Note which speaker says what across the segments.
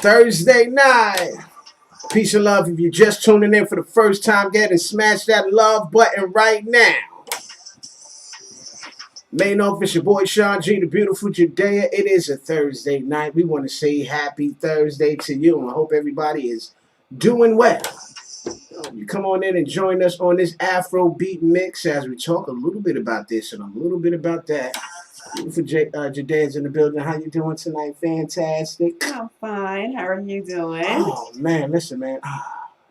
Speaker 1: Thursday night. Peace and love. If you're just tuning in for the first time, get and smash that love button right now. Main office, your boy Sean G, the beautiful Judea. It is a Thursday night. We want to say happy Thursday to you, and I hope everybody is doing well. You come on in and join us on this Afro beat mix as we talk a little bit about this and a little bit about that. Beautiful Judea's in the building. How you doing tonight? Fantastic.
Speaker 2: I'm fine. How are you doing?
Speaker 1: Oh man, listen, man.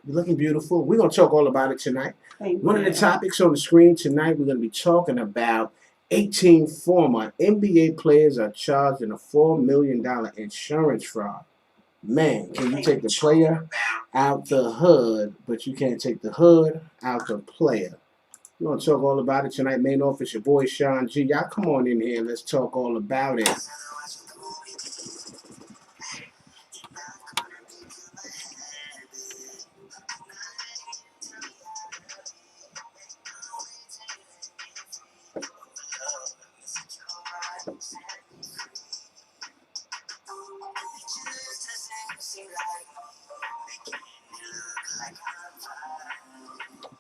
Speaker 1: You're looking beautiful. We're gonna talk all about it tonight. One of the topics on the screen tonight, we're gonna be talking about 18 former NBA players are charged in a $4 million insurance fraud. Man, can you take the player out the hood, but you can't take the hood out the player? We're going to talk all about it tonight. Main office, your boy Sean G. Y'all come on in here. Let's talk all about it.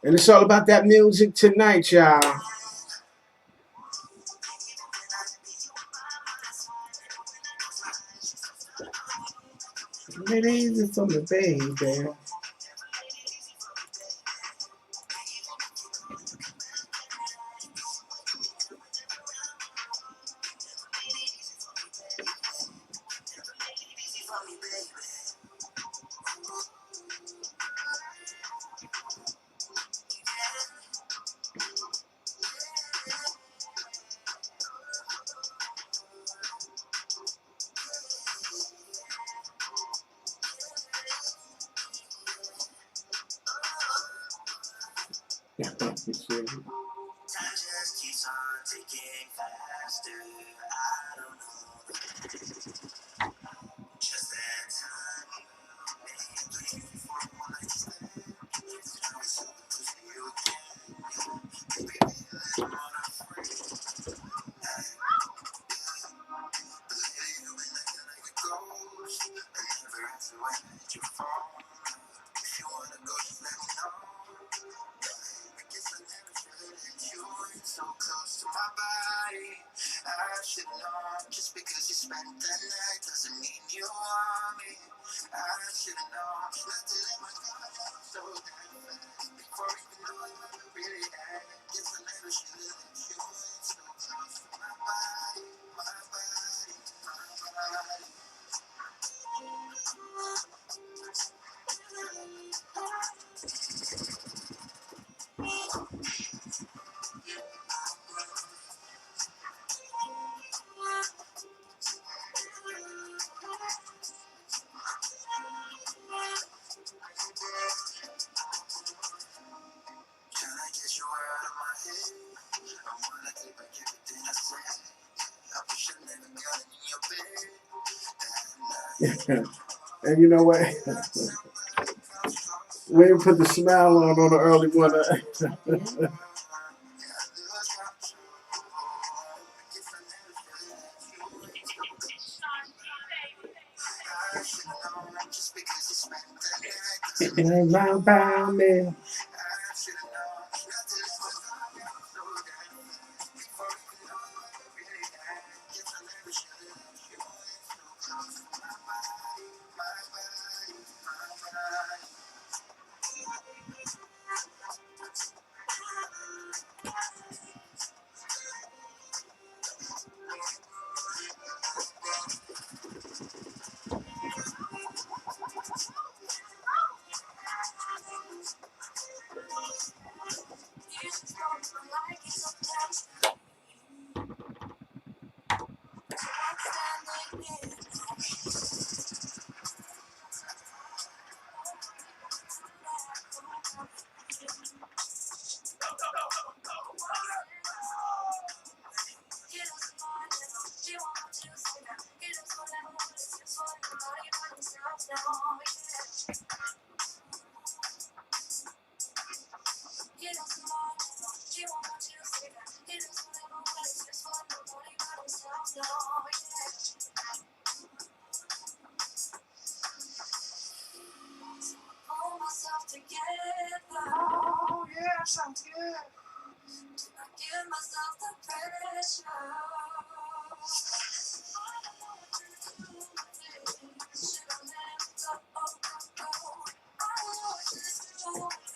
Speaker 1: And it's all about that music tonight, y'all. It easy for me, baby. And you know what? We didn't put the smile on the early one. About me.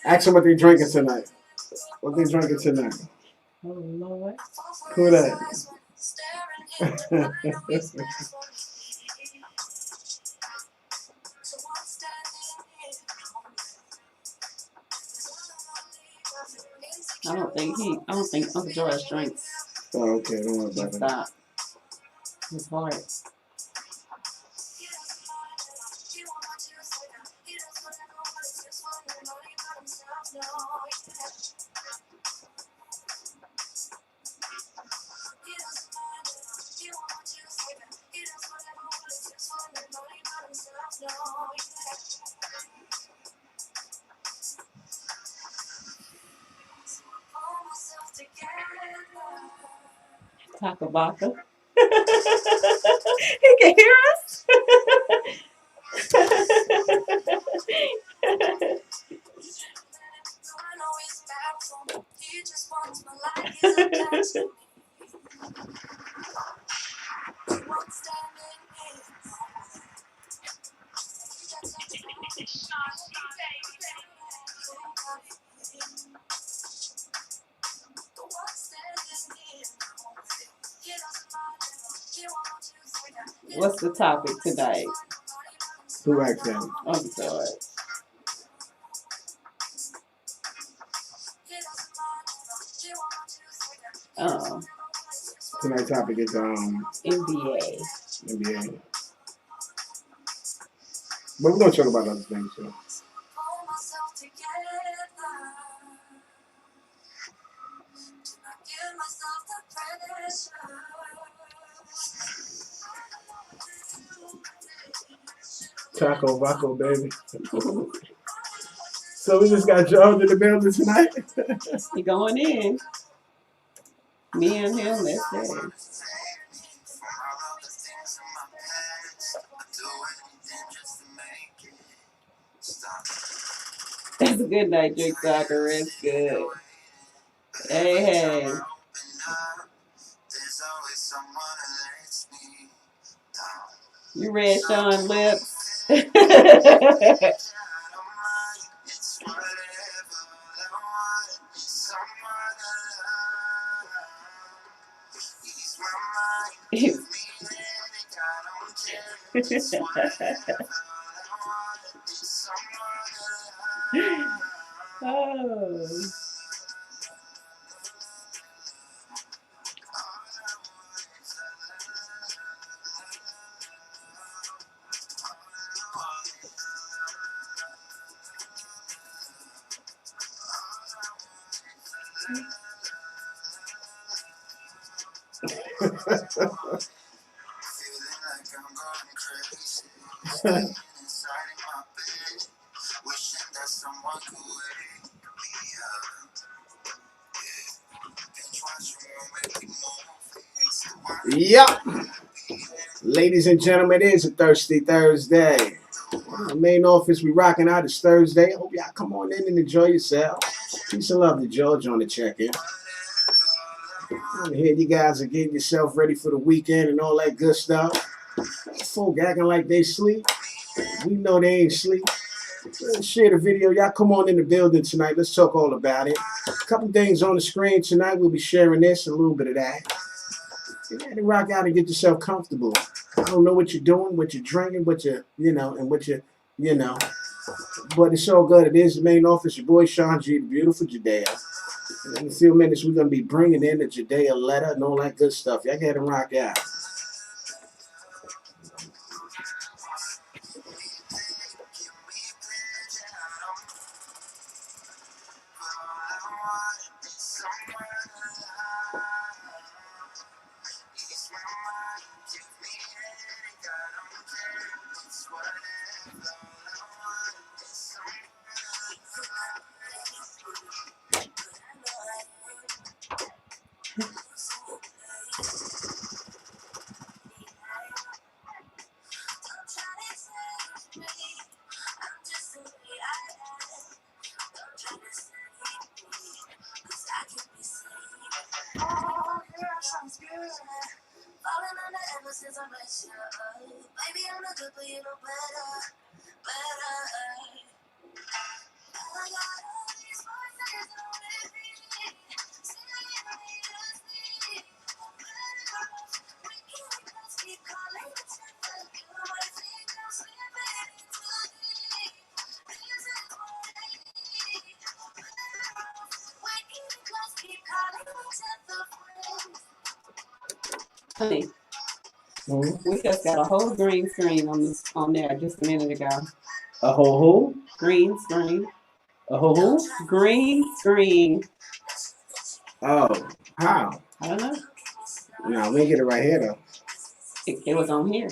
Speaker 1: Ask them what they drinking tonight. What they drinking tonight?
Speaker 2: Oh Lord.
Speaker 1: Who that?
Speaker 2: I don't think Uncle George drinks.
Speaker 1: Oh, okay, don't worry about that.
Speaker 2: Stop. His heart. Taco Baka. He can hear us. What's the topic tonight?
Speaker 1: Who asked that?
Speaker 2: Uncle George. Oh,
Speaker 1: Tonight's topic is
Speaker 2: NBA.
Speaker 1: NBA. But we're gonna talk about other things too. Taco Vaco, baby. So we just got George in the building tonight.
Speaker 2: He going in. Me and him, that's it. That's a good night, drink soccer. It's good. Hey. You read Sean Lips? Oh.
Speaker 1: Yep. Ladies and gentlemen, it is a Thirsty Thursday. The main office we rocking out is Thursday. Hope y'all come on in and enjoy yourself. Peace and love to George on the check-in. I hear you guys are getting yourself ready for the weekend and all that good stuff. Folk acting like they sleep. We know they ain't sleep. Let's share the video. Y'all come on in the building tonight. Let's talk all about it. A couple things on the screen tonight. We'll be sharing this, a little bit of that. You got to rock out and get yourself comfortable. I don't know what you're doing, what you're drinking, what you, and what you, But it's all good. It is the main office. Your boy Sean G, the beautiful Judea. And in a few minutes, we're going to be bringing in the Judea letter and all that good stuff. Y'all got to rock out.
Speaker 2: Honey,
Speaker 1: Mhm.
Speaker 2: we just got a whole green screen on there just a minute ago.
Speaker 1: A whole
Speaker 2: Green screen.
Speaker 1: A whole
Speaker 2: Green screen.
Speaker 1: Oh, how?
Speaker 2: I don't know.
Speaker 1: No, we get it right here though.
Speaker 2: It was on here.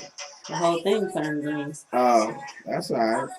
Speaker 2: The whole thing turned green.
Speaker 1: Oh, that's all right.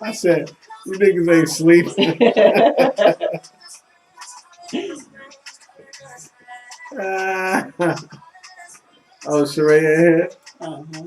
Speaker 1: I said, you niggas ain't sleeping. Oh, Sheree here.
Speaker 2: Uh-huh.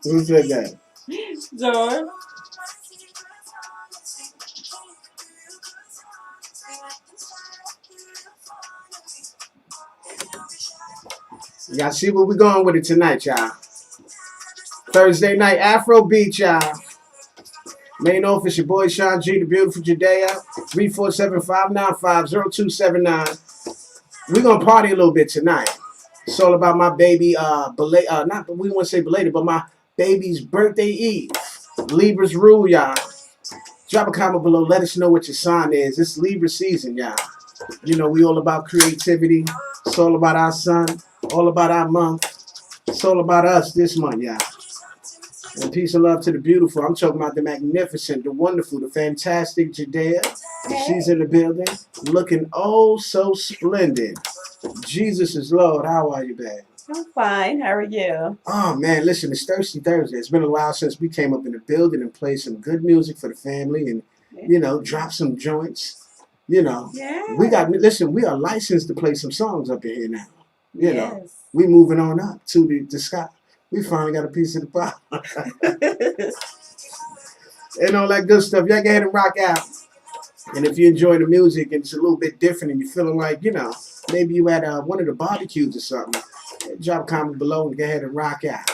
Speaker 1: Who said that?
Speaker 2: George.
Speaker 1: Y'all see where we going with it tonight, y'all. Thursday night Afro Beat, y'all. Main office, your boy Sean G, the beautiful Judea. 347-595-0279. We're gonna party a little bit tonight. It's all about my baby, not we want to say belated, but my baby's birthday eve. Libra's rule, y'all. Drop a comment below. Let us know what your sign is. It's Libra season, y'all. You know, we all about creativity. It's all about our son. All about our month. It's all about us this month, y'all. And peace and love to the beautiful. I'm talking about the magnificent, the wonderful, the fantastic Judea. She's in the building. Looking oh so splendid. Jesus is Lord. How are you, babe?
Speaker 2: I'm fine. How are you?
Speaker 1: Oh, man, listen, it's Thirsty Thursday. It's been a while since we came up in the building and played some good music for the family and, you know, dropped some joints. You know, we are licensed to play some songs up in here now. You know, we moving on up to the sky. We finally got a piece of the pie. And all that good stuff. Y'all go ahead and rock out. And if you enjoy the music and it's a little bit different and you're feeling like, you know, maybe you at one of the barbecues or something, drop a comment below and go ahead and rock out.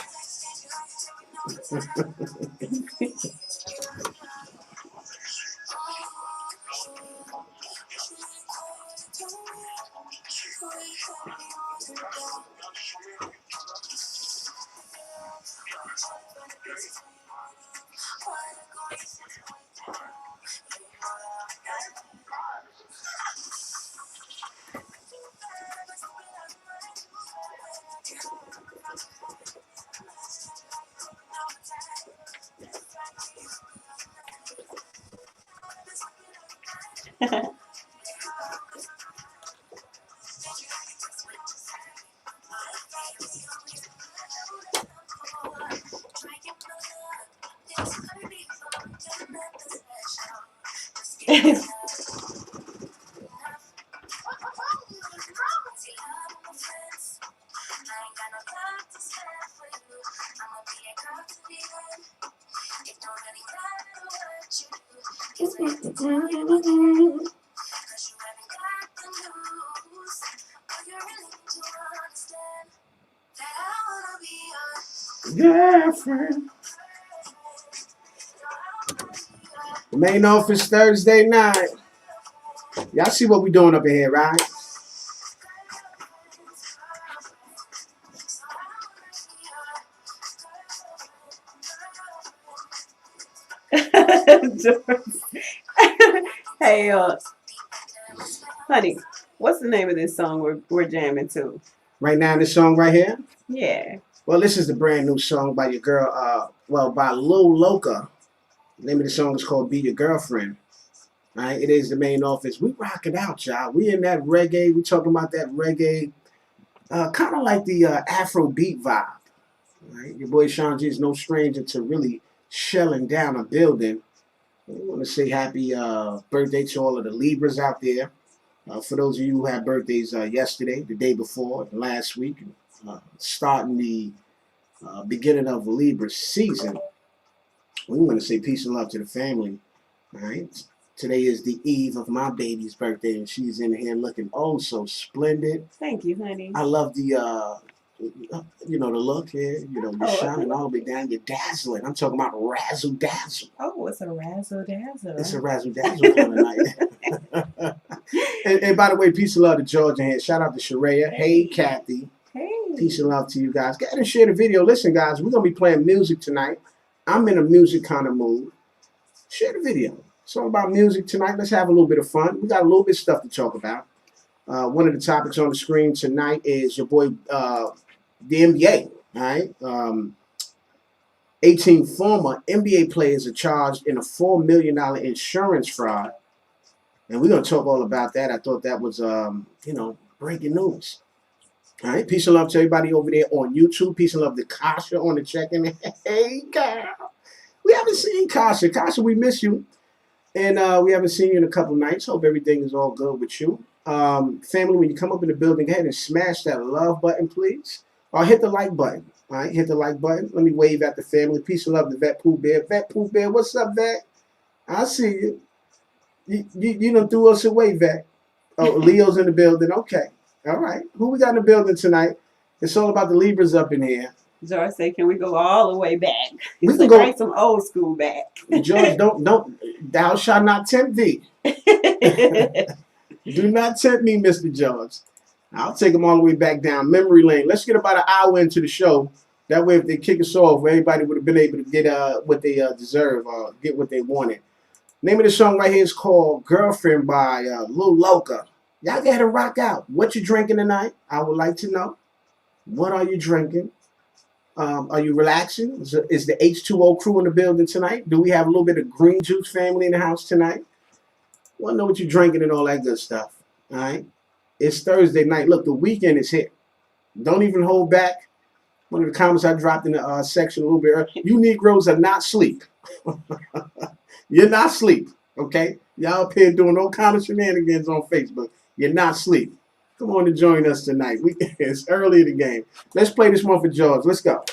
Speaker 1: Girlfriend. The main office Thursday night. Y'all see what we doing up in here, right?
Speaker 2: Hey, honey, what's the name of this song we're jamming to?
Speaker 1: Right now, this song right here.
Speaker 2: Yeah.
Speaker 1: Well, this is the brand new song by your girl. By Lil Loca. The name of the song is called "Be Your Girlfriend." All right, it is the main office. We rock it out, y'all. We in that reggae. We talking about that reggae, kind of like the Afro beat vibe. Right? Your boy Sean G is no stranger to really shelling down a building. I want to say happy birthday to all of the Libras out there. For those of you who had birthdays yesterday, the day before, last week, starting the beginning of the Libra season, we want to say peace and love to the family. All right. Today is the eve of my baby's birthday, and she's in here looking oh so splendid.
Speaker 2: Thank you, honey.
Speaker 1: I love the the look here. You're shining all the way down. You're dazzling. I'm talking about razzle dazzle.
Speaker 2: Oh, it's a razzle dazzle.
Speaker 1: It's a razzle dazzle kind of night. and by the way, peace and love to George in here. Shout out to Sharaya. Hey, Kathy.
Speaker 2: Hey.
Speaker 1: Peace and love to you guys. Go ahead and share the video. Listen, guys, we're gonna be playing music tonight. I'm in a music kind of mood. Share the video. It's all about music tonight. Let's have a little bit of fun. We got a little bit of stuff to talk about. One of the topics on the screen tonight is your boy, the NBA. All right. 18 former NBA players are charged in a $4 million insurance fraud. And we're going to talk all about that. I thought that was, breaking news. All right. Peace and love to everybody over there on YouTube. Peace and love to Kasha on the check-in. Hey, girl. We haven't seen Kasha. Kasha, we miss you. And we haven't seen you in a couple nights. Hope everything is all good with you. Family, when you come up in the building, go ahead and smash that love button, please. Or hit the like button. All right, hit the like button. Let me wave at the family. Peace and love to Vet Pooh Bear. Vet Pooh Bear, what's up, Vet? I see you. You done threw us away, Vet. Oh, Leo's in the building. Okay. All right. Who we got in the building tonight? It's all about the Libras up in here.
Speaker 2: George said, "Can we go all the way back?
Speaker 1: We can go
Speaker 2: bring some old school back."
Speaker 1: George, don't. Thou shalt not tempt thee. Do not tempt me, Mr. George. I'll take them all the way back down memory lane. Let's get about an hour into the show. That way, if they kick us off, everybody would have been able to get what they deserve or get what they wanted. Name of the song right here is called "Girlfriend" by Lil Loca. Y'all gotta rock out. What you drinking tonight? I would like to know. What are you drinking? Are you relaxing? Is the H2O crew in the building tonight? Do we have a little bit of green juice family in the house tonight? Want to know what you're drinking and all that good stuff. All right? It's Thursday night. Look, the weekend is here. Don't even hold back. One of the comments I dropped in the section a little bit earlier. You Negroes are not asleep. You're not asleep. Okay? Y'all up here doing all kind of shenanigans on Facebook. You're not asleep. Come on and join us tonight. It's early in the game. Let's play this one for George. Let's go.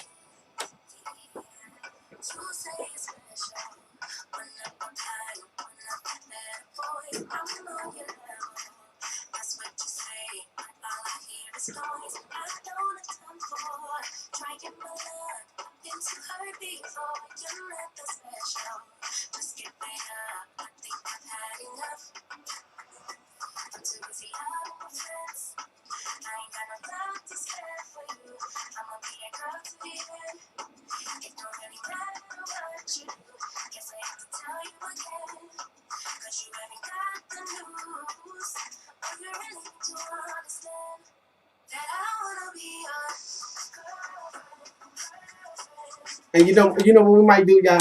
Speaker 1: And you know what we might do, y'all?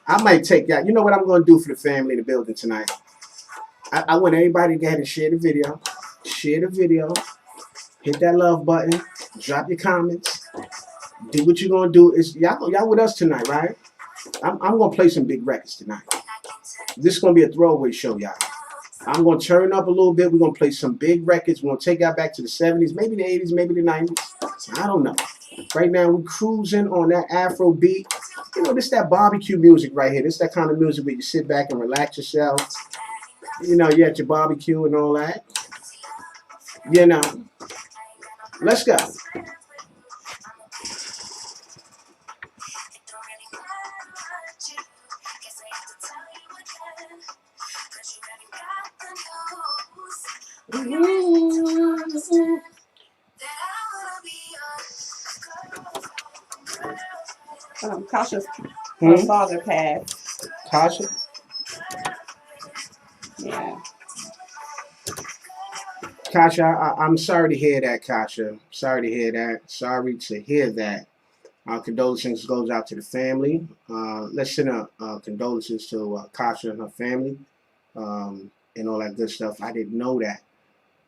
Speaker 1: I might take y'all. You know what I'm going to do for the family in the building tonight? I want everybody to go ahead and share the video. Share the video. Hit that love button. Drop your comments. Do what you're going to do. Is y'all with us tonight, right? I'm going to play some big records tonight. This is going to be a throwaway show, y'all. I'm going to turn up a little bit. We're going to play some big records. We're going to take y'all back to the 70s, maybe the 80s, maybe the 90s. I don't know. Right now, we're cruising on that Afro beat. You know, this that barbecue music right here. This that kind of music where you sit back and relax yourself. You know, you at your barbecue and all that. You know. Let's go.
Speaker 2: Kasha's her father passed.
Speaker 1: Kasha?
Speaker 2: Yeah.
Speaker 1: Kasha, I'm sorry to hear that, Kasha. Sorry to hear that. Sorry to hear that. Our condolences goes out to the family. Let's send condolences to Kasha and her family, and all that good stuff. I didn't know that.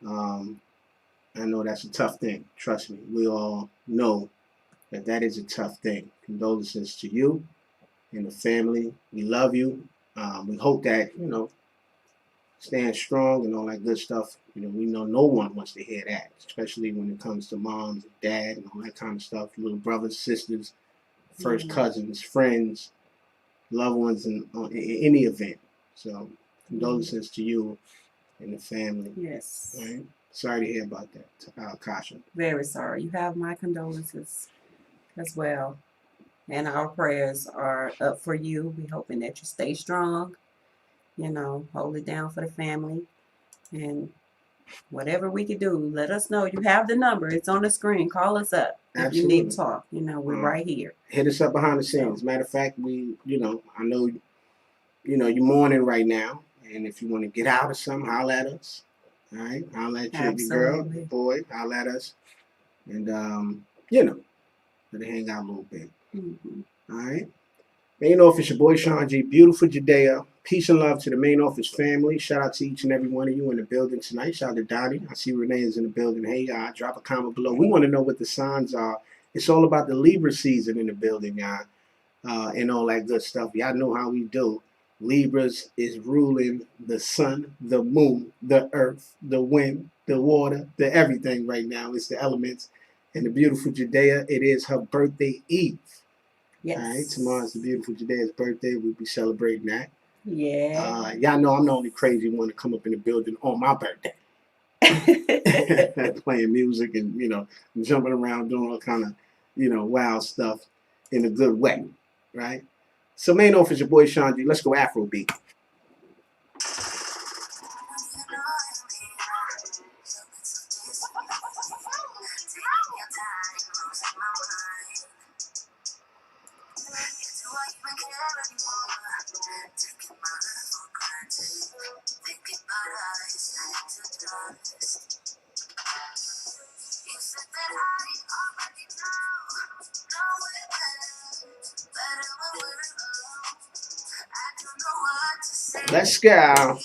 Speaker 1: I know that's a tough thing. Trust me. We all know that that is a tough thing. Condolences to you and the family. We love you. We hope that, stand strong and all that good stuff. We know no one wants to hear that, especially when it comes to moms and dad and all that kind of stuff. Little brothers, sisters, first cousins, friends, loved ones in any event. So condolences to you and the family.
Speaker 2: Yes.
Speaker 1: All right? Sorry to hear about that, Kasha.
Speaker 2: Very sorry. You have my condolences as well. And our prayers are up for you. We're hoping that you stay strong. Hold it down for the family. And whatever we can do, let us know. You have the number. It's on the screen. Call us up if you need to talk. We're right here.
Speaker 1: Hit us up behind the scenes. Matter of fact, I know, you're mourning right now. And if you want to get out of something, holler at us. All right? Holler at your girl, boy. Holler at us. And, let it hang out a little bit.
Speaker 2: Mm-hmm.
Speaker 1: All right? Main office, your boy Sean G. Beautiful Judea. Peace and love to the main office family. Shout out to each and every one of you in the building tonight. Shout out to Donnie. I see Renee is in the building. Hey, drop a comment below. We want to know what the signs are. It's all about the Libra season in the building, y'all, and all that good stuff. Y'all know how we do. Libras is ruling the sun, the moon, the earth, the wind, the water, the everything right now. It's the elements. And the beautiful Judea, it is her birthday eve.
Speaker 2: Yes.
Speaker 1: All right, tomorrow's the beautiful Judea's birthday. We'll be celebrating that.
Speaker 2: Yeah.
Speaker 1: Y'all know I'm the only crazy one to come up in the building on my birthday. Playing music and, jumping around, doing all kind of, wild stuff in a good way, right? So main office, your boy Sean G. Let's go Afrobeat. Let's go.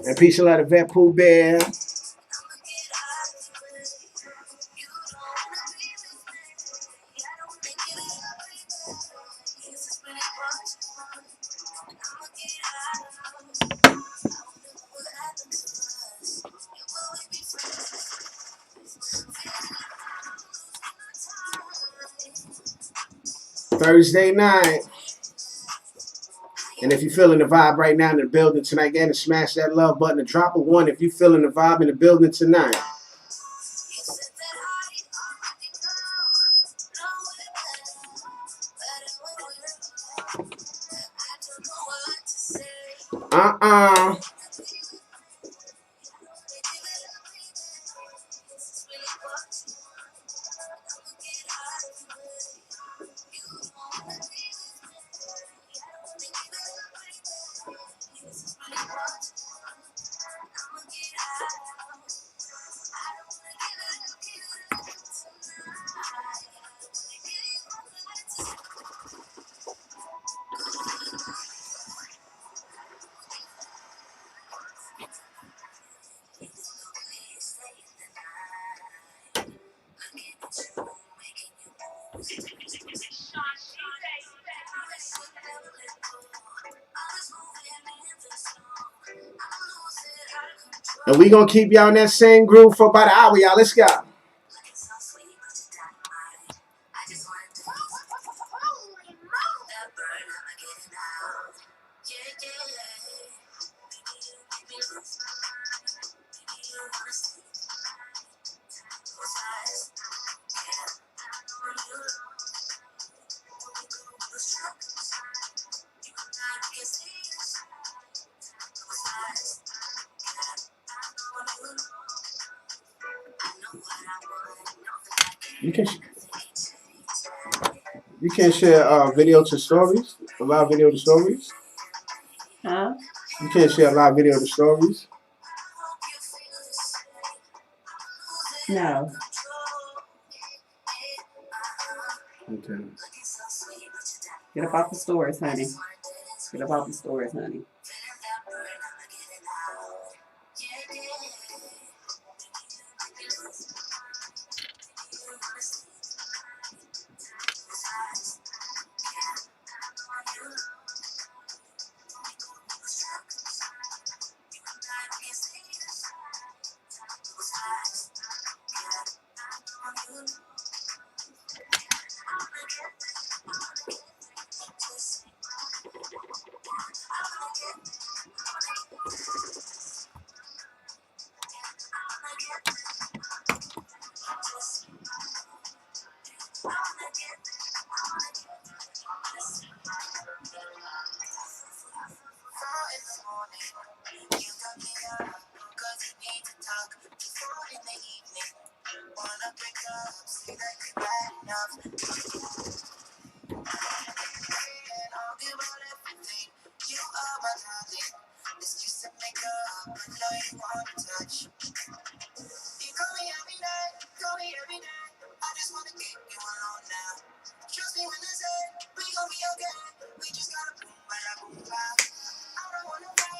Speaker 1: And peace and love to Vet Pooh Bear. Thursday night. And if you're feeling the vibe right now in the building tonight, get and smash that love button and drop a 1 if you're feeling the vibe in the building tonight. And we gonna keep y'all in that same groove for about an hour, y'all. Let's go. You can you can't share video to stories, a live video to stories.
Speaker 2: Huh?
Speaker 1: You can't share a live video to stories.
Speaker 2: No.
Speaker 1: Okay.
Speaker 2: Get up off the stories, honey. Get up off the stories, honey.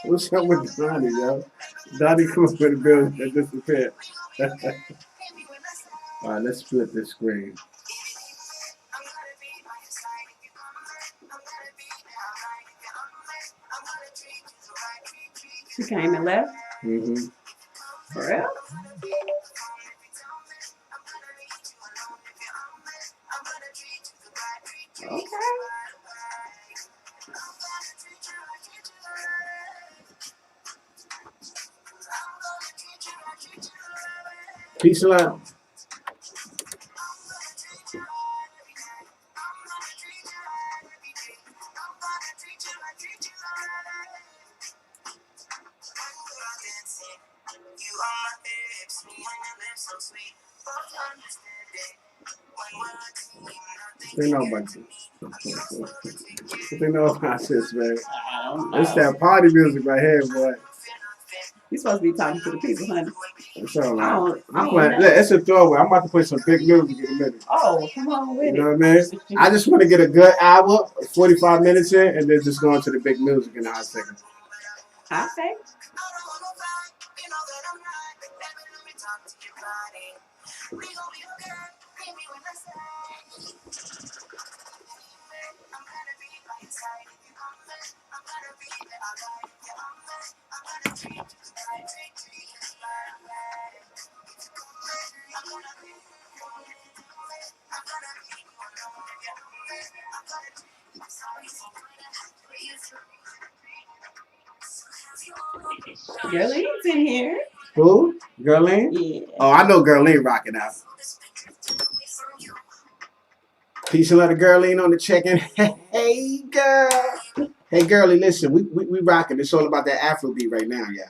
Speaker 1: What's up with Donnie, yo? Donnie come up with a building that disappeared. All right, let's split this screen.
Speaker 2: She came and left?
Speaker 1: Mm-hmm.
Speaker 2: For real? Okay.
Speaker 1: Peace and love. They know about this. They know about this, man.
Speaker 2: I don't know.
Speaker 1: It's that party music right here, boy.
Speaker 2: You're supposed to be talking to the people, honey.
Speaker 1: It's all
Speaker 2: I
Speaker 1: right.
Speaker 2: don't
Speaker 1: I'm playing.
Speaker 2: know.
Speaker 1: Look, it's a throwaway. I'm about to play some big music in a minute.
Speaker 2: Oh, come on with
Speaker 1: You know
Speaker 2: it.
Speaker 1: what I mean? I just want to get a good hour, 45 minutes in, and then just go into the big music in a hot second.
Speaker 2: Okay. Girlie's in here.
Speaker 1: Who? Girlene?
Speaker 2: Yeah.
Speaker 1: Oh, I know Girlene rocking out. Peace and love to Girlene on the check-in. Hey, girl. Hey, girlie, listen, we rocking. It's all about that Afrobeat right now, y'all.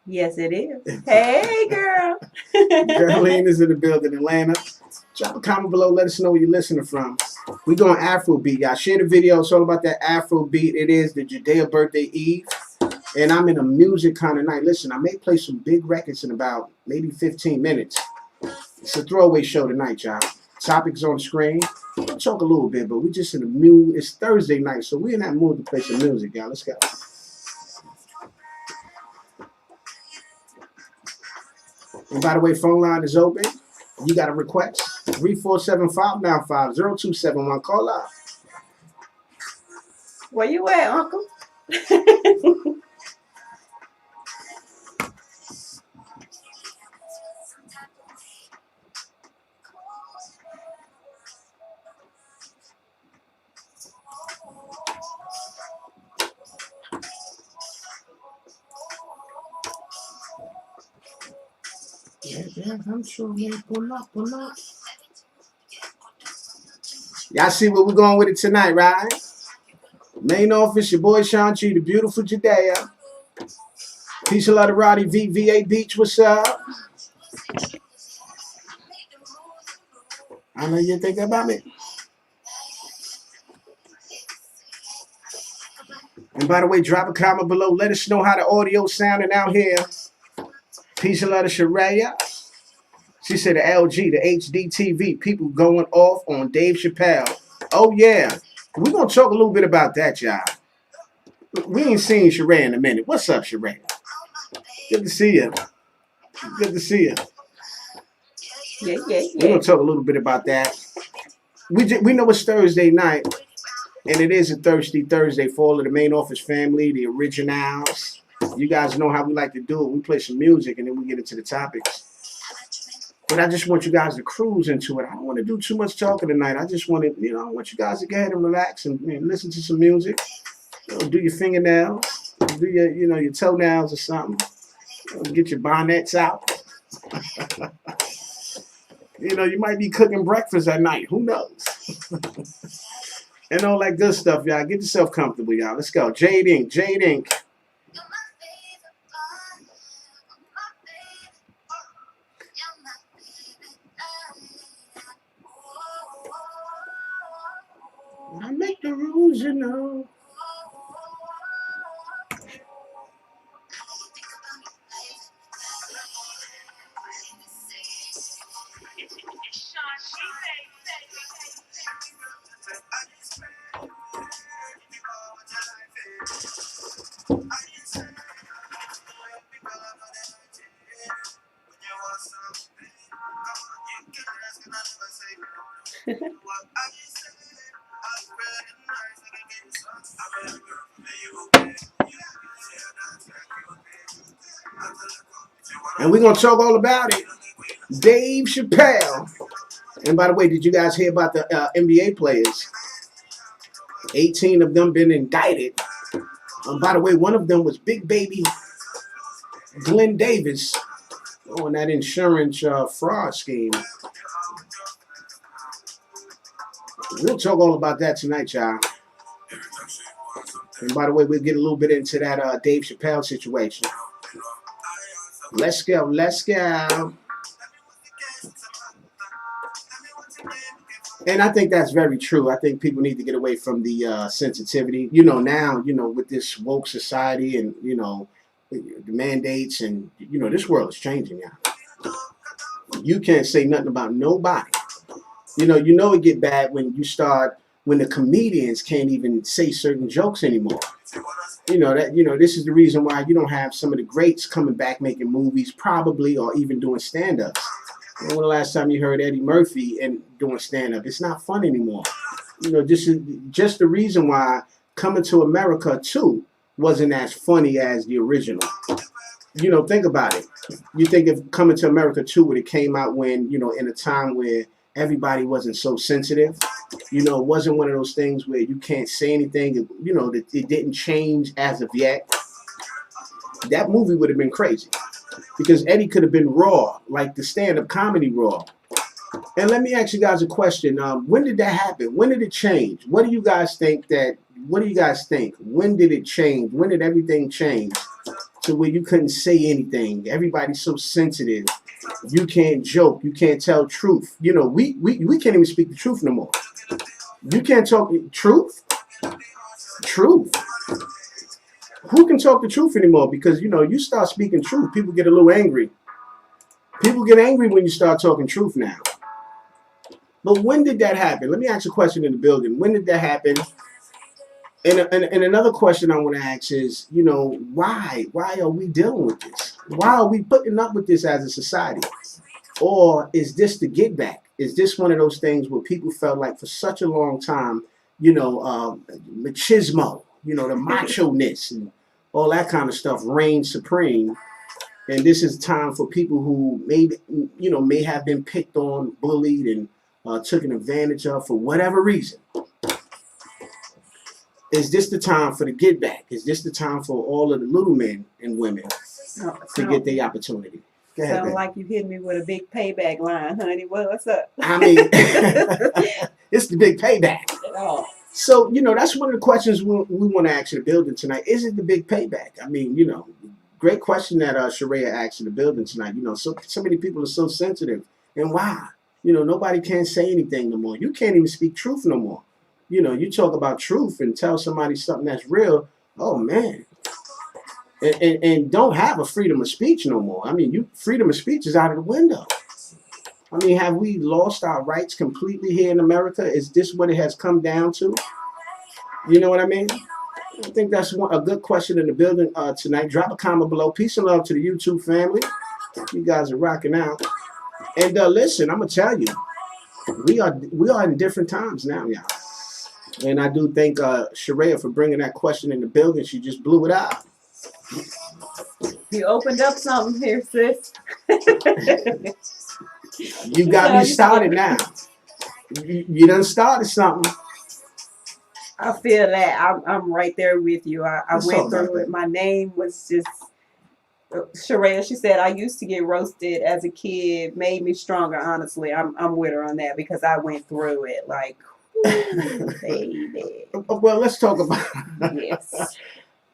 Speaker 2: Yes, it is. Hey, girl.
Speaker 1: Girlene is in the building, Atlanta. Drop a comment below. Let us know where you're listening from. We going Afrobeat, y'all. Share the video. It's all about that Afrobeat. It is the Judea birthday eve. And I'm in a music kind of night. Listen, I may play some big records in about maybe 15 minutes. It's a throwaway show tonight, y'all. Topics on the screen. We'll talk a little bit, but we just in the mood. It's Thursday night, so we're in that mood to play some music, y'all. Let's go. And by the way, phone line is open. You got a request? 347-595-0271. Call up.
Speaker 2: Where you at, Uncle?
Speaker 1: Yeah, I'm sure, man. Pull up. Y'all see where we're going with it tonight, right? Main office, your boy Sean G, the beautiful Judea. Peace and love to Roddy VVA Beach. What's up? I know you're thinking about me. And by the way, drop a comment below. Let us know how the audio sounding out here. Peace and love to Sharia. She said the LG, the HD TV, people going off on Dave Chappelle. Oh, yeah. We're going to talk a little bit about that, y'all. We ain't seen Sharia in a minute. What's up, Sharia? Good to see you. Good to see you.
Speaker 2: Yeah.
Speaker 1: We're going to talk a little bit about that. We know it's Thursday night, and it is a Thirsty Thursday for all of the main office family, the originals. You guys know how we like to do it. We play some music, and then we get into the topics. But I just want you guys to cruise into it. I don't want to do too much talking tonight. I just want to, I want you guys to go ahead and relax and listen to some music. Do your fingernails, do your toenails or something. Get your bonnets out. You might be cooking breakfast at night. Who knows? And all that good stuff, y'all. Get yourself comfortable, y'all. Let's go. Jade Ink. I make the rules, And we're going to talk all about it. Dave Chappelle. And by the way, did you guys hear about the NBA players? 18 of them been indicted. By the way, one of them was Big Baby Glenn Davis on that insurance fraud scheme. We'll talk all about that tonight, y'all. And by the way, we'll get a little bit into that Dave Chappelle situation. Let's go. And I think that's very true. I think people need to get away from the sensitivity. Now, with this woke society and, the mandates and, this world is changing now. You can't say nothing about nobody. It get bad when the comedians can't even say certain jokes anymore. This is the reason why you don't have some of the greats coming back making movies, probably, or even doing stand-ups. When the last time you heard Eddie Murphy and doing stand-up? It's not fun anymore. Just the reason why Coming to America 2 wasn't as funny as the original. Think about it. You think if Coming to America 2 would have came out when, in a time where everybody wasn't so sensitive. It wasn't one of those things where you can't say anything. It didn't change as of yet. That movie would have been crazy. Because Eddie could have been raw, like the stand-up comedy raw. And let me ask you guys a question. When did that happen? When did it change? What do you guys think? When did it change? When did everything change to where you couldn't say anything? Everybody's so sensitive. You can't joke. You can't tell truth. We can't even speak the truth no more. You can't talk truth. Who can talk the truth anymore? Because, you start speaking truth, people get a little angry. People get angry when you start talking truth now. But when did that happen? Let me ask a question in the building. When did that happen? And another question I want to ask is, why? Why are we dealing with this? Why are we putting up with this as a society? Or is this the get back? Is this one of those things where people felt like for such a long time, machismo, the macho-ness and all that kind of stuff reigned supreme. And this is time for people who may have been picked on, bullied, and taken advantage of for whatever reason. Is this the time for the get back? Is this the time for all of the little men and women to get their opportunity? Go ahead,
Speaker 2: sound like you hit me with a big payback line, honey. What's up?
Speaker 1: I mean, it's the big payback.
Speaker 2: Oh.
Speaker 1: So, that's one of the questions we want to ask in the building tonight. Is it the big payback? I mean, great question that Sharia asked in the building tonight. So many people are so sensitive. And why? You know, nobody can say anything no more. You can't even speak truth no more. You know, you talk about truth and tell somebody something that's real. Oh man, and don't have a freedom of speech no more. I mean, you freedom of speech is out of the window. I mean, have we lost our rights completely here in America? Is this what it has come down to? You know what I mean? I think that's a good question in the building tonight. Drop a comment below. Peace and love to the YouTube family. You guys are rocking out. And listen, I'm gonna tell you, we are in different times now, y'all. And I do thank Sharia for bringing that question in the building. She just blew it out.
Speaker 2: You opened up something here, sis.
Speaker 1: You got me started now. You done started something.
Speaker 2: I feel that. I'm right there with you. I went through it. My name was just Sherelle. She said, I used to get roasted as a kid. Made me stronger, honestly. I'm with her on that because I went through it. Like, ooh, baby.
Speaker 1: Well, let's talk about
Speaker 2: yes.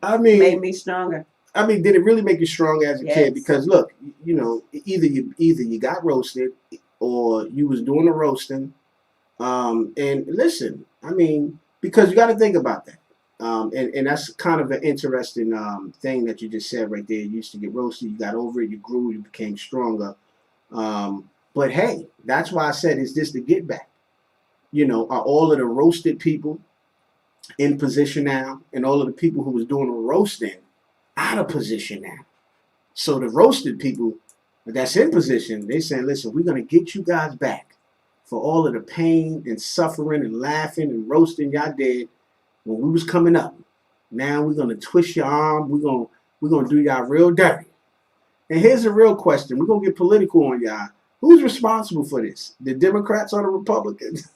Speaker 1: I mean,
Speaker 2: made me stronger.
Speaker 1: I mean, did it really make you stronger as a kid? Because look, you know, either you got roasted or you was doing the roasting. And listen, I mean, because you got to think about that. And that's kind of an interesting thing that you just said right there. You used to get roasted, you got over it, you grew, you became stronger. But hey, that's why I said, is this the get back? You know, are all of the roasted people in position now, and all of the people who was doing the roasting out of position now? So the roasted people that's in position, they saying, listen, we're going to get you guys back for all of the pain and suffering and laughing and roasting y'all did when we was coming up. Now we're going to twist your arm. We're gonna do y'all real dirty. And here's a real question. We're going to get political on y'all. Who's responsible for this? The Democrats or the Republicans?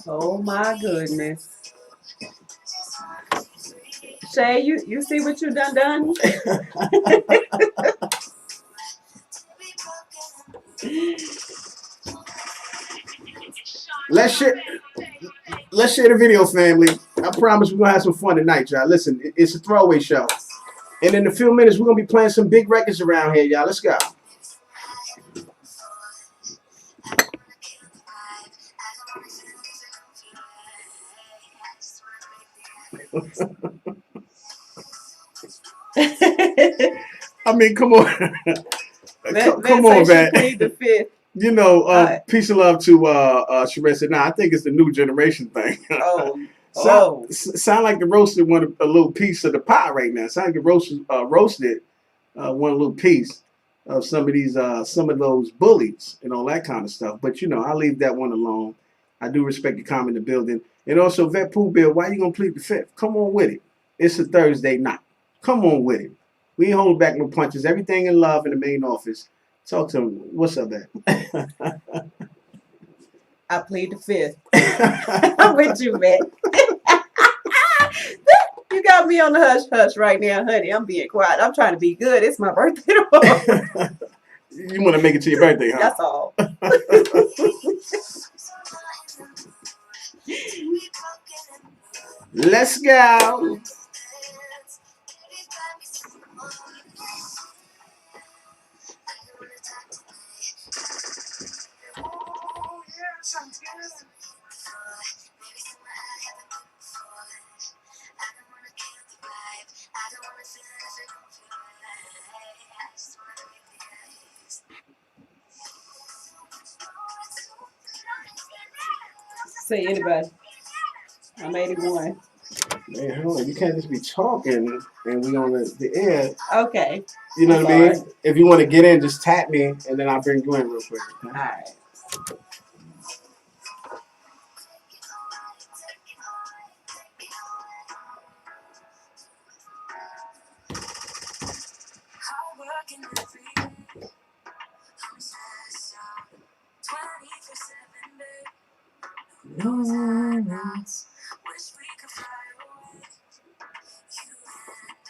Speaker 2: Oh my goodness. Shay, you see what you done?
Speaker 1: Let's share the video, family. I promise we're gonna have some fun tonight, y'all. Listen, it's a throwaway show. And in a few minutes, we're gonna be playing some big records around here, y'all. Let's go. I mean, come on. Come on, man.
Speaker 2: The fifth.
Speaker 1: You know, peace and love to Sherelle said, nah, I think it's the new generation thing. Sound like the roasted want a little piece of the pie right now. Sound like the roasted want a little piece of some of those bullies and all that kind of stuff. But you know, I'll leave that one alone. I do respect the comment in the building. And also, Vet Pooh Bill, why you gonna plead the fifth? Come on with it. It's a Thursday night. Come on with it. We ain't holding back no punches. Everything in love in the main office. Talk to him. What's up, man?
Speaker 2: I plead the fifth. I'm with you, man. You got me on the hush hush right now, honey. I'm being quiet. I'm trying to be good. It's my birthday tomorrow.
Speaker 1: You want to make it to your birthday, huh?
Speaker 2: That's all.
Speaker 1: Let's go.
Speaker 2: Say anybody. I'm 81.
Speaker 1: Man, hold on. You can't just be talking and we on the air.
Speaker 2: Okay.
Speaker 1: You know what I mean? If you want to get in, just tap me and then I'll bring you in real quick. Okay?
Speaker 2: All right.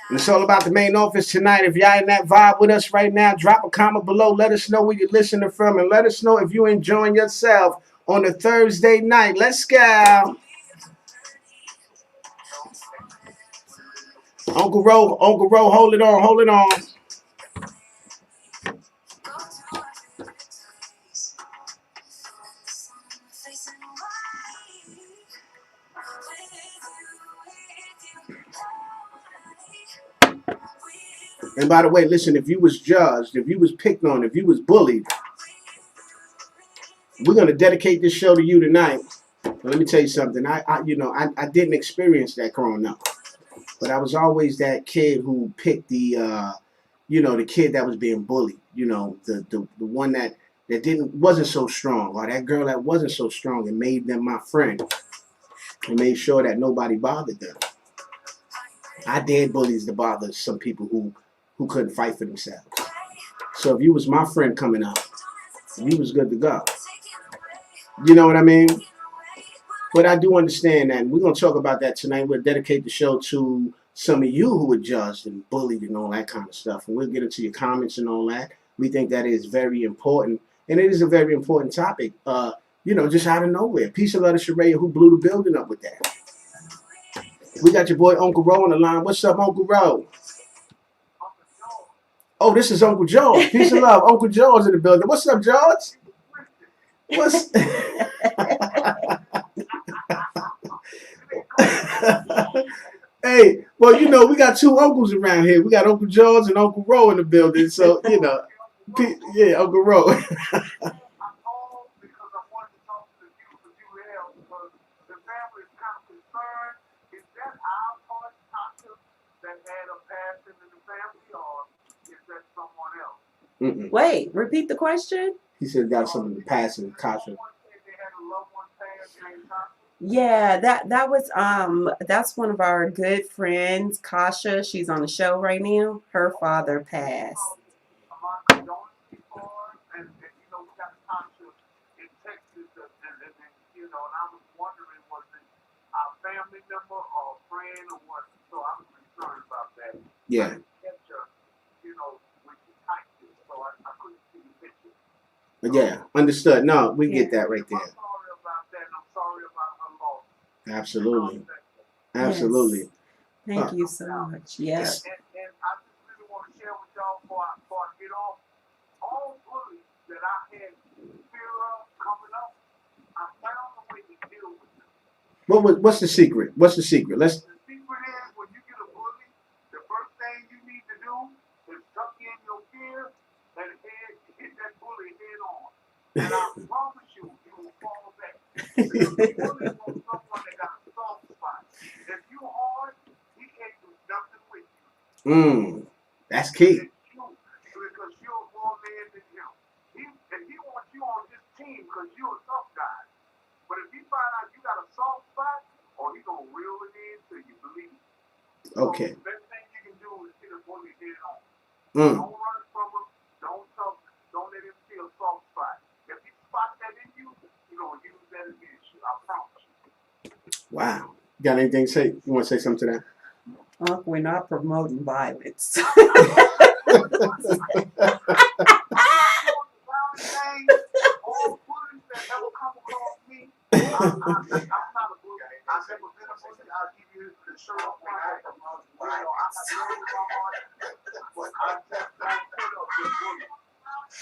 Speaker 1: It's all about the main office tonight. If y'all in that vibe with us right now, drop a comment below. Let us know where you're listening from, and let us know if you're enjoying yourself on a Thursday night. Let's go. Uncle Ro, hold it on. And by the way, listen, if you was judged, if you was picked on, if you was bullied, we're going to dedicate this show to you tonight. But let me tell you something. I didn't experience that growing up. But I was always that kid who picked the kid that was being bullied. The one that wasn't so strong, or that girl that wasn't so strong, and made them my friend, and made sure that nobody bothered them. I dared bullies to bother some people who couldn't fight for themselves. So if you was my friend coming up, you was good to go. You know what I mean? But I do understand that, and we're going to talk about that tonight. We'll dedicate the show to some of you who were judged and bullied and all that kind of stuff. And we'll get into your comments and all that. We think that is very important. And it is a very important topic, just out of nowhere. Peace and love to Sharaya, who blew the building up with that. We got your boy Uncle Ro on the line. What's up, Uncle Ro? Oh, this is Uncle George. Peace and love. Uncle George in the building. What's up, George? What's... Hey, well, we got two uncles around here. We got Uncle George and Uncle Ro in the building. So, yeah, Uncle Ro.
Speaker 2: Wait, repeat the question.
Speaker 1: He said got something to pass in Kasha.
Speaker 2: Yeah, that was that's one of our good friends, Kasha. She's on the show right now. Her father passed.
Speaker 1: Yeah. Yeah, understood. No, we get that right there. Absolutely. Absolutely.
Speaker 2: Yes. Thank you so much. Yes.
Speaker 3: And I just really want to share with y'all before I get off. All bullies that I had fear of coming up, I found a way to deal with them.
Speaker 1: What's the secret? What's the secret?
Speaker 3: The secret is when you get a bully, the first thing you need to do is tuck in your fear and hit that bully head on. And I promise you, you will fall back. Because the bully wants someone that got a soft spot. If you hard, he can't do nothing with you.
Speaker 1: That's key.
Speaker 3: Because you're more man than him. He wants you on his team because you're a tough guy. But if he find out you got a soft spot, he's going to reel it in till you believe it.
Speaker 1: Okay.
Speaker 3: So the best thing you can do is hit a bully head on. Don't run from him. Don't let him see a soft spot. If he spot that in you, you're going to use that against you. I promise you.
Speaker 1: Wow. You got anything to say? You want to say something to that?
Speaker 2: We're not promoting violence.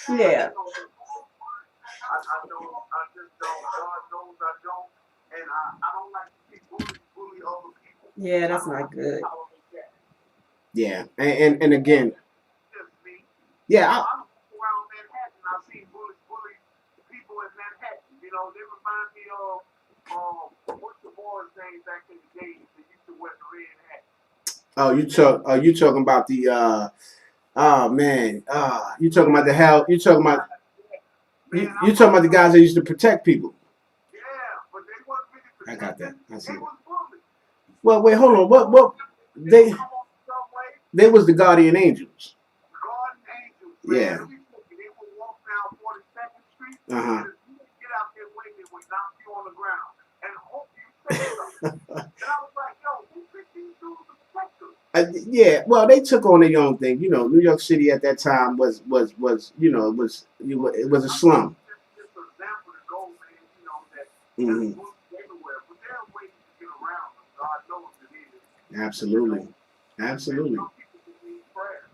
Speaker 2: Yeah. Yeah, that's not good.
Speaker 1: Yeah, and again, yeah.
Speaker 3: I'm around Manhattan. I've seen bully people in Manhattan. They remind me of what's the boy's name back in the days that used to wear the red hat.
Speaker 1: Oh, you talking about the oh man, you talking about the hell? You talking about you talking about the guys that used to protect people?
Speaker 3: Yeah, but they wasn't really
Speaker 1: I got that. I see.
Speaker 3: They was bullies.
Speaker 1: Well, wait, hold on. What they was the guardian angels.
Speaker 3: Guardian
Speaker 1: Yeah.
Speaker 3: angels. Man. They would walk down 42nd Street.
Speaker 1: Uh huh.
Speaker 3: And if you get out there waiting, they would knock you on the ground and hope you say something. And I was like, yo, who picked these dudes to protect us?
Speaker 1: Yeah, well, they took on their own thing. New York City at that time was it was a slum.
Speaker 3: Just an example to go, man. That
Speaker 1: Mm-hmm.
Speaker 3: everywhere, but there are ways to get around them. God knows it is.
Speaker 1: Absolutely, absolutely.
Speaker 3: Some people just need prayer,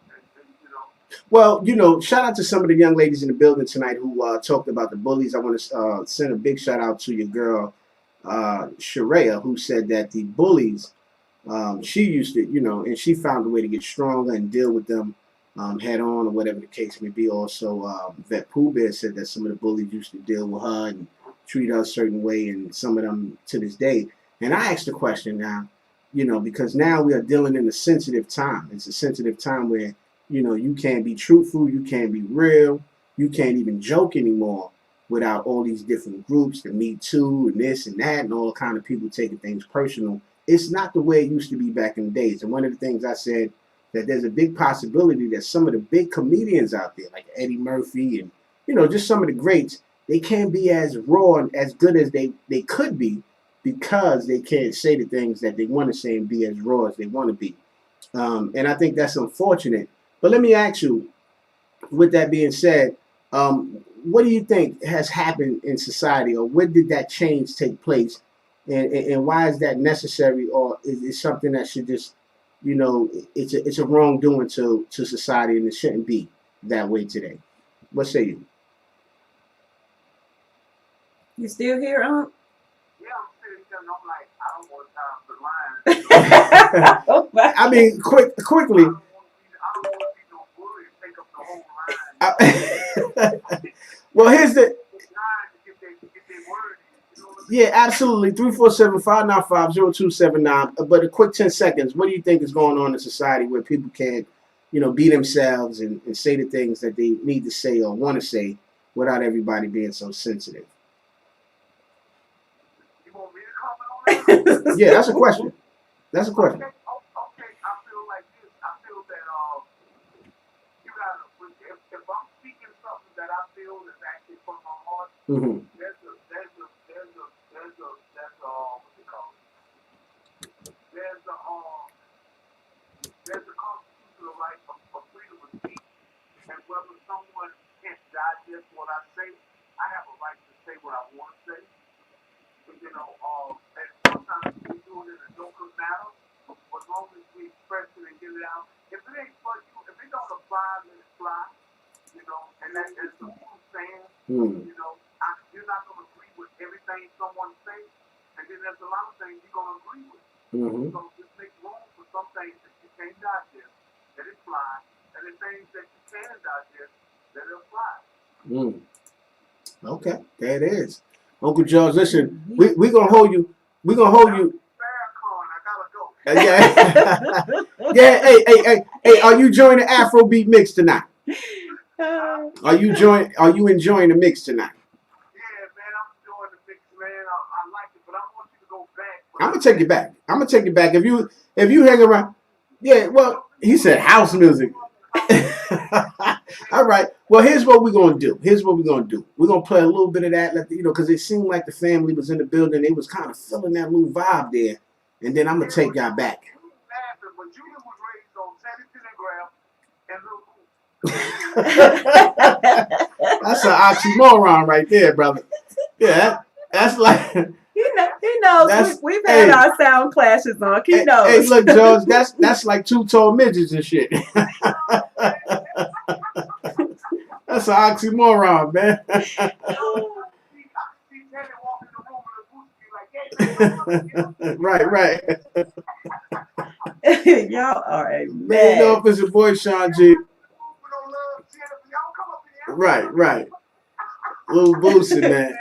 Speaker 1: Well, shout out to some of the young ladies in the building tonight who talked about the bullies. I want to send a big shout out to your girl, Sharia, who said that the bullies, she used to, and she found a way to get stronger and deal with them head on or whatever the case may be. Also, Vet Pooh Bear said that some of the bullies used to deal with her and treat her a certain way, and some of them to this day. And I asked the question now, because now we are dealing in a sensitive time. It's a sensitive time where, you can't be truthful, you can't be real, you can't even joke anymore without all these different groups, the Me Too and this and that, and all kind of people taking things personal. It's not the way it used to be back in the days. And one of the things I said, that there's a big possibility that some of the big comedians out there, like Eddie Murphy and, just some of the greats, they can't be as raw and as good as they could be because they can't say the things that they want to say and be as raw as they want to be. And I think that's unfortunate. But let me ask you, with that being said, what do you think has happened in society, or when did that change take place? And why is that necessary, or is it something that should just, it's a wrongdoing to society, and it shouldn't be that way today? What say you?
Speaker 2: You still here, Unc?
Speaker 3: Yeah, I'm sitting there and I'm like, I don't want time for lying.
Speaker 2: Oh my.
Speaker 1: I mean, quickly.
Speaker 3: I don't want to be no bully and take up the whole line.
Speaker 1: Well, here's the.
Speaker 3: It's time to get their word in. You know what I mean?
Speaker 1: Yeah, absolutely. 347-595-0279. But a quick 10 seconds. What do you think is going on in society where people can't, be themselves and say the things that they need to say or want to say without everybody being so sensitive?
Speaker 3: You want me to comment on that?
Speaker 1: Yeah, that's a question. That's a question.
Speaker 3: Okay, I feel like this. I feel that you gotta, if I'm speaking something that I feel is actually from my heart,
Speaker 1: Mm-hmm.
Speaker 3: there's a what's it called? There's a constitutional right of freedom of speech, and whether someone can't digest what I say, I have a right to say what I want to say. And sometimes we do it in a joker manner, but as long as we express it and get it out, if it ain't for you, if it don't apply, let it fly, and that's the true saying,
Speaker 1: Mm.
Speaker 3: you're not going to agree with everything someone says, and then there's a lot of things you're going to agree with.
Speaker 1: Mm-hmm.
Speaker 3: So just make room for some things that you can't digest, let it fly, and the things that you can digest, let it fly.
Speaker 1: Mm. Okay, there it is. Uncle George, listen, we're gonna hold you. We're gonna hold you.
Speaker 3: I gotta go.
Speaker 1: Yeah. Yeah. Hey. Are you enjoying the Afrobeat mix tonight? Are you enjoying the mix tonight?
Speaker 3: Yeah, man, I'm enjoying the mix, man. I like it, but I want you to go back.
Speaker 1: I'm gonna take it back. If you hang around. Yeah. Well, he said house music. All right. Well, here's what we're gonna do. We're gonna play a little bit of that, because it seemed like the family was in the building. They was kind of feeling that little vibe there, and then I'm gonna take y'all back.
Speaker 3: But Judah was raised on Teddy and Graham and Little.
Speaker 1: That's an oxymoron right there, brother. Yeah, that's like.
Speaker 2: He knows. We've had our sound clashes on. He knows.
Speaker 1: Hey, look, George, that's like two tall midgets and shit. That's an oxymoron, man. Right.
Speaker 2: Y'all are a
Speaker 1: Man,
Speaker 2: mess.
Speaker 1: know if it's your boy Sean G. Right. Little boosted, man.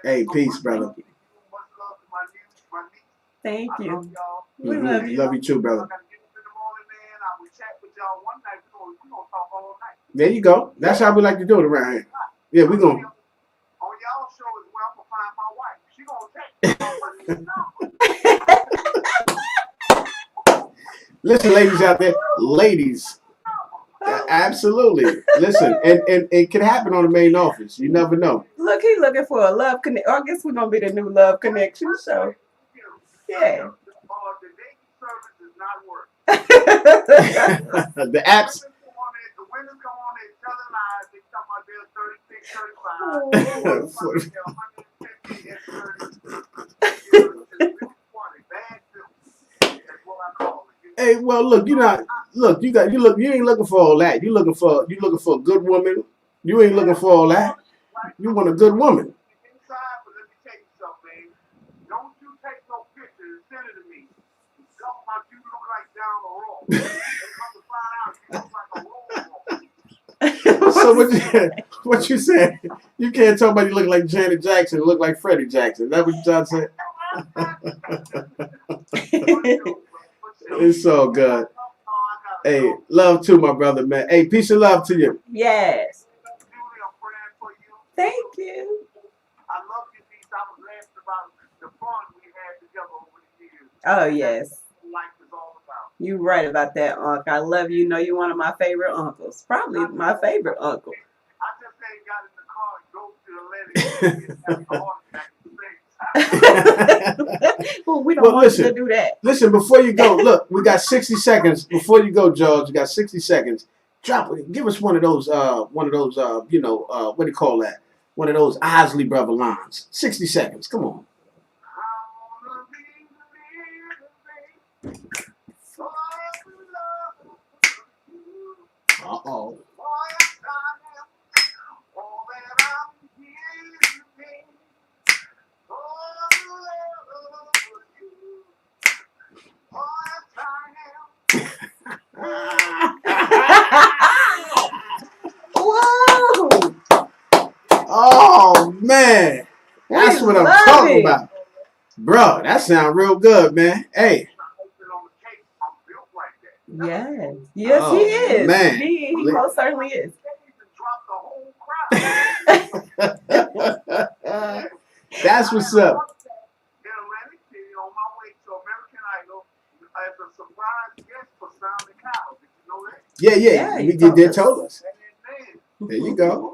Speaker 1: Hey, peace, brother.
Speaker 2: Thank you.
Speaker 3: We
Speaker 2: love you.
Speaker 1: Love you too, brother. There you go. That's how we like to do it around here. Yeah, we gonna.
Speaker 3: On y'all show is where I'm gonna find my wife. She gonna text.
Speaker 1: Listen, ladies out there, ladies. Absolutely. Listen, and it can happen on the main office. You never know.
Speaker 2: Look, he's looking for a love connection. I guess we're gonna be the new love connection show. Yeah.
Speaker 3: The dating service does not work.
Speaker 1: The apps.
Speaker 3: The women come on and tell lies. They talk about they're 36, 35.
Speaker 1: Hey, well, look, you ain't looking for all that. You looking for a good woman. You ain't looking for all that. You want a good woman.
Speaker 3: about you look like down the road. They come to find out you look like a road.
Speaker 1: So what you said? You can't talk about you look like Janet Jackson, you look like Freddie Jackson. Is that what you trying to say? It's so good. Hey, love to my brother, man. Hey, peace and love to you.
Speaker 2: Yes.
Speaker 3: Julie, I'm praying for you.
Speaker 2: Thank you.
Speaker 3: I love you, Peace. I was laughing about the fun we had together over the years.
Speaker 2: Oh, yes.
Speaker 3: That's what life is all about.
Speaker 2: You're right about that, Unc. I love you. You know you're one of my favorite uncles. Probably my favorite uncle.
Speaker 3: I just ain't got in the car and go to the lady and have a heart attack at the same time.
Speaker 2: Well, we don't want
Speaker 1: listen,
Speaker 2: you to do that.
Speaker 1: Listen, before you go, look, we got 60 seconds. Before you go, George, you got 60 seconds. Drop it. Give us one of those, what do you call that? One of those Isley Brother lines. 60 seconds. Come on. Uh-oh.
Speaker 2: Whoa!
Speaker 1: Oh, man. That's what I'm talking about. Bro, that sounds real good, man. Hey.
Speaker 2: Yes. Yes,
Speaker 1: Oh,
Speaker 2: he is.
Speaker 1: man.
Speaker 2: He most certainly is.
Speaker 1: That's what's up. Yeah. You did tell us. There you go.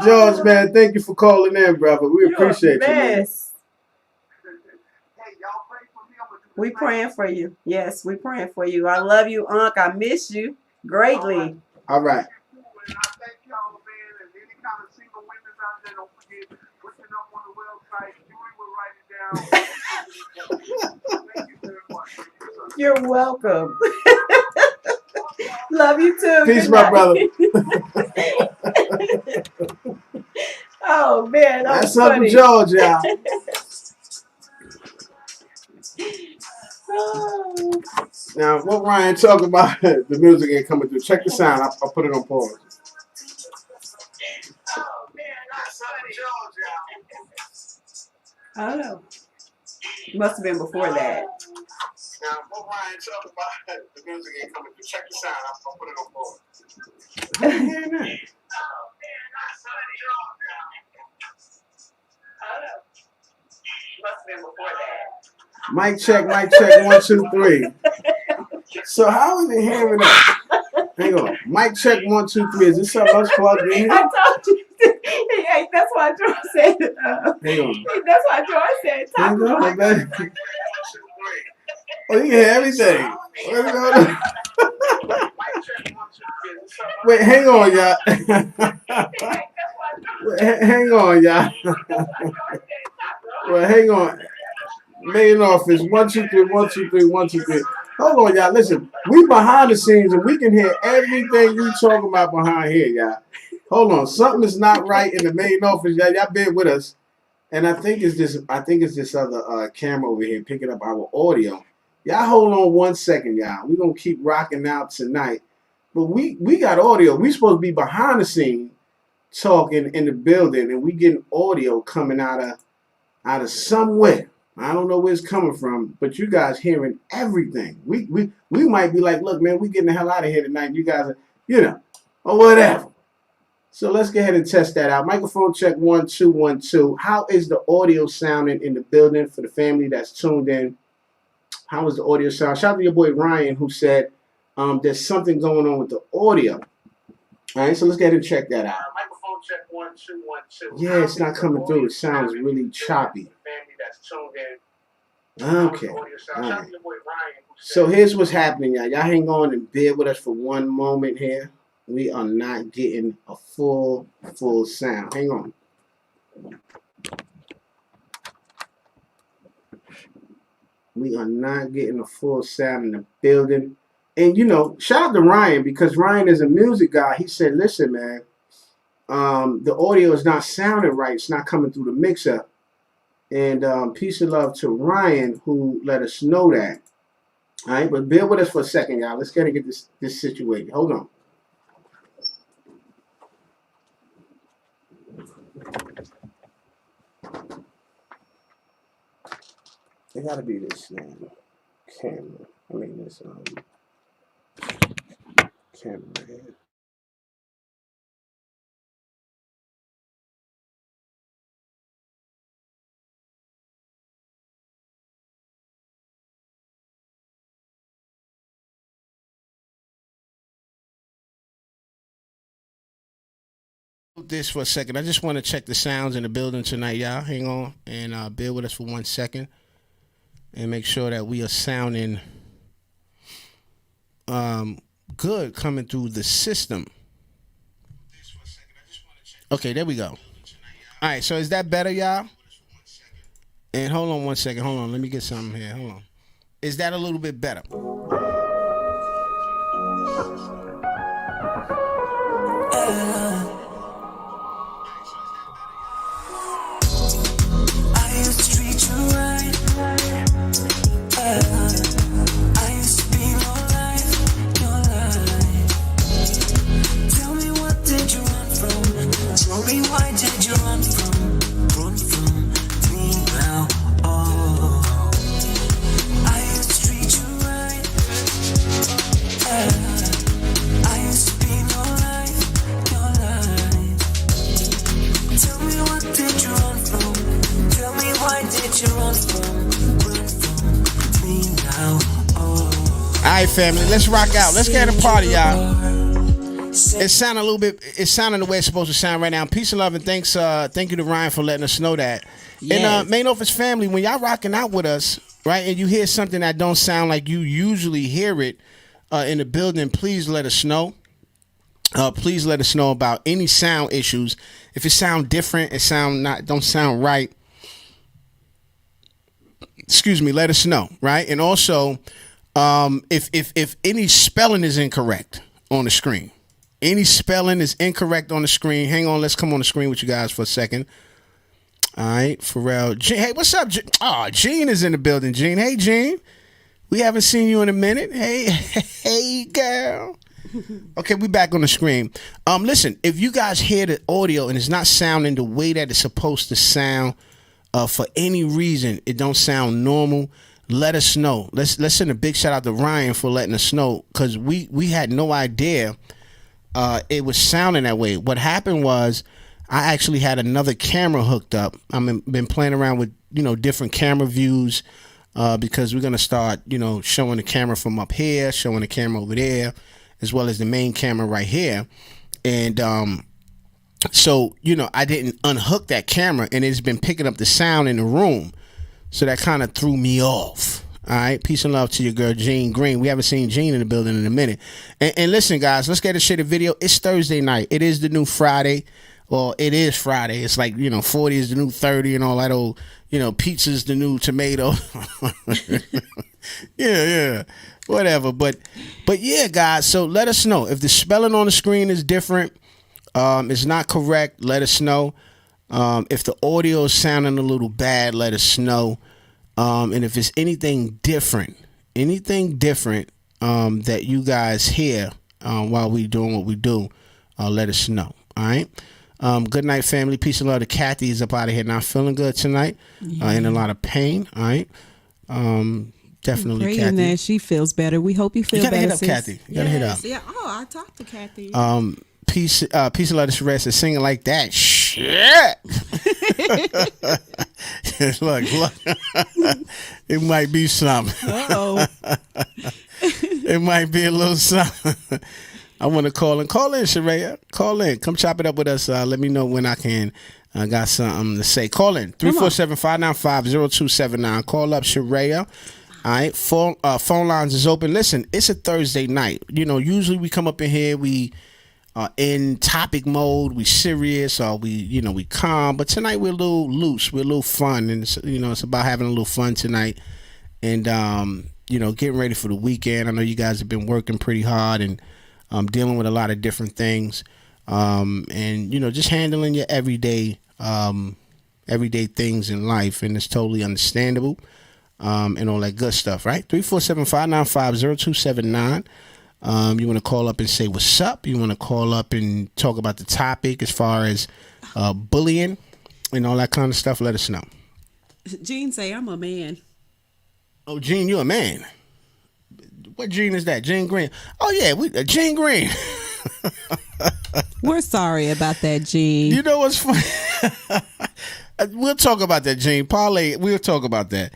Speaker 1: George, man, thank you for calling in, brother. We appreciate you, man.
Speaker 2: We praying for you. Yes, we praying for you. I love you, Unc. I miss you greatly.
Speaker 1: All right.
Speaker 2: You're welcome. Love you too.
Speaker 1: Peace,
Speaker 2: Good
Speaker 1: my
Speaker 2: night.
Speaker 1: brother.
Speaker 2: Oh man,
Speaker 1: that's
Speaker 2: funny.
Speaker 1: Uncle George, y'all.
Speaker 2: Oh.
Speaker 1: Now, what Ryan talking about, the music ain't coming through. Check the sound. I'll put it on pause.
Speaker 3: Oh man, that's Uncle George, y'all.
Speaker 2: I don't know. Must have been before that.
Speaker 1: Now, what Ryan talking about, the music ain't coming through. Check the sound. I'll put it on pause. I didn't hear that.
Speaker 3: Oh man, that's Uncle George, y'all.
Speaker 2: I don't know. Must have been before that.
Speaker 1: Mic check, 1, 2, 3. So how is it hearing that? Hang on. Mic check, 1, 2, 3. Is this something else plugged in here?
Speaker 2: I told you. Hey, that's why George said.
Speaker 1: Hang on.
Speaker 2: That's why George said.
Speaker 1: Hang on, oh, you can hear everything. What's going on? Wait, hang on, y'all. Hang on, y'all. Well, hang on. Main office, 1, 2, 3, 1, 2, 3, 1, 2, 3. Hold on, y'all. Listen, we behind the scenes and we can hear everything you talking about behind here, y'all. Hold on, something is not right in the main office, y'all. Y'all been with us, and I think it's this other camera over here picking up our audio. Y'all hold on 1 second, y'all. We're gonna keep rocking out tonight, but we got audio. We supposed to be behind the scene talking in the building, and we getting audio coming out of somewhere. I don't know where it's coming from, but you guys hearing everything. We might be like, look, man, we getting the hell out of here tonight. You guys are, or whatever. So let's go ahead and test that out. Microphone check 1, 2, 1, 2. How is the audio sounding in the building for the family that's tuned in? How is the audio sound? Shout out to your boy Ryan who said there's something going on with the audio. All right, so let's go ahead and check that out.
Speaker 3: Microphone check 1, 2, 1, 2.
Speaker 1: Yeah, it's not coming through. It sounds really choppy. Okay. All right. So here's what's happening, y'all. Y'all hang on and bear with us for one moment here. We are not getting a full sound. Hang on. We are not getting a full sound in the building. And, shout out to Ryan because Ryan is a music guy. He said, listen, man, the audio is not sounding right. It's not coming through the mixer. And peace and love to Ryan, who let us know that. All right, but bear with us for a second, y'all. Let's get this situated. Hold on. It gotta be this camera. I mean this camera here. This for a second. I just want to check the sounds in the building tonight, y'all. Hang on and bear with us for 1 second and make sure that we are sounding good coming through the system. Okay, there we go. All right, so is that better, y'all? And hold on 1 second. Hold on, let me get something here. Hold on. Is that a little bit better? All right, family, let's rock out. Let's get a party, y'all. It sounded a little bit. It's sounding the way it's supposed to sound right now. Peace and love, and thanks. Thank you to Ryan for letting us know that. Yes. And main office family, when y'all rocking out with us, right, and you hear something that don't sound like you usually hear it in the building, please let us know. Please let us know about any sound issues. If it sound different, don't sound right. Excuse me. Let us know, right? And also, if any spelling is incorrect on the screen, any spelling is incorrect on the screen. Hang on, let's come on the screen with you guys for a second. All right, Pharrell. Hey, what's up? Gene is in the building. Gene, hey, Gene. We haven't seen you in a minute. Hey, girl. Okay, we back on the screen. Listen, if you guys hear the audio and it's not sounding the way that it's supposed to sound, for any reason it don't sound normal, let us know. Let's send a big shout out to Ryan for letting us know, because we had no idea it was sounding that way. What happened was I actually had another camera hooked up. I've been playing around with different camera views because we're gonna start showing the camera from up here, showing the camera over there, as well as the main camera right here. And so I didn't unhook that camera, and it's been picking up the sound in the room. So that kind of threw me off. All right. Peace and love to your girl, Jean Green. We haven't seen Jean in the building in a minute. And listen, guys, let's get a shit a video. It's Thursday night. It is the new Friday. Well, it is Friday. It's like, 40 is the new 30 and all that old, pizza's the new tomato. Yeah. Whatever. But yeah, guys. So let us know if the spelling on the screen is different. It's not correct. Let us know. If the audio is sounding a little bad, let us know. And if it's anything different that you guys hear while we doing what we do, let us know. All right. Good night, family. Peace and love to Kathy is up out of here. Not feeling good tonight. In a lot of pain. All right. Definitely,
Speaker 4: praying
Speaker 1: Kathy.
Speaker 4: that she feels better. We hope you feel better.
Speaker 1: You gotta hit up, Kathy. You gotta hit up.
Speaker 4: Yeah. Oh, I talked to Kathy.
Speaker 1: Peace and love to Sherette says singing like that. Shit. look. It might be something. It might be a little something. I want to call in, Sherette. Call in. Come chop it up with us. Let me know when I can. I got something to say. Call in 347-595-0279. Call up, Sherette. All right, phone lines is open. Listen, it's a Thursday night. Usually we come up in here, we are in topic mode, we serious, or we calm. But tonight we're a little loose, we're a little fun, and it's about having a little fun tonight, and getting ready for the weekend. I know you guys have been working pretty hard and dealing with a lot of different things. and just handling your everyday things in life, and it's totally understandable, and all that good stuff, right? 347-595-0279. You want to call up and say what's up. You want to call up and talk about the topic as far as bullying and all that kind of stuff. Let us know.
Speaker 4: Gene say I'm a man.
Speaker 1: Oh, Gene, you a man. What Gene is that? Gene Green. Oh yeah, Gene Green.
Speaker 4: We're sorry about that, Gene.
Speaker 1: You know what's funny? We'll talk about that, Gene. Parlay, we'll talk about that.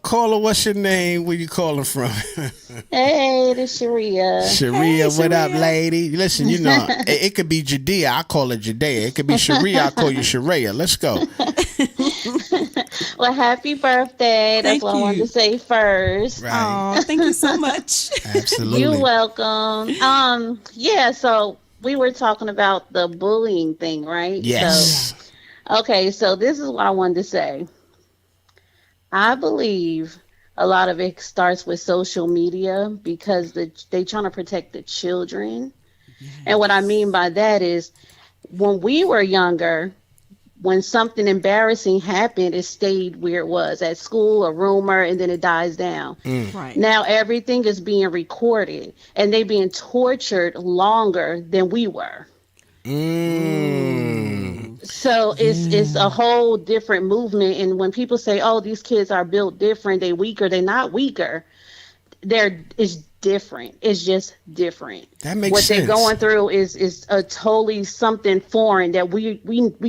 Speaker 1: Caller, what's your name? Where you calling from?
Speaker 5: Hey, this Sharia.
Speaker 1: Sharia,
Speaker 4: Hey,
Speaker 1: what up,
Speaker 4: Sharia.
Speaker 1: lady? Listen, it could be Judea. I call it Judea. It could be Sharia. I call you Sharia. Let's go.
Speaker 5: Well, happy birthday. That's
Speaker 4: Thank
Speaker 5: what I wanted
Speaker 4: you.
Speaker 5: to say first.
Speaker 1: Right.
Speaker 4: Oh, thank you so much.
Speaker 1: Absolutely.
Speaker 5: You're welcome. Yeah, so we were talking about the bullying thing, right?
Speaker 1: Yes.
Speaker 5: So, okay, so this is what I wanted to say. I believe a lot of it starts with social media because they trying to protect the children. And what I mean by that is when we were younger, when something embarrassing happened, it stayed where it was at school, a rumor, and then it dies down.
Speaker 4: Right.
Speaker 5: Now everything is being recorded and they being tortured longer than we were. So it's a whole different movement. And when people say, "Oh, these kids are built different, they weaker," they're not weaker. It's different. It's just different.
Speaker 1: That makes
Speaker 5: what
Speaker 1: sense.
Speaker 5: they're going through is a totally something foreign that we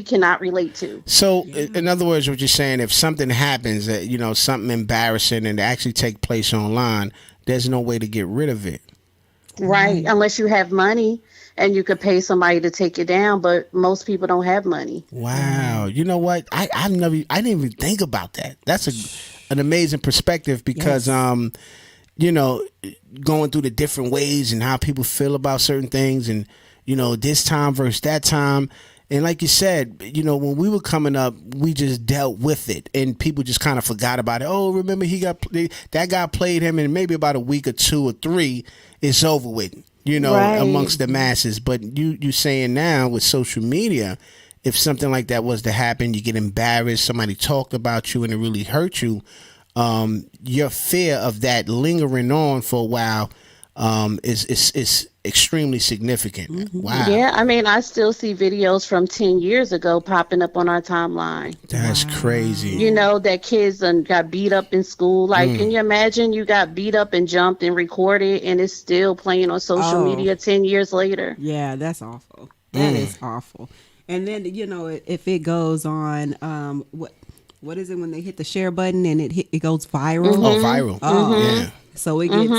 Speaker 5: cannot relate to.
Speaker 1: So, in other words, what you're saying, if something happens that, something embarrassing and it actually take place online, there's no way to get rid of it.
Speaker 5: Right. Unless you have money and you could pay somebody to take it down, but most people don't have money.
Speaker 1: Wow. You know what? I didn't even think about that. That's an amazing perspective because, going through the different ways and how people feel about certain things and, this time versus that time. And like you said, when we were coming up, we just dealt with it and people just kind of forgot about it. Oh, remember that guy played him and maybe about a week or 2 or 3, it's over with,
Speaker 5: Right.
Speaker 1: amongst the masses. But you saying now with social media, if something like that was to happen, you get embarrassed, somebody talked about you and it really hurt you, your fear of that lingering on for a while is extremely significant.
Speaker 4: Mm-hmm.
Speaker 1: Wow.
Speaker 5: Yeah, I mean, I still see videos from 10 years ago popping up on our timeline.
Speaker 1: That's crazy.
Speaker 5: That kids got beat up in school. Like, can you imagine you got beat up and jumped and recorded and it's still playing on social media 10 years later?
Speaker 4: Yeah, that's awful. That is awful. And then, if it goes on, what is it when they hit the share button and it goes viral?
Speaker 1: Oh, viral. Yeah.
Speaker 4: So it gets,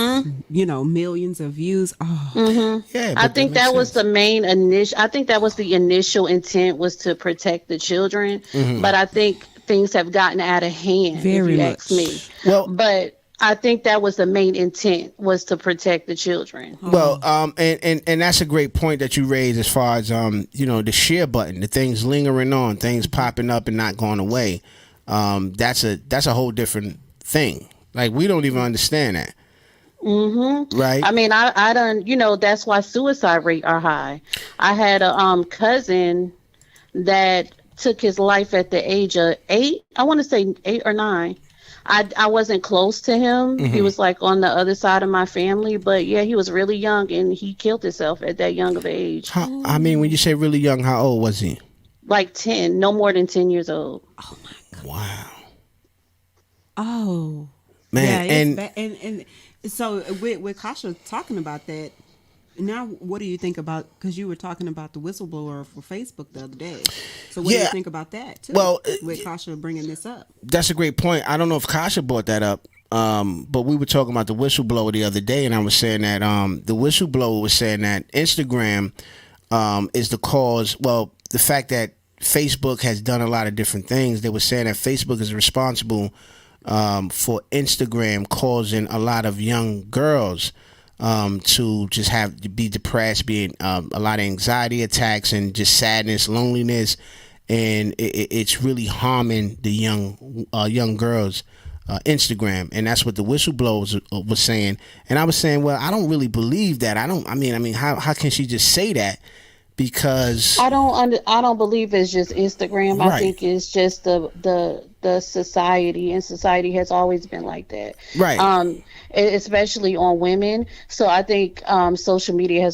Speaker 4: millions of views. Oh,
Speaker 1: Yeah.
Speaker 5: I think that was the main initial. I think that was the initial intent, was to protect the children. But I think things have gotten out of hand.
Speaker 4: Very
Speaker 5: if you
Speaker 4: much.
Speaker 5: ask me.
Speaker 1: Well,
Speaker 5: But I think that was the main intent, was to protect the children.
Speaker 1: well, and that's a great point that you raised as far as the share button, the things lingering on, things popping up and not going away. That's a whole different thing. Like, we don't even understand that. Right?
Speaker 5: I mean, I don't, that's why suicide rate are high. I had a cousin that took his life at the age of 8. I want to say 8 or 9. I wasn't close to him. He was like on the other side of my family, but yeah, he was really young and he killed himself at that young of age.
Speaker 1: I mean, when you say really young, how old was he?
Speaker 5: Like 10, no more than 10 years old.
Speaker 1: Wow.
Speaker 4: oh.
Speaker 1: Man,
Speaker 4: yeah,
Speaker 1: and
Speaker 4: and so with Kasha talking about that, now what do you think about, because you were talking about the whistleblower for Facebook the other day. So what do you think about that too?
Speaker 1: Well,
Speaker 4: with Kasha bringing this up.
Speaker 1: that's a great point. I don't know if Kasha brought that up, but we were talking about the whistleblower the other day, and I was saying that the whistleblower was saying that Instagram is the cause. Well, the fact that Facebook has done a lot of different things, they were saying that Facebook is responsible for Instagram causing a lot of young girls to just be depressed, being a lot of anxiety attacks and just sadness, loneliness, and it's really harming the young girls. Instagram, and that's what the whistleblowers was saying. And I was saying, well, I don't really believe that. I mean, how can she just say that?
Speaker 6: because
Speaker 5: I don't believe it's just Instagram. I
Speaker 6: Right.
Speaker 5: think it's just the society, and society has always been like that.
Speaker 6: Right.
Speaker 5: Especially on women. So I think social media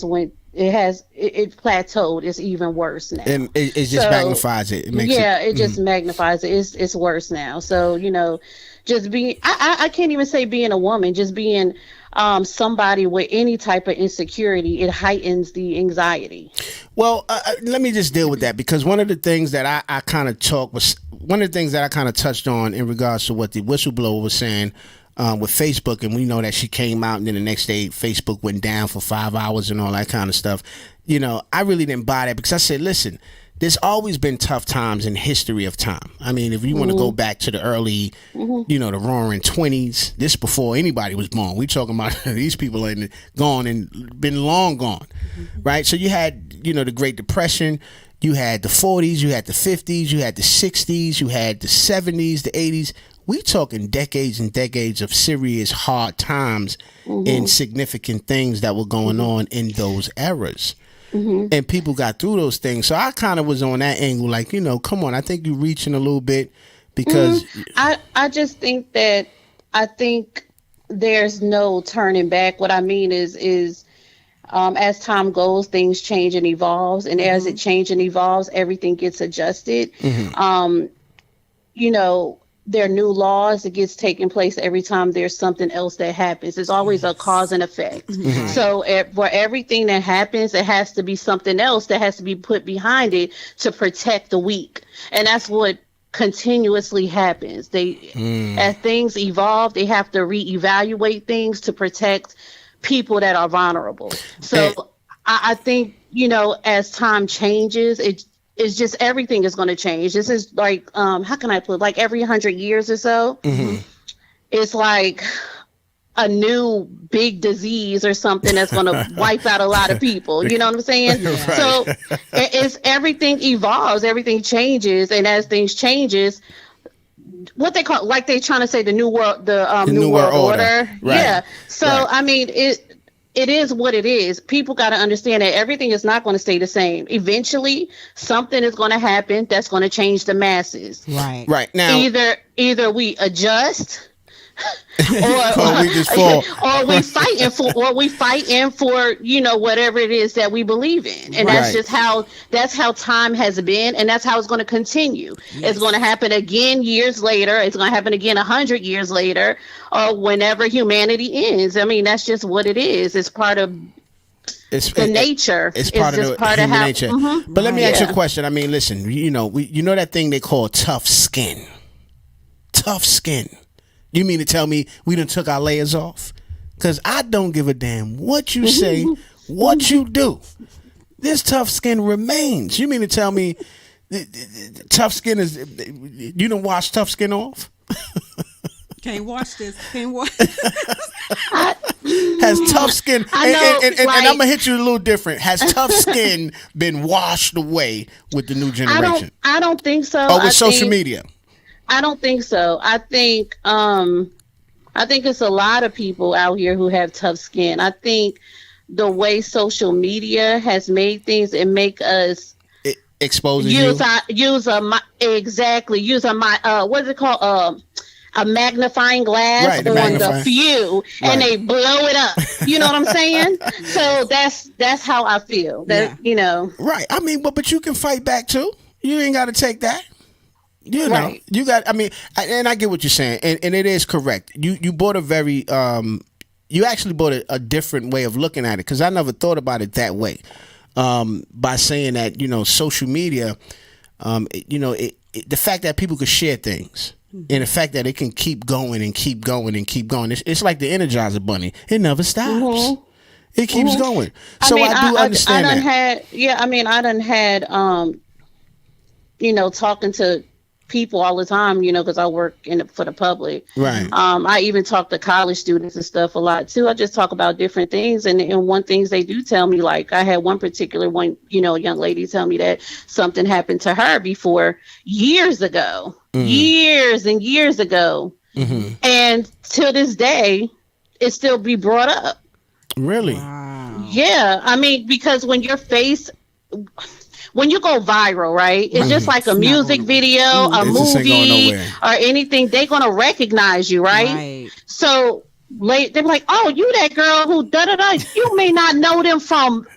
Speaker 5: it plateaued. It's even worse now.
Speaker 6: it just
Speaker 5: So,
Speaker 6: magnifies it. It makes
Speaker 5: it just magnifies it. It's worse now. So, just being, I can't even say being a woman, just being somebody with any type of insecurity, it heightens the anxiety.
Speaker 6: Well, let me just deal with that, because one of the things that I kind of touched on in regards to what the whistleblower was saying with Facebook, and we know that she came out and then the next day Facebook went down for 5 hours and all that kind of stuff. I really didn't buy that, because I said, listen, there's always been tough times in history of time. I mean, if you want to go back to the early, the roaring 20s, this before anybody was born. We talking about these people are gone and been long gone, right? So you had, the Great Depression, you had the 40s, you had the 50s, you had the 60s, you had the 70s, the 80s. We talking decades and decades of serious hard times and significant things that were going on in those eras. And people got through those things. So I kind of was on that angle, like, come on, I think you're reaching a little bit, because
Speaker 5: I just think that there's no turning back. What I mean is as time goes, things change and evolves, and as it changes and evolves, everything gets adjusted. There are new laws that gets taken place every time there's something else that happens. There's always a cause and effect. So for everything that happens, it has to be something else that has to be put behind it to protect the weak. And that's what continuously happens. As things evolve, they have to reevaluate things to protect people that are vulnerable. So I think, as time changes, it's just everything is going to change. This is like, how can I put it? Like every 100 years or so, it's like a new big disease or something that's going to wipe out a lot of people. You know what I'm saying?
Speaker 6: Right.
Speaker 5: So it's everything evolves, everything changes, and as things changes, what they call, like they trying to say, the new world, new world order.
Speaker 6: Right.
Speaker 5: Yeah. So
Speaker 6: Right.
Speaker 5: I mean, it is what it is. People got to understand that everything is not going to stay the same. Eventually, something is going to happen that's going to change the masses.
Speaker 4: Right.
Speaker 6: Right. Now,
Speaker 5: Either we adjust,
Speaker 6: or we just fall,
Speaker 5: or we fighting for whatever it is that we believe in, and that's
Speaker 6: Right.
Speaker 5: just how time has been, and that's how it's going to continue. It's going to happen again years later. It's going to happen again 100 years later, or whenever humanity ends. I mean, that's just what it is. It's part of nature.
Speaker 6: It's part of human nature. But let me ask you a question. I mean, listen, you know that thing they call tough skin. Tough skin. You mean to tell me we done took our layers off? Because I don't give a damn what you say, what you do. This tough skin remains. You mean to tell me tough skin is... You done wash tough skin off?
Speaker 4: Can't watch this. Can't watch.
Speaker 6: Has tough skin... And I'm going to hit you a little different. Has tough skin been washed away with the new generation?
Speaker 5: I don't think so.
Speaker 6: Or with social media?
Speaker 5: I don't think so. I think it's a lot of people out here who have tough skin. I think the way social media has made things, it make us
Speaker 6: exposes
Speaker 5: use
Speaker 6: you.
Speaker 5: What's it called? A magnifying glass on the few, and they blow it up. You know what I'm saying? So that's how I feel.
Speaker 6: Right. I mean, but you can fight back too. You ain't got to take that.
Speaker 5: Right.
Speaker 6: You got. I mean, and I get what you're saying, and it is correct. You bought a very you actually bought a different way of looking at it, because I never thought about it that way. By saying that social media, the fact that people could share things. And the fact that it can keep going and keep going and keep going. It's like the Energizer Bunny. It never stops. It keeps going. So I do understand that.
Speaker 5: I done had talking to people all the time, because I work for the public.
Speaker 6: Right.
Speaker 5: I even talk to college students and stuff a lot too. I just talk about different things, and one things they do tell me, like I had one particular young lady tell me that something happened to her before years ago, years and years ago, and to this day, it still be brought up.
Speaker 6: Really?
Speaker 4: Wow.
Speaker 5: Yeah, I mean, because when you're faced when you go viral, right? It's just like a music video, a
Speaker 6: It just ain't going
Speaker 5: movie,
Speaker 6: nowhere.
Speaker 5: or anything. They're gonna recognize you, right?
Speaker 4: Right.
Speaker 5: So they're like, "Oh, you that girl who da da da." You may not know them from.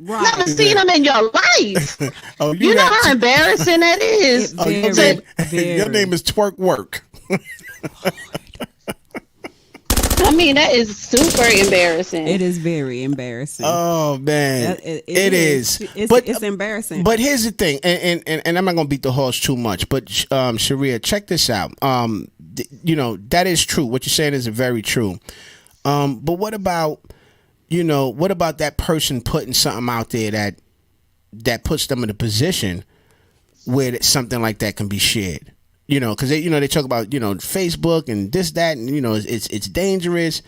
Speaker 4: Right.
Speaker 5: Never seen them in your life.
Speaker 6: Oh,
Speaker 5: You know how embarrassing that is.
Speaker 6: Your name is Twerk Work.
Speaker 5: I mean, that is super embarrassing.
Speaker 4: It is very embarrassing.
Speaker 6: Oh man,
Speaker 4: It
Speaker 6: is.
Speaker 4: It's embarrassing.
Speaker 6: But here's the thing, and I'm not gonna beat the horse too much. But Sharia, check this out. That is true. What you're saying is very true. But what about that person putting something out there that puts them in a position where something like that can be shared? Because they talk about Facebook and this, that, and it's dangerous.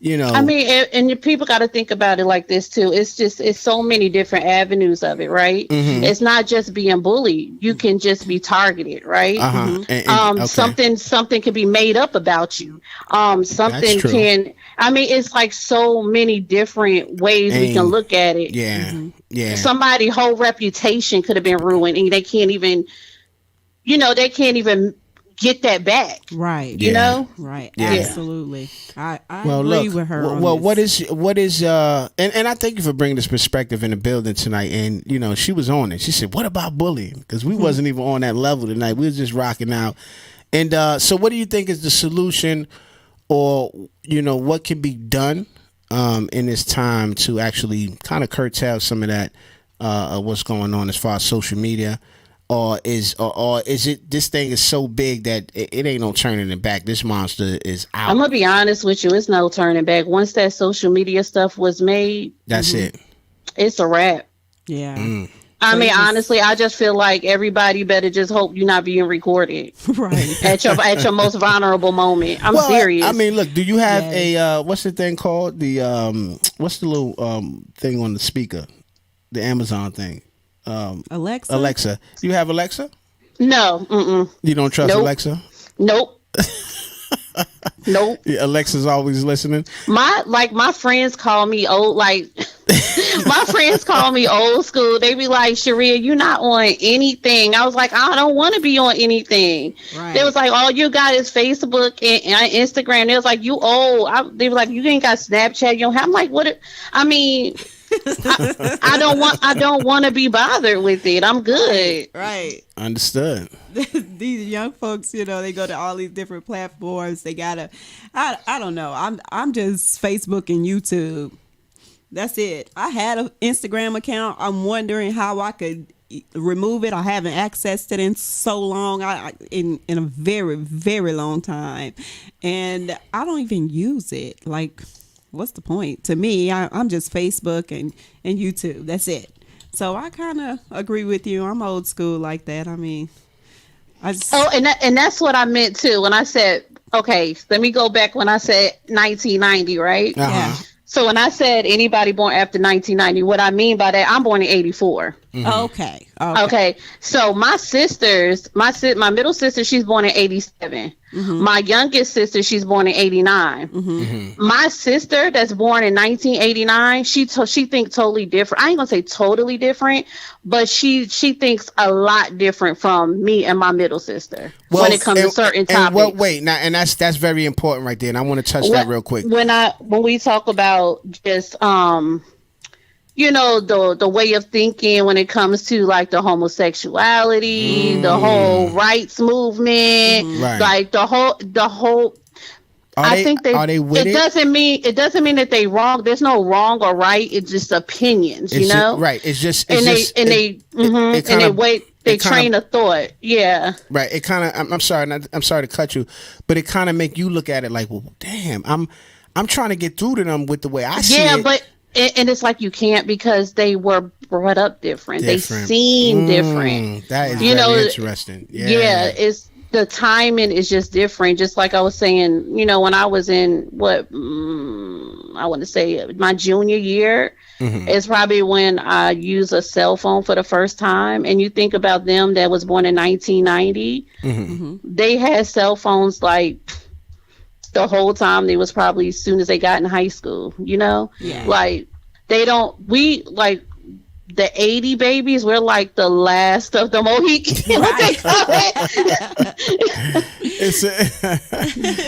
Speaker 5: I mean, and people got to think about it like this too. It's so many different avenues of it, right?
Speaker 6: Mm-hmm.
Speaker 5: It's not just being bullied. You can just be targeted, right?
Speaker 6: Uh-huh.
Speaker 5: Okay. Something can be made up about you. Something can. I mean, it's like so many different ways we can look at it.
Speaker 6: Yeah, yeah.
Speaker 5: Somebody's whole reputation could have been ruined, and they can't even get that back.
Speaker 4: Right.
Speaker 5: You know?
Speaker 4: Right.
Speaker 6: Yeah.
Speaker 4: Absolutely. I agree with her.
Speaker 6: Well, what is and I thank you for bringing this perspective in the building tonight. And she was on it. She said, "What about bullying?" Because we wasn't even on that level tonight. We was just rocking out. And so, what do you think is the solution, or what can be done in this time to actually kind of curtail some of that what's going on as far as social media? Or is it this thing is so big that it ain't no turning it back? This monster is out.
Speaker 5: I'm gonna be honest with you. It's no turning back. Once that social media stuff was made,
Speaker 6: that's it.
Speaker 5: It's a wrap.
Speaker 4: Yeah.
Speaker 5: I mean, honestly, I just feel like everybody better just hope you're not being recorded.
Speaker 4: Right.
Speaker 5: At your most vulnerable moment. I'm serious.
Speaker 6: I mean, look. Do you have a what's the thing called? The what's the little thing on the speaker? The Amazon thing. Alexa. You have Alexa?
Speaker 5: No. Mm-mm.
Speaker 6: You don't trust Alexa?
Speaker 5: Nope. Nope.
Speaker 6: Yeah, Alexa's always listening.
Speaker 5: My friends call me old. Like my friends call me old school. They be like, "Sharia, you're not on anything." I was like, "I don't want to be on anything."
Speaker 4: Right.
Speaker 5: They was like, "All you got is Facebook and Instagram." They was like, "You old." They were like, "You ain't got Snapchat." You don't have. I'm like, "What?" I mean. I don't want to be bothered with it. I'm good.
Speaker 4: Right.
Speaker 6: Understood.
Speaker 4: These young folks, they go to all these different platforms. They gotta, I don't know. I'm just Facebook and YouTube. That's it. I had an Instagram account. I'm wondering how I could remove it. I haven't accessed it in so long. In a very, very long time, and I don't even use it. Like, what's the point? To me, I'm just Facebook and YouTube. That's it. So I kind of agree with you. I'm old school like that. I mean,
Speaker 5: and that's what I meant too when I said, okay, let me go back when I said 1990, right?
Speaker 6: Uh-huh.
Speaker 4: yeah.
Speaker 5: So when I said anybody born after 1990, what I mean by that, I'm born in 84.
Speaker 4: Mm-hmm. Okay.
Speaker 5: So my middle sister, she's born in 87. Mm-hmm. My youngest sister, she's born in 89. Mm-hmm. Mm-hmm. My sister that's born in 1989, she thinks totally different. I ain't gonna say totally different, but she thinks a lot different from me and my middle sister when it comes to certain topics.
Speaker 6: And that's very important right there, and I want to touch that real quick.
Speaker 5: When we talk about just the way of thinking when it comes to like the homosexuality, the whole rights movement, like the whole. I think are they with it? It doesn't mean that they wrong. There's no wrong or right. It's just opinions,
Speaker 6: right. It's just
Speaker 5: they train a thought. Yeah.
Speaker 6: Right. It kind of. I'm sorry to cut you, but it kind of make you look at it like, well, damn, I'm trying to get through to them with the way I see it.
Speaker 5: Yeah, but. And it's like you can't because they were brought up different. They seem different.
Speaker 6: That is very interesting.
Speaker 5: Yeah, it's the timing is just different. Just like I was saying, when I was in I want to say my junior year, it's probably when I used a cell phone for the first time. And you think about them that was born in 1990, they had cell phones like the whole time. They was probably as soon as they got in high school,
Speaker 4: Yeah.
Speaker 5: like the 80 babies, we're like the last of the Mohicans. What they call it?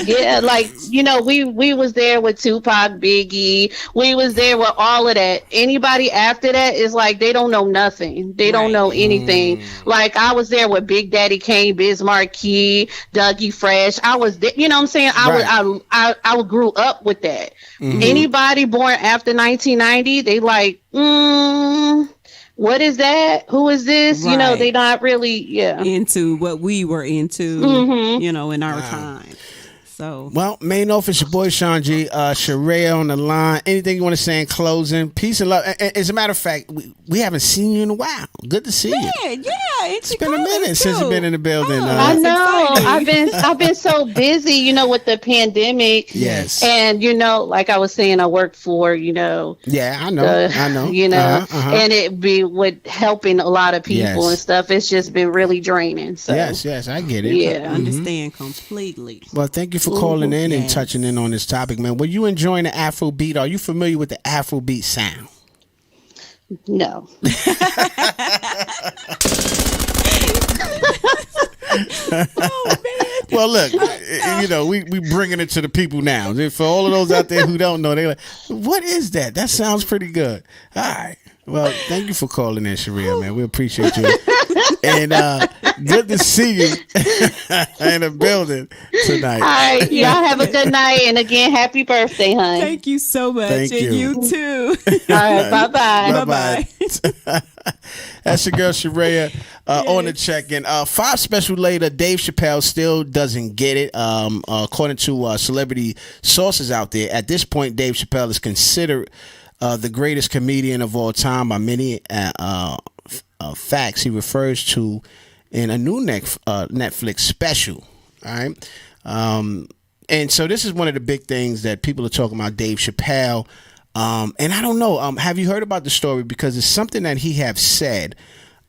Speaker 5: Yeah, like, you know, we was there with Tupac, Biggie. We was there with all of that. Anybody after that is like, they don't know nothing. They don't know anything. Like, I was there with Big Daddy Kane, Biz Markie, Dougie Fresh. I was there, you know what I'm saying? I grew up with that. Anybody born after 1990, they like, what is that? Who is this? You know, they not really
Speaker 4: into what we were into, you know, in our time. So,
Speaker 6: well, main office, your boy Sean G, Sheree on the line. Anything you want to say in closing? Peace and love. As a matter of fact, we haven't seen you in a while. Good to see you.
Speaker 4: Yeah,
Speaker 6: it's been a minute since you've been in the building.
Speaker 5: I know. I've been so busy, you know, with the pandemic.
Speaker 6: Yes.
Speaker 5: And you know, like I was saying, I work for, you know.
Speaker 6: Yeah, I know.
Speaker 5: You know, and it be with helping a lot of people and stuff. It's just been really draining. So
Speaker 6: yes, I get it.
Speaker 5: Yeah,
Speaker 4: I understand completely.
Speaker 6: Well, thank you for calling in and touching in on this topic, man. Were you enjoying the Afro beat? Are you familiar with the Afro beat sound?
Speaker 5: No.
Speaker 6: Well, look, you know, we bringing it to the people now. For all of those out there who don't know, they're like, what is that? That sounds pretty good. All right. Well, thank you for calling in, Sharia, man. We appreciate you. And good to see you in the building tonight.
Speaker 5: All right. Y'all have a good night. And again, happy birthday, hon.
Speaker 4: Thank you so much.
Speaker 6: Thank
Speaker 4: and you too.
Speaker 5: All right. Bye-bye.
Speaker 6: Bye-bye. That's your girl, Sharia, on the check-in. 5 special later, Dave Chappelle still doesn't get it. According to celebrity sources out there, at this point, Dave Chappelle is considered the greatest comedian of all time by many facts he refers to in a new Netflix special. All right. And so this is one of the big things that people are talking about, Dave Chappelle. And I don't know, have you heard about the story? Because it's something that he have said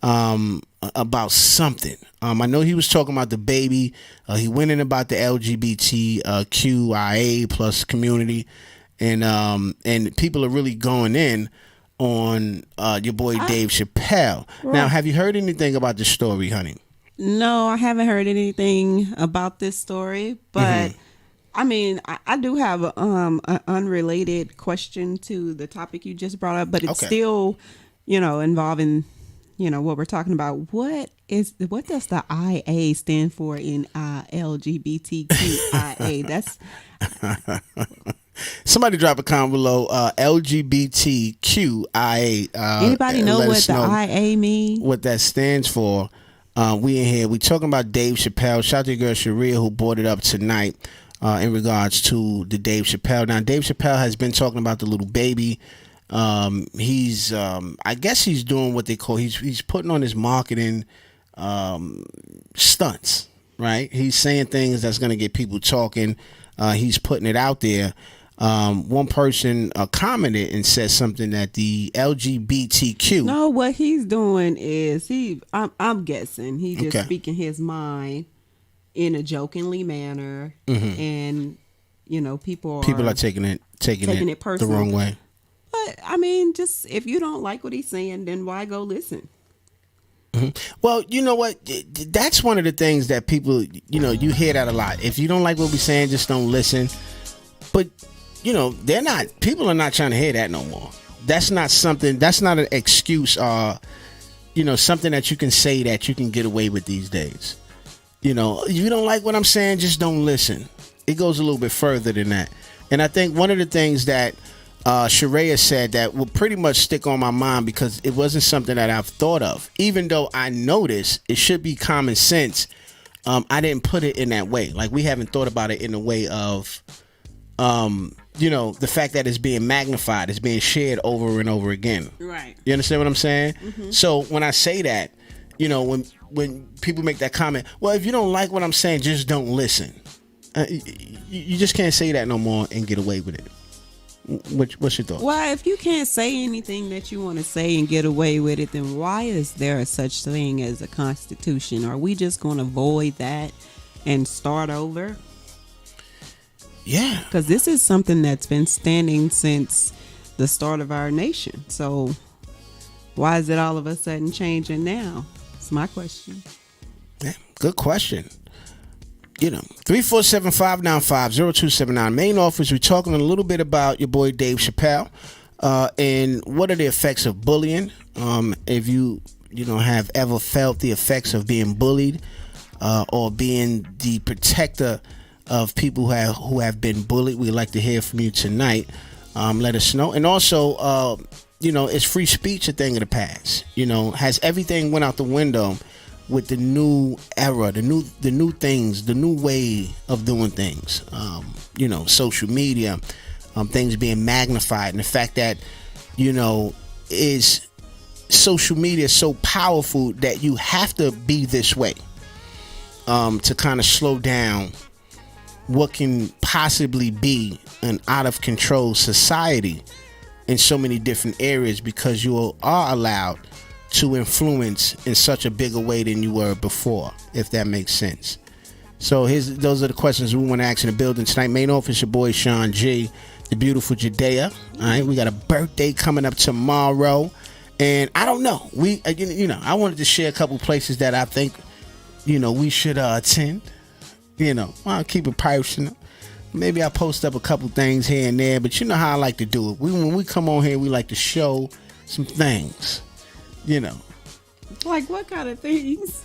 Speaker 6: about something. I know he was talking about the baby. He went in about the LGBTQIA plus community. And people are really going in on your boy Dave Chappelle. Right. Now, have you heard anything about the story, honey?
Speaker 4: No, I haven't heard anything about this story, but I mean, I do have an unrelated question to the topic you just brought up, but it's still, you know, involving, you know, what we're talking about. What does the IA stand for in LGBTQIA? That's
Speaker 6: somebody drop a comment below. LGBTQIA.
Speaker 4: Anybody know what the IA mean?
Speaker 6: What that stands for? We in here. We talking about Dave Chappelle. Shout out to your girl Sharia who brought it up tonight in regards to the Dave Chappelle. Now, Dave Chappelle has been talking about the little baby. He's I guess he's doing what they call he's putting on his marketing stunts, right? He's saying things that's going to get people talking. He's putting it out there. One person commented and said something that the LGBTQ.
Speaker 4: No, what he's doing is I'm guessing he's just speaking his mind in a jokingly manner, and you know people are taking it personal,
Speaker 6: the wrong way.
Speaker 4: But I mean, just if you don't like what he's saying, then why go listen?
Speaker 6: Well, you know what? That's one of the things that people, you know, you hear that a lot. If you don't like what we're saying, just don't listen. But you know, people are not trying to hear that no more. That's not an excuse you know, something that you can say that you can get away with these days. You know, if you don't like what I'm saying, just don't listen. It goes a little bit further than that. And I think one of the things that Sharia said that will pretty much stick on my mind, because it wasn't something that I've thought of, even though I noticed it should be common sense. I didn't put it in that way. Like, we haven't thought about it in the way of, you know, the fact that it's being magnified, it's being shared over and over again. Right. You understand what I'm saying? Mm-hmm. So when I say that, you know, when people make that comment, well, if you don't like what I'm saying, just don't listen. You just can't say that no more and get away with it. What's your thought?
Speaker 4: Well, if you can't say anything that you want to say and get away with it, then why is there such thing as a constitution? Are we just going to void that and start over?
Speaker 6: Yeah.
Speaker 4: Because this is something that's been standing since the start of our nation. So Why is it all of a sudden changing now? That's my question.
Speaker 6: Yeah, good question. 347-595-0279. Main office, we're talking a little bit about your boy Dave Chappelle and what are the effects of bullying. If you have ever felt the effects of being bullied or being the protector of people who have been bullied, we'd like to hear from you tonight. Let us know. And also, is free speech a thing of the past? Has everything went out the window with the new era, the new things, the new way of doing things? Social media, things being magnified, and the fact that is social media so powerful that you have to be this way to kind of slow down what can possibly be an out of control society in so many different areas, because you are allowed to influence in such a bigger way than you were before, if that makes sense. So those are the questions we want to ask in the building tonight. Main office, your boy Sean G, the beautiful Judea. All right, we got a birthday coming up tomorrow, and I don't know. I wanted to share a couple places that I think we should attend. I'll keep it personal. Maybe I'll post up a couple things here and there, but you know how I like to do it. When we come on here, we like to show some things.
Speaker 4: Like what kind of things?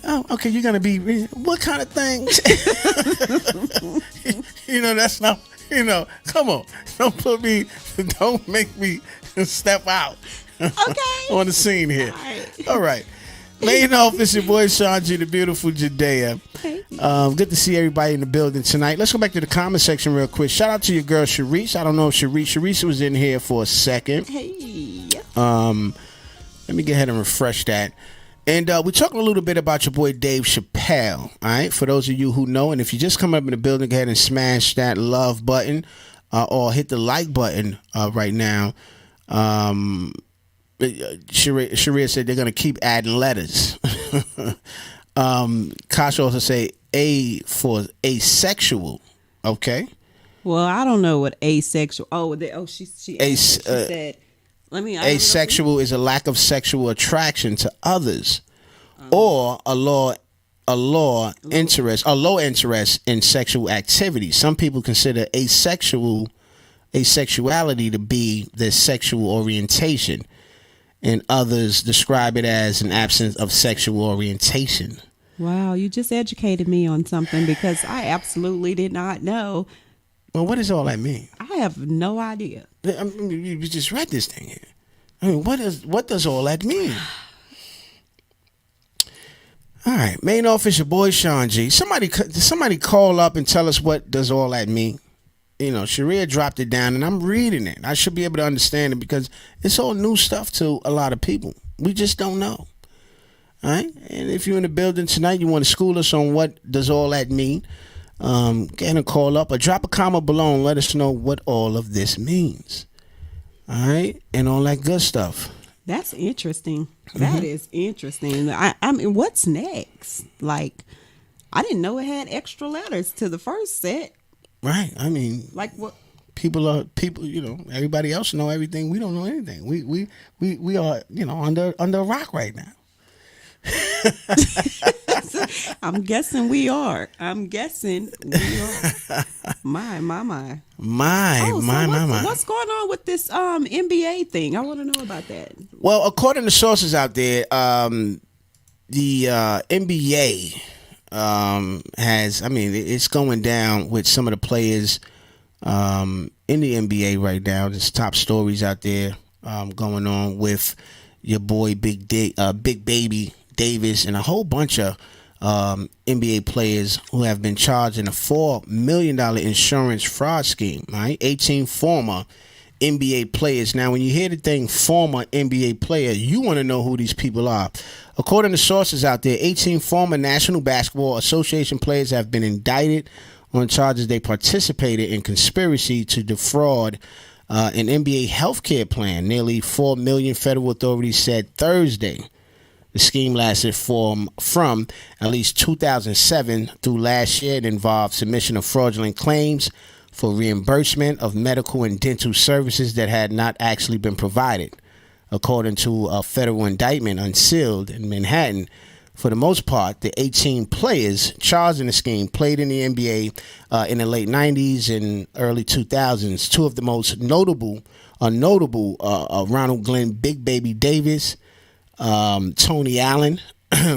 Speaker 6: Oh, okay. You're gonna be what kind of things? That's not. Come on. Don't make me step out.
Speaker 4: Okay.
Speaker 6: On the scene here.
Speaker 4: Right.
Speaker 6: All right. Main office, your boy Sean G, the beautiful Judea. Good to see everybody in the building tonight. Let's go back to the comment section real quick. Shout out to your girl Sharice. I don't know if Sharice was in here for a second.
Speaker 4: Hey.
Speaker 6: Let me go ahead and refresh that. And we're talking a little bit about your boy Dave Chappelle. All right, for those of you who know, and if you just come up in the building, go ahead and smash that love button or hit the like button right now. Sharia said they're going to keep adding letters. Kasha also say A for asexual. Okay.
Speaker 4: Well, I don't know what asexual. She said.
Speaker 6: Asexual is a lack of sexual attraction to others, or a low interest in sexual activity. Some people consider asexuality to be their sexual orientation, and others describe it as an absence of sexual orientation.
Speaker 4: Wow, you just educated me on something because I absolutely did not know.
Speaker 6: Well, what does all that mean?
Speaker 4: I have no idea.
Speaker 6: I mean, you just read this thing here. I mean, what does all that mean? All right, main office, your boy Sean G. Somebody call up and tell us what does all that mean. Sharia dropped it down, and I'm reading it. I should be able to understand it because it's all new stuff to a lot of people. We just don't know. All right, and if you're in the building tonight, you want to school us on what does all that mean. Get a call up or drop a comment below and let us know what all of this means. All right, and all that good stuff.
Speaker 4: That's interesting. That is interesting. I mean, what's next? Like, I didn't know it had extra letters to the first set.
Speaker 6: Right. I mean,
Speaker 4: like what?
Speaker 6: People. Everybody else know everything. We don't know anything. We are under a rock right now.
Speaker 4: I'm guessing we are. My. What's going on with this NBA thing? I want to know about that.
Speaker 6: Well, according to sources out there, the NBA it's going down with some of the players in the NBA right now. There's top stories out there going on with your boy Big Baby Davis and a whole bunch of NBA players who have been charged in a $4 million insurance fraud scheme. Right, 18 former NBA players. Now, when you hear the thing former NBA player, you want to know who these people are. According to sources out there, 18 former National Basketball Association players have been indicted on charges they participated in conspiracy to defraud an NBA healthcare plan. Nearly $4 million, federal authorities said Thursday. The scheme lasted from at least 2007 through last year. It involved submission of fraudulent claims for reimbursement of medical and dental services that had not actually been provided. According to a federal indictment unsealed in Manhattan, for the most part, the 18 players charged in the scheme played in the NBA in the late 90s and early 2000s. Two of the most notable Ronald Glenn Big Baby Davis, Tony Allen,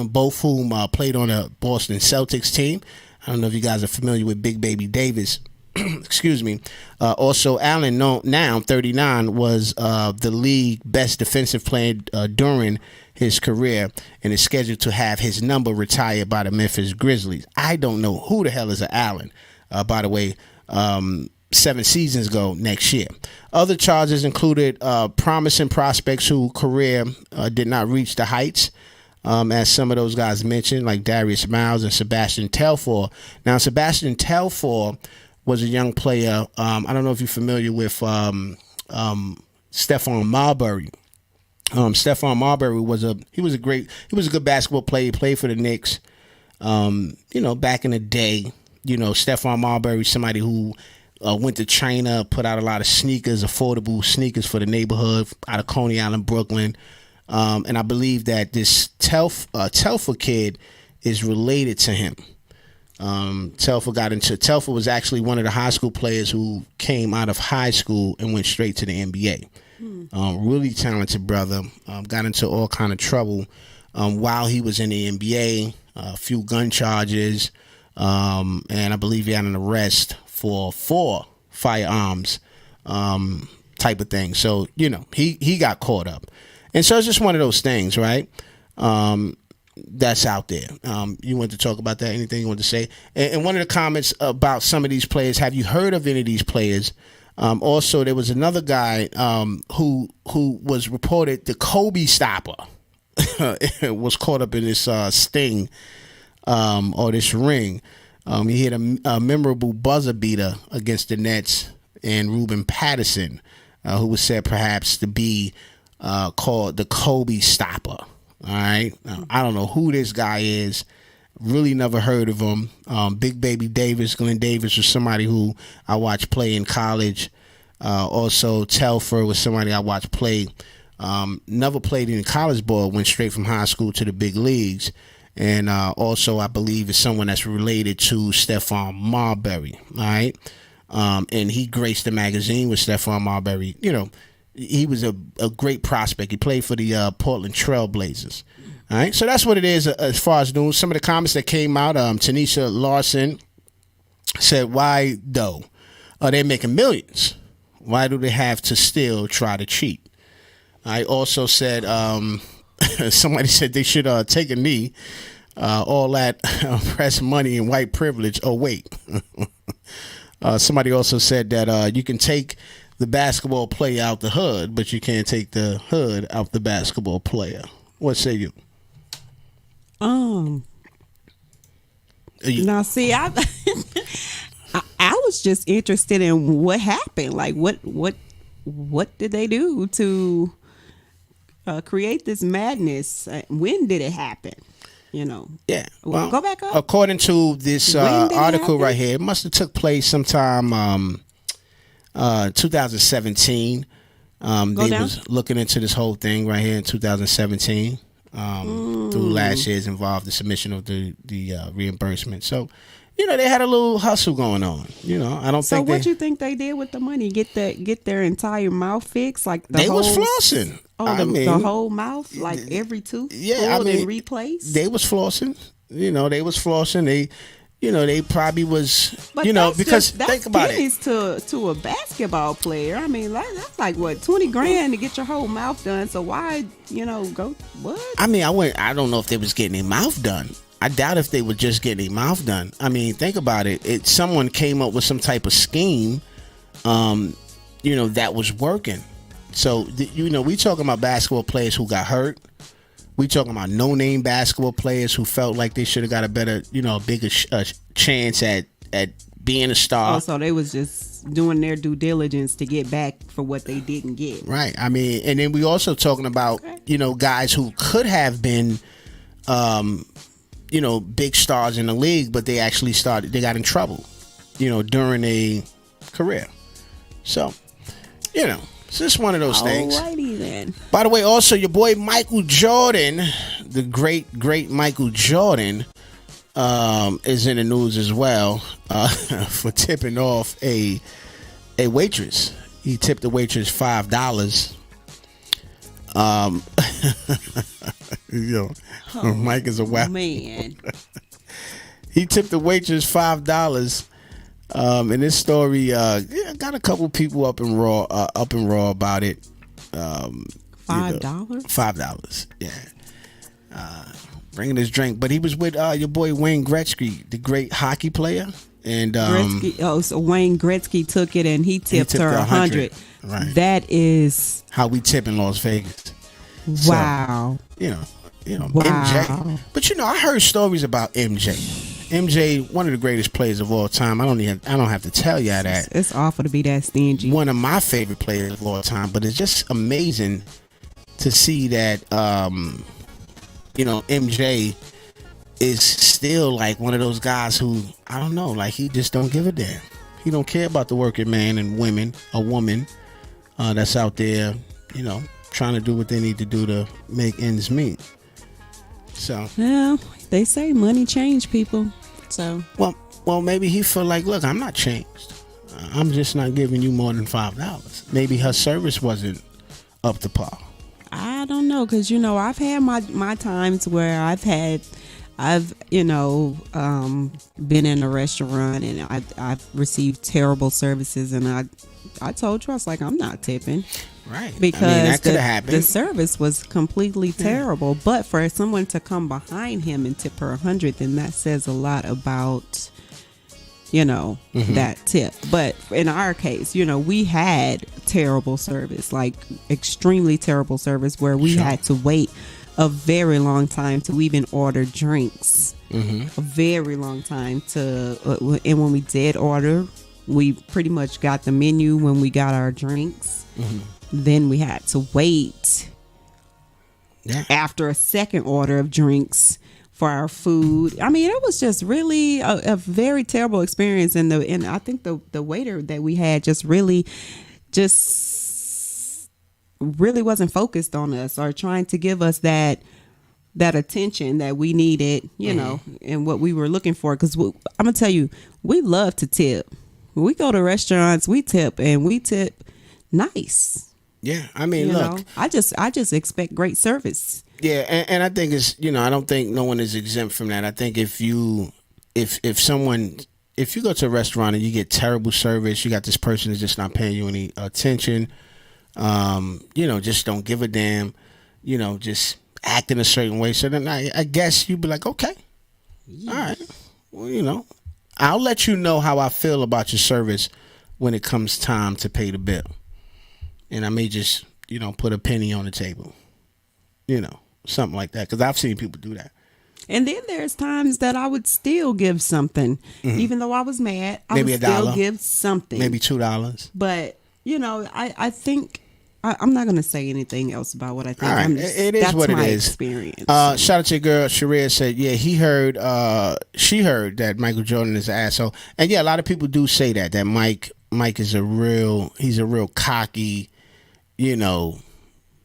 Speaker 6: both whom played on a Boston Celtics team. I don't know if you guys are familiar with Big Baby Davis. Excuse me. Also, Allen, now 39, was the league best defensive player during his career and is scheduled to have his number retired by the Memphis Grizzlies. I don't know who the hell is an Allen, by the way, 7 seasons ago next year. Other charges included promising prospects whose career did not reach the heights, as some of those guys mentioned, like Darius Miles and Sebastian Telfair. Now, Sebastian Telfair was a young player. I don't know if you're familiar with Stephon Marbury. Stephon Marbury was a good basketball player. He played for the Knicks. Back in the day, Stephon Marbury, somebody who went to China, put out a lot of sneakers, affordable sneakers for the neighborhood out of Coney Island, Brooklyn. And I believe that this Telfair kid is related to him. Telfair was actually one of the high school players who came out of high school and went straight to the NBA. Really talented brother. Got into all kind of trouble while he was in the NBA. A few gun charges, and I believe he had an arrest for 4 firearms type of thing. So he got caught up, and so it's just one of those things, right? That's out there. You want to talk about that? Anything you want to say? And one of the comments about some of these players, have you heard of any of these players? Also, there was another guy who was reported the Kobe stopper was caught up in this sting or this ring. He hit a memorable buzzer beater against the Nets and Ruben Patterson, who was said perhaps to be called the Kobe stopper. All right. I don't know who this guy is. Really never heard of him. Big Baby Davis, Glenn Davis was somebody who I watched play in college. Also, Telfair was somebody I watched play. Never played in college ball, went straight from high school to the big leagues. And also, I believe is someone that's related to Stephon Marbury. All right. And he graced the magazine with Stephon Marbury. He was a great prospect. He played for the Portland Trail Blazers. All right, so that's what it is as far as news. Some of the comments that came out, Tanisha Larson said, why though? They're making millions. Why do they have to still try to cheat? I also said, somebody said they should take a knee. All that press money and white privilege. Oh, wait. Somebody also said that you can take the basketball player out the hood, but you can't take the hood out the basketball player. What say you?
Speaker 4: Now, see, I was just interested in what happened. Like, what did they do to create this madness? When did it happen?
Speaker 6: Yeah. Well,
Speaker 4: go back up.
Speaker 6: According to this article right here, it must have took place sometime 2017. Was looking into this whole thing right here in 2017. Through last year's involved the submission of the reimbursement. So, they had a little hustle going on. I don't think. So,
Speaker 4: what you think they did with the money? Get their entire mouth fixed, like
Speaker 6: they was flossing.
Speaker 4: Oh, the whole mouth, like every tooth.
Speaker 6: Yeah,
Speaker 4: and replaced.
Speaker 6: They was flossing. They was flossing. They probably was,
Speaker 4: but
Speaker 6: because think about it.
Speaker 4: To a basketball player. I mean, that's like what, $20,000 to get your whole mouth done. So why, go what?
Speaker 6: I mean, I don't know if they was getting their mouth done. I doubt if they were just getting their mouth done. I mean, think about it. Someone came up with some type of scheme, that was working. So, we talking about basketball players who got hurt. We talking about no-name basketball players who felt like they should have got a better, a bigger chance at being a star.
Speaker 4: Oh, so they was just doing their due diligence to get back for what they didn't get.
Speaker 6: Right. I mean, and then we also talking about, guys who could have been, big stars in the league, but they got in trouble, during a career. So, It's just one of those things.
Speaker 4: Alrighty then.
Speaker 6: By the way, also your boy Michael Jordan, the great Michael Jordan, is in the news as well for tipping off a waitress. He tipped the waitress $5. Mike is a wow
Speaker 4: man.
Speaker 6: He tipped the waitress $5. In this story, got a couple people up and raw about it.
Speaker 4: $5?
Speaker 6: $5, yeah. Bringing his drink, but he was with your boy Wayne Gretzky, the great hockey player, and
Speaker 4: so Wayne Gretzky took it and he tipped her 100.
Speaker 6: Right.
Speaker 4: That is
Speaker 6: how we tip in Las Vegas.
Speaker 4: Wow.
Speaker 6: So,
Speaker 4: wow.
Speaker 6: MJ. But I heard stories about MJ. MJ, one of the greatest players of all time. I don't have to tell y'all that.
Speaker 4: It's awful to be that stingy.
Speaker 6: One of my favorite players of all time. But it's just amazing to see that MJ is still like one of those guys who, I don't know, like he just don't give a damn. He don't care about the working man and woman that's out there, trying to do what they need to do to make ends meet. So,
Speaker 4: yeah, they say money change people. So,
Speaker 6: well, maybe he feel like, look, I'm not changed. I'm just not giving you more than $5. Maybe her service wasn't up to par.
Speaker 4: I don't know, because I've had my times where I've been in a restaurant and I've received terrible services, and I told Trust, like, I'm not tipping.
Speaker 6: Right.
Speaker 4: Because
Speaker 6: that could have happened.
Speaker 4: The service was completely terrible. But for someone to come behind him and tip her 100, then that says a lot about, that tip. But in our case, we had terrible service, like extremely terrible service, where we had to wait a very long time to even order drinks. A very long time and when we did order, we pretty much got the menu when we got our drinks. Then we had to wait after a second order of drinks for our food. I mean, it was just really a very terrible experience. And I think the waiter that we had just really wasn't focused on us or trying to give us that attention that we needed, and what we were looking for. Because I'm gonna tell you, we love to tip. When we go to restaurants, we tip, and we tip nice.
Speaker 6: Yeah, I mean, look,
Speaker 4: I just expect great service.
Speaker 6: Yeah, and I think it's, I don't think no one is exempt from that. I think if you go to a restaurant and you get terrible service, you got this person that's just not paying you any attention, just don't give a damn, just act in a certain way. So then I guess you'd be like, okay, all right, well, I'll let you know how I feel about your service when it comes time to pay the bill. And I may just, put a penny on the table, something like that. Because I've seen people do that.
Speaker 4: And then there's times that I would still give something. Even though I was mad,
Speaker 6: maybe
Speaker 4: I would still
Speaker 6: $1.
Speaker 4: give something.
Speaker 6: Maybe $2.
Speaker 4: But, I think, I'm not going to say anything else about what I think.
Speaker 6: All right. It is what it is.
Speaker 4: Experience.
Speaker 6: Shout out to your girl, Sharia said, yeah, she heard that Michael Jordan is an asshole. And yeah, a lot of people do say that Mike is he's a real cocky,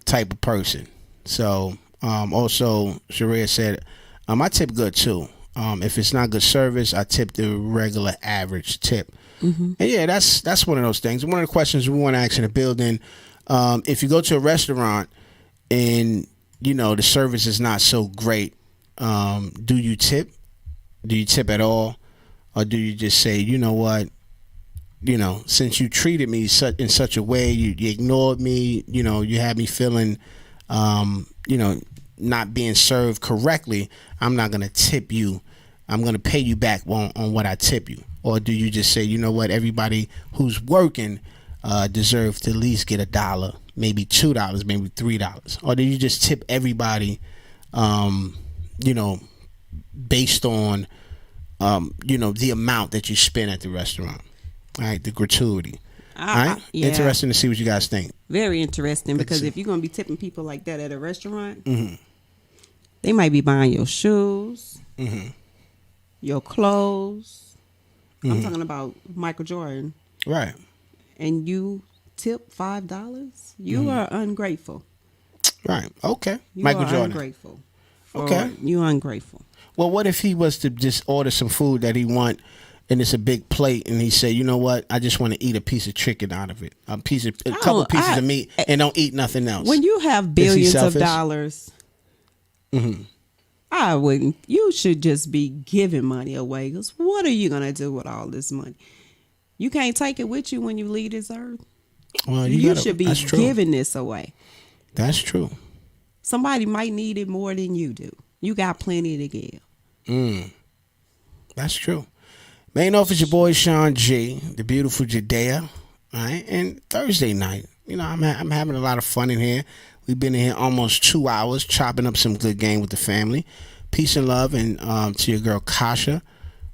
Speaker 6: type of person. So, also Sharia said, I tip good too. If it's not good service, I tip the regular average tip. And yeah, that's one of those things. One of the questions we want to ask in the building, if you go to a restaurant and, the service is not so great, do you tip? Do you tip at all? Or do you just say, you know what? Since you treated me in such a way, you ignored me, you had me feeling, not being served correctly, I'm not going to tip you. I'm going to pay you back on what I tip you. Or do you just say, you know what, everybody who's working deserves to at least get $1, maybe $2, maybe $3? Or do you just tip everybody, based on, the amount that you spend at the restaurant? All right, the gratuity. All right,
Speaker 4: yeah.
Speaker 6: Interesting to see what you guys think.
Speaker 4: Very interesting, because if you're going to be tipping people like that at a restaurant, they might be buying your shoes, your clothes. I'm talking about Michael Jordan.
Speaker 6: Right.
Speaker 4: And you tip $5, you are ungrateful.
Speaker 6: Right. Okay.
Speaker 4: You
Speaker 6: Michael
Speaker 4: are
Speaker 6: Jordan.
Speaker 4: ungrateful.
Speaker 6: Okay.
Speaker 4: You ungrateful.
Speaker 6: Well, what if he was to just order some food that he want, and it's a big plate, and he say, you know what, I just want to eat a piece of chicken out of it, a couple pieces of meat, and don't eat nothing else.
Speaker 4: When you have billions of
Speaker 6: selfish?
Speaker 4: dollars, I wouldn't. You should just be giving money away. Because what are you gonna do with all this money? You can't take it with you when you leave this earth.
Speaker 6: Well,
Speaker 4: You should be
Speaker 6: that's true.
Speaker 4: giving this away.
Speaker 6: That's true.
Speaker 4: Somebody might need it more than you do. You got plenty to give.
Speaker 6: That's true. Main office, your boy Sean G, the beautiful Judea. All right, and Thursday night, you know, I'm having a lot of fun in here. We've been in here almost 2 hours, chopping up some good game with the family. Peace and love, and to your girl Kasha.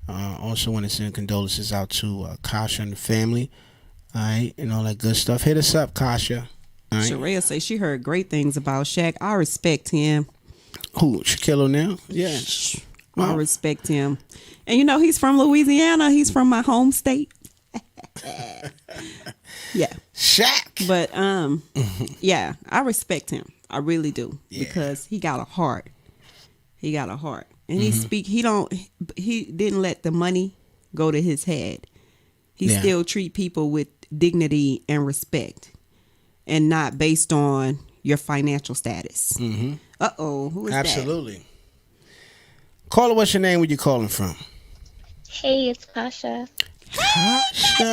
Speaker 6: Also want to send condolences out to Kasha and the family. All right, and all that good stuff. Hit us up, Kasha. All right.
Speaker 4: Sherelle say she heard great things about Shaq. I respect him.
Speaker 6: Who? Shaquille O'Neal? Yeah.
Speaker 4: I respect him. And you know, he's from Louisiana. He's from my home state. Yeah.
Speaker 6: Shaq.
Speaker 4: But yeah, I respect him. I really do. Because he got a heart. He got a heart. And he didn't let the money go to his head. He still treat people with dignity and respect, and not based on your financial status. Who is that?
Speaker 6: Absolutely. Caller, what's your name? Where you calling from?
Speaker 7: Hey, it's Kasha.
Speaker 6: Kasha.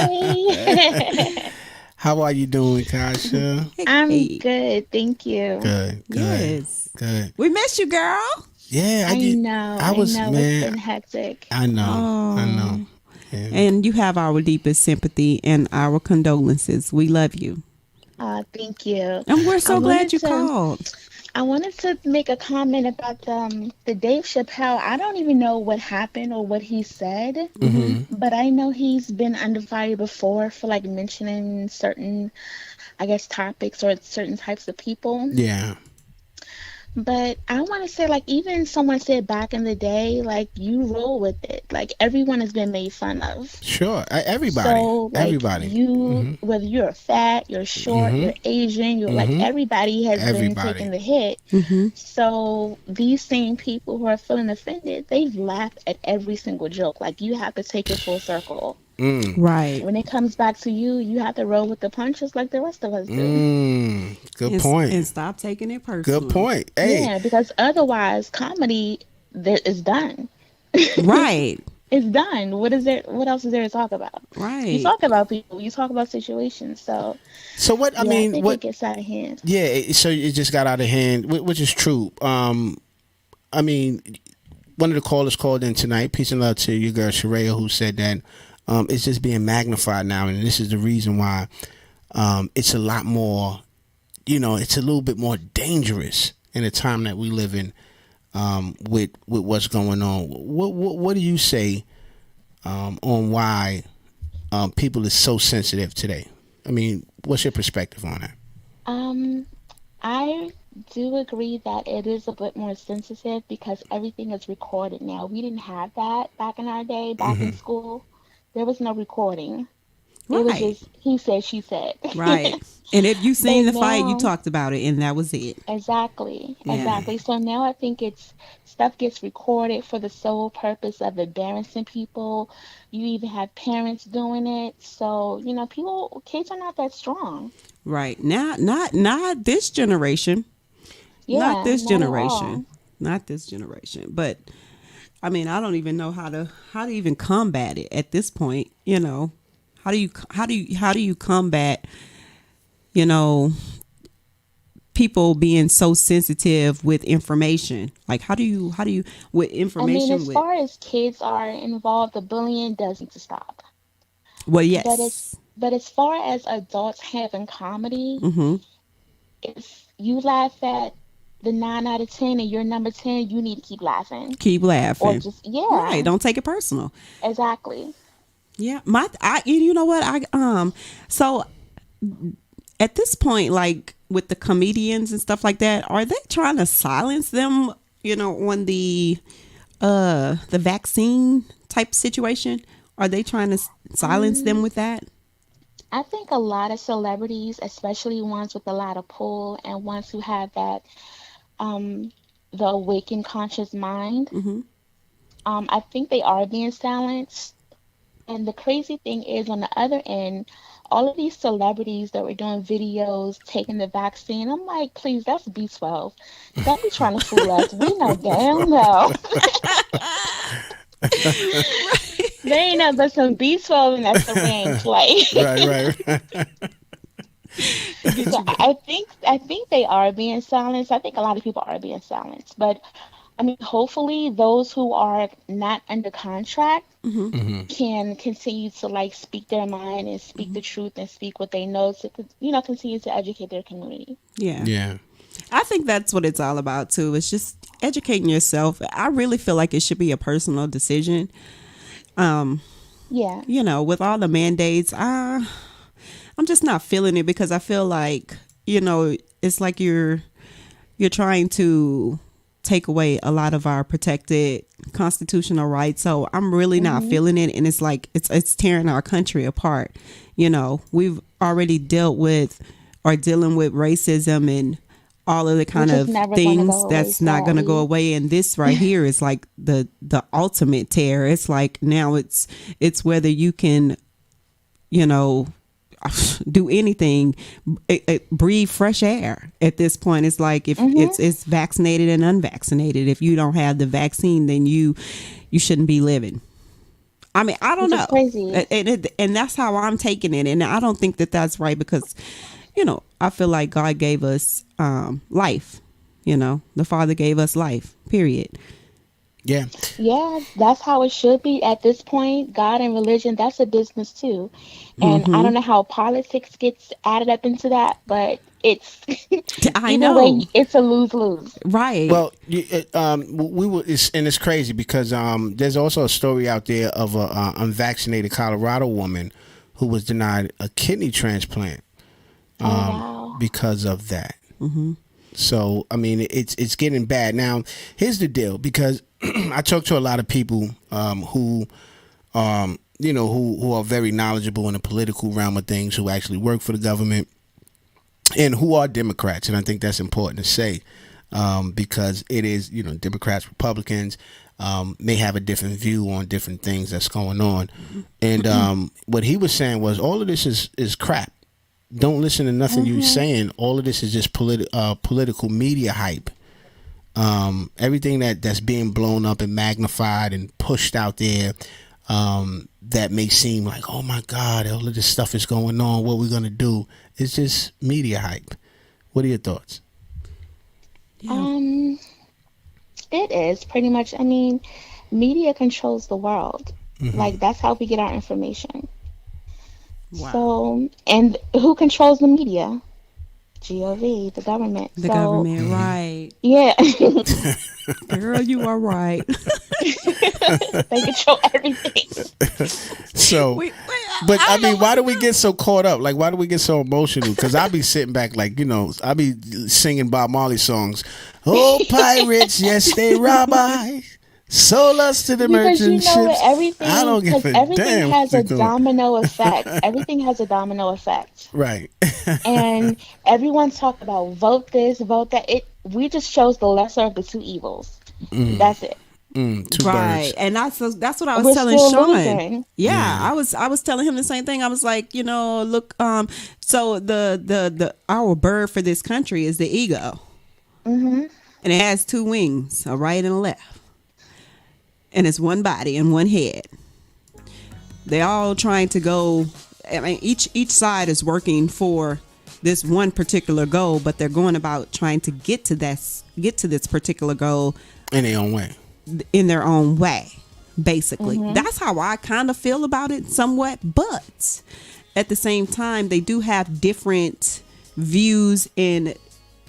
Speaker 7: Hey.
Speaker 6: How are you doing, Kasha?
Speaker 7: I'm good, thank you.
Speaker 6: Good.
Speaker 4: Yes.
Speaker 6: Good.
Speaker 4: We miss you, girl.
Speaker 6: Yeah,
Speaker 7: I know.
Speaker 6: it's
Speaker 7: been hectic.
Speaker 6: I know. Yeah.
Speaker 4: And you have our deepest sympathy and our condolences. We love you.
Speaker 7: Thank you.
Speaker 4: And we're so glad you called.
Speaker 7: I wanted to make a comment about the Dave Chappelle. I don't even know what happened or what he said, but I know he's been under fire before for like mentioning certain, I guess, topics or certain types of people.
Speaker 6: Yeah.
Speaker 7: But I want to say, like, even someone said back in the day, like, you roll with it. Like, everyone has been made fun of.
Speaker 6: Sure. Everybody.
Speaker 7: So, like,
Speaker 6: everybody.
Speaker 7: You, whether you're fat, you're short, you're Asian, you're like, everybody has been taking the hit. So these same people who are feeling offended, they've laughed at every single joke. Like, you have to take it full circle.
Speaker 4: Right.
Speaker 7: When it comes back to you, you have to roll with the punches like the rest of us do.
Speaker 6: Good point.
Speaker 4: And stop taking it personally.
Speaker 6: Good point. Hey.
Speaker 7: Yeah, because otherwise, comedy is done.
Speaker 4: Right.
Speaker 7: It's done. What else is there to talk about?
Speaker 4: Right.
Speaker 7: You talk about people. You talk about situations. So
Speaker 6: what? I mean,
Speaker 7: think
Speaker 6: what?
Speaker 7: it gets out of hand.
Speaker 6: Yeah. So it just got out of hand, which is true. I mean, one of the callers called in tonight. Peace and love to your girl Sherelle, who said that it's just being magnified now, and this is the reason why it's a lot more. You know, it's a little bit more dangerous in the time that we live in. With what's going on, what do you say on why people are so sensitive today? I mean, what's your perspective on that?
Speaker 7: I do agree that it is a bit more sensitive because everything is recorded now. We didn't have that back in our day, back in school. There was no recording. It was just he said, she said.
Speaker 4: Right. And if you seen the fight, you
Speaker 7: now-
Speaker 4: talked about it, and that was it.
Speaker 7: Exactly.
Speaker 4: Yeah.
Speaker 7: Exactly. So now I think stuff gets recorded for the sole purpose of embarrassing people. You even have parents doing it. So, you know, kids are not that strong.
Speaker 4: Right. Now, not this generation.
Speaker 7: Yeah,
Speaker 4: Not this
Speaker 7: not at
Speaker 4: generation.
Speaker 7: all.
Speaker 4: Not this generation. But I mean, I don't even know how to even combat it at this point, you know. How do you combat, you know, people being so sensitive with information? Like, how do you with information?
Speaker 7: I mean, as far as kids are involved, the bullying does need to stop.
Speaker 4: Well, yes.
Speaker 7: But as far as adults having comedy, if you laugh at the 9 out of 10 and you're number 10, you need to keep laughing.
Speaker 4: Keep laughing.
Speaker 7: Or just
Speaker 4: Right. Don't take it personal.
Speaker 7: Exactly.
Speaker 4: Yeah, you know what, so at this point, like with the comedians and stuff like that, are they trying to silence them, you know, on the vaccine type situation? Are they trying to silence them with that?
Speaker 7: I think a lot of celebrities, especially ones with a lot of pull and ones who have that um the awakened conscious mind,
Speaker 4: Mm-hmm.
Speaker 7: I think they are being silenced. And the crazy thing is, on the other end, all of these celebrities that were doing videos taking the vaccine, I'm like, please, that's B12. Don't be trying to fool us. We know damn well there ain't nothing but some B12 in that syringe. Like,
Speaker 6: Right, right.
Speaker 4: Get
Speaker 7: so
Speaker 4: you back.
Speaker 7: I think they are being silenced. I think a lot of people are being silenced. But I mean, hopefully, those who are not under contract
Speaker 4: Mm-hmm.
Speaker 6: Hmm.
Speaker 7: can continue to like speak their mind and speak
Speaker 4: Mm-hmm.
Speaker 7: the truth and speak what they know to continue to educate their community.
Speaker 4: Yeah.
Speaker 6: Yeah.
Speaker 4: I think that's what it's all about too. It's just educating yourself. I really feel like it should be a personal decision. Um,
Speaker 7: Yeah.
Speaker 4: with all the mandates, I'm just not feeling it because I feel like, it's like you're trying to take away a lot of our protected constitutional rights. So I'm really not
Speaker 7: Mhm.
Speaker 4: feeling it, and it's like it's tearing our country apart. We've already dealt with or dealing with racism and all of the kind
Speaker 7: Which is
Speaker 4: of
Speaker 7: never going to
Speaker 4: things
Speaker 7: go away,
Speaker 4: that's not going to go
Speaker 7: sadly.
Speaker 4: away, and this right here is like the ultimate tear. It's like now it's whether you can, you know do anything, breathe fresh air. At this point, it's like if
Speaker 7: Mhm.
Speaker 4: it's vaccinated and unvaccinated. If you don't have the vaccine, then you shouldn't be living. I mean, I don't
Speaker 7: Which is
Speaker 4: know,
Speaker 7: crazy.
Speaker 4: and that's how I'm taking it, and I don't think that that's right because, I feel like God gave us life. The Father gave us life. Period.
Speaker 6: Yeah.
Speaker 7: Yeah, that's how it should be at this point. God and religion, that's a business too. And I
Speaker 4: Hmm.
Speaker 7: don't know how politics gets added up into that, but it's
Speaker 4: I
Speaker 7: either way,
Speaker 4: know,
Speaker 7: it's a lose-lose.
Speaker 4: right?
Speaker 6: Well, we were, it's crazy because there's also a story out there of a unvaccinated Colorado woman who was denied a kidney transplant
Speaker 7: Oh, wow.
Speaker 6: because of that.
Speaker 4: Hmm.
Speaker 6: So I mean, it's getting bad now. Here's the deal, because I talk to a lot of people who who are very knowledgeable in the political realm of things, who actually work for the government and who are Democrats, and I think that's important to say because it is, Democrats, Republicans may have a different view on different things that's going on, and what he was saying was all of this is crap. Don't listen to nothing you
Speaker 7: Mhm.
Speaker 6: saying. All of this is just political media hype. Everything that's being blown up and magnified and pushed out there, that may seem like, oh my God, all of this stuff is going on. What we're gonna do? It's just media hype. What are your thoughts?
Speaker 4: Yeah.
Speaker 7: Um, it is pretty much, I mean, media controls the world.
Speaker 6: Hmm.
Speaker 7: Like that's how we get our information.
Speaker 4: Wow.
Speaker 7: So, and who controls the media? GOV, the government.
Speaker 4: The
Speaker 7: So,
Speaker 4: government, right?
Speaker 7: yeah,
Speaker 4: Girl, you are right.
Speaker 7: they control everything.
Speaker 6: So,
Speaker 4: Wait,
Speaker 6: but
Speaker 4: I
Speaker 6: I
Speaker 4: don't know
Speaker 6: mean,
Speaker 4: what
Speaker 6: why
Speaker 4: to
Speaker 6: do we get so caught up? Like, why do we get so emotional? Because I be sitting back, like, I be singing Bob Marley songs. Oh, pirates, yes, they rob I. Sold us to the
Speaker 7: Because you
Speaker 6: merchant
Speaker 7: know what,
Speaker 6: ships. I
Speaker 7: everything,
Speaker 6: don't give
Speaker 7: because
Speaker 6: a
Speaker 7: everything
Speaker 6: damn what
Speaker 7: has
Speaker 6: they're
Speaker 7: a
Speaker 6: doing.
Speaker 7: domino effect. Everything has a domino effect.
Speaker 6: Right.
Speaker 7: And everyone's talking about vote this, vote that. We just chose the lesser of the two evils. That's it.
Speaker 6: Two
Speaker 4: Right,
Speaker 6: birds.
Speaker 4: and that's what I was
Speaker 7: We're
Speaker 4: telling
Speaker 7: still
Speaker 4: Sean.
Speaker 7: losing.
Speaker 4: Yeah,
Speaker 6: Yeah.
Speaker 4: I was telling him the same thing. I was like, look, so the our bird for this country is the ego,
Speaker 7: Hmm.
Speaker 4: and it has two wings, a right and a left, and it's one body and one head. They're all trying to go. I mean, each side is working for this one particular goal, but they're going about trying to get to this particular goal
Speaker 6: In their own way.
Speaker 4: in their own way. Basically, that's how I kind of feel about it somewhat, but at the same time they do have different views and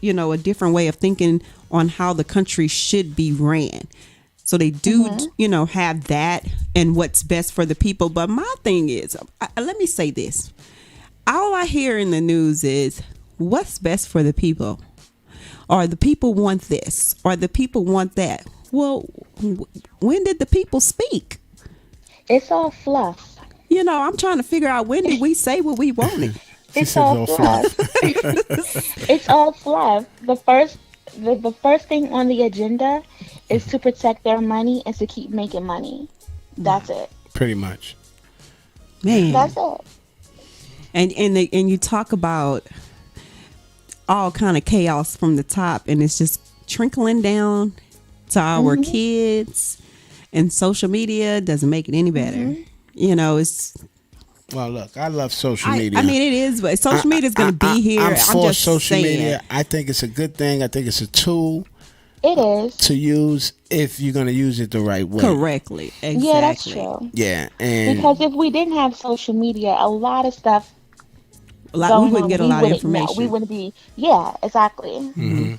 Speaker 4: a different way of thinking on how the country should be ran. So they do have that and what's best for the people. But my thing is, let me say this, all I hear in the news is what's best for the people, or the people want this, or the people want that. Well, when did the people speak?
Speaker 7: It's all fluff.
Speaker 4: You know, I'm trying to figure out, when did we say what we wanted?
Speaker 7: It's all fluff. It's all fluff. The first thing on the agenda is to protect their money and to keep making money. That's it.
Speaker 6: Pretty much.
Speaker 4: Man.
Speaker 7: That's it.
Speaker 4: And you talk about all kind of chaos from the top, and it's just trickling down to our kids, and social media doesn't make it any better. You know, it's...
Speaker 6: Well, look, I love social media.
Speaker 4: I mean, it is, but social media is going to be here.
Speaker 6: I'm for
Speaker 4: just
Speaker 6: social
Speaker 4: saying.
Speaker 6: media. I think it's a good thing. I think it's a tool.
Speaker 7: It is.
Speaker 6: To use if you're going to use it the right way.
Speaker 4: Correctly. Exactly.
Speaker 7: Yeah, that's true.
Speaker 6: Yeah. And
Speaker 7: because if we didn't have social media, a lot of stuff
Speaker 4: we wouldn't get a lot of information.
Speaker 7: No, we wouldn't be. Yeah, exactly.
Speaker 6: Mm-hmm.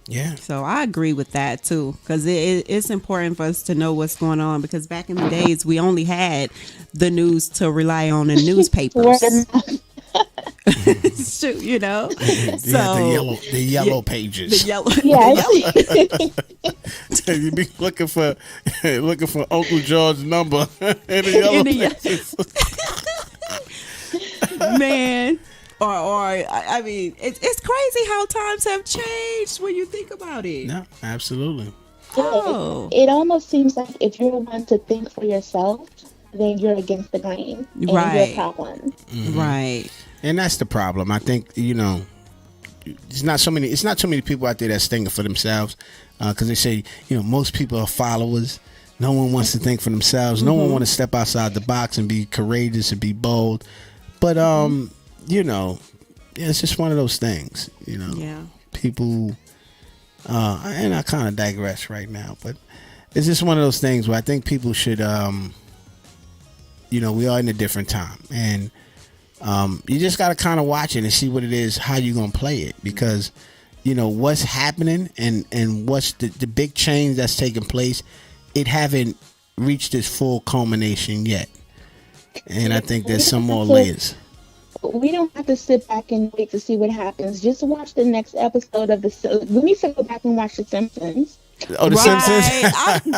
Speaker 6: Yeah.
Speaker 4: So I agree with that too, because it's important for us to know what's going on, because back in the days we only had the news to rely on in newspapers. Shoot, you know.
Speaker 6: So the yellow pages.
Speaker 4: The yellow.
Speaker 6: So you be looking for Uncle George's number in the yellow pages.
Speaker 4: Man. Or I mean, it's crazy how times have changed when you think about it.
Speaker 6: No, absolutely.
Speaker 4: Oh.
Speaker 7: It almost seems like if you're one to think for yourself, then you're against the grain. And you're a problem.
Speaker 6: Mm-hmm.
Speaker 4: Right.
Speaker 6: And that's the problem. I think, you know, it's not so many people out there that's thinking for themselves, because they say, you know, most people are followers. No one wants to think for themselves. No one wants to step outside the box and be courageous and be bold. But you know, it's just one of those things, you know.
Speaker 4: Yeah.
Speaker 6: People, and I kind of digress right now, but it's just one of those things where I think people should, you know, we are in a different time, and you just got to kind of watch it and see what it is, how you going to play it, because, you know, what's happening and what's the big change that's taking place, it haven't reached its full culmination yet. And I think there's some more layers.
Speaker 7: We don't have to sit back and wait to see what happens. Just watch the next episode of we need to go back and watch The Simpsons.
Speaker 6: Oh, The Simpsons?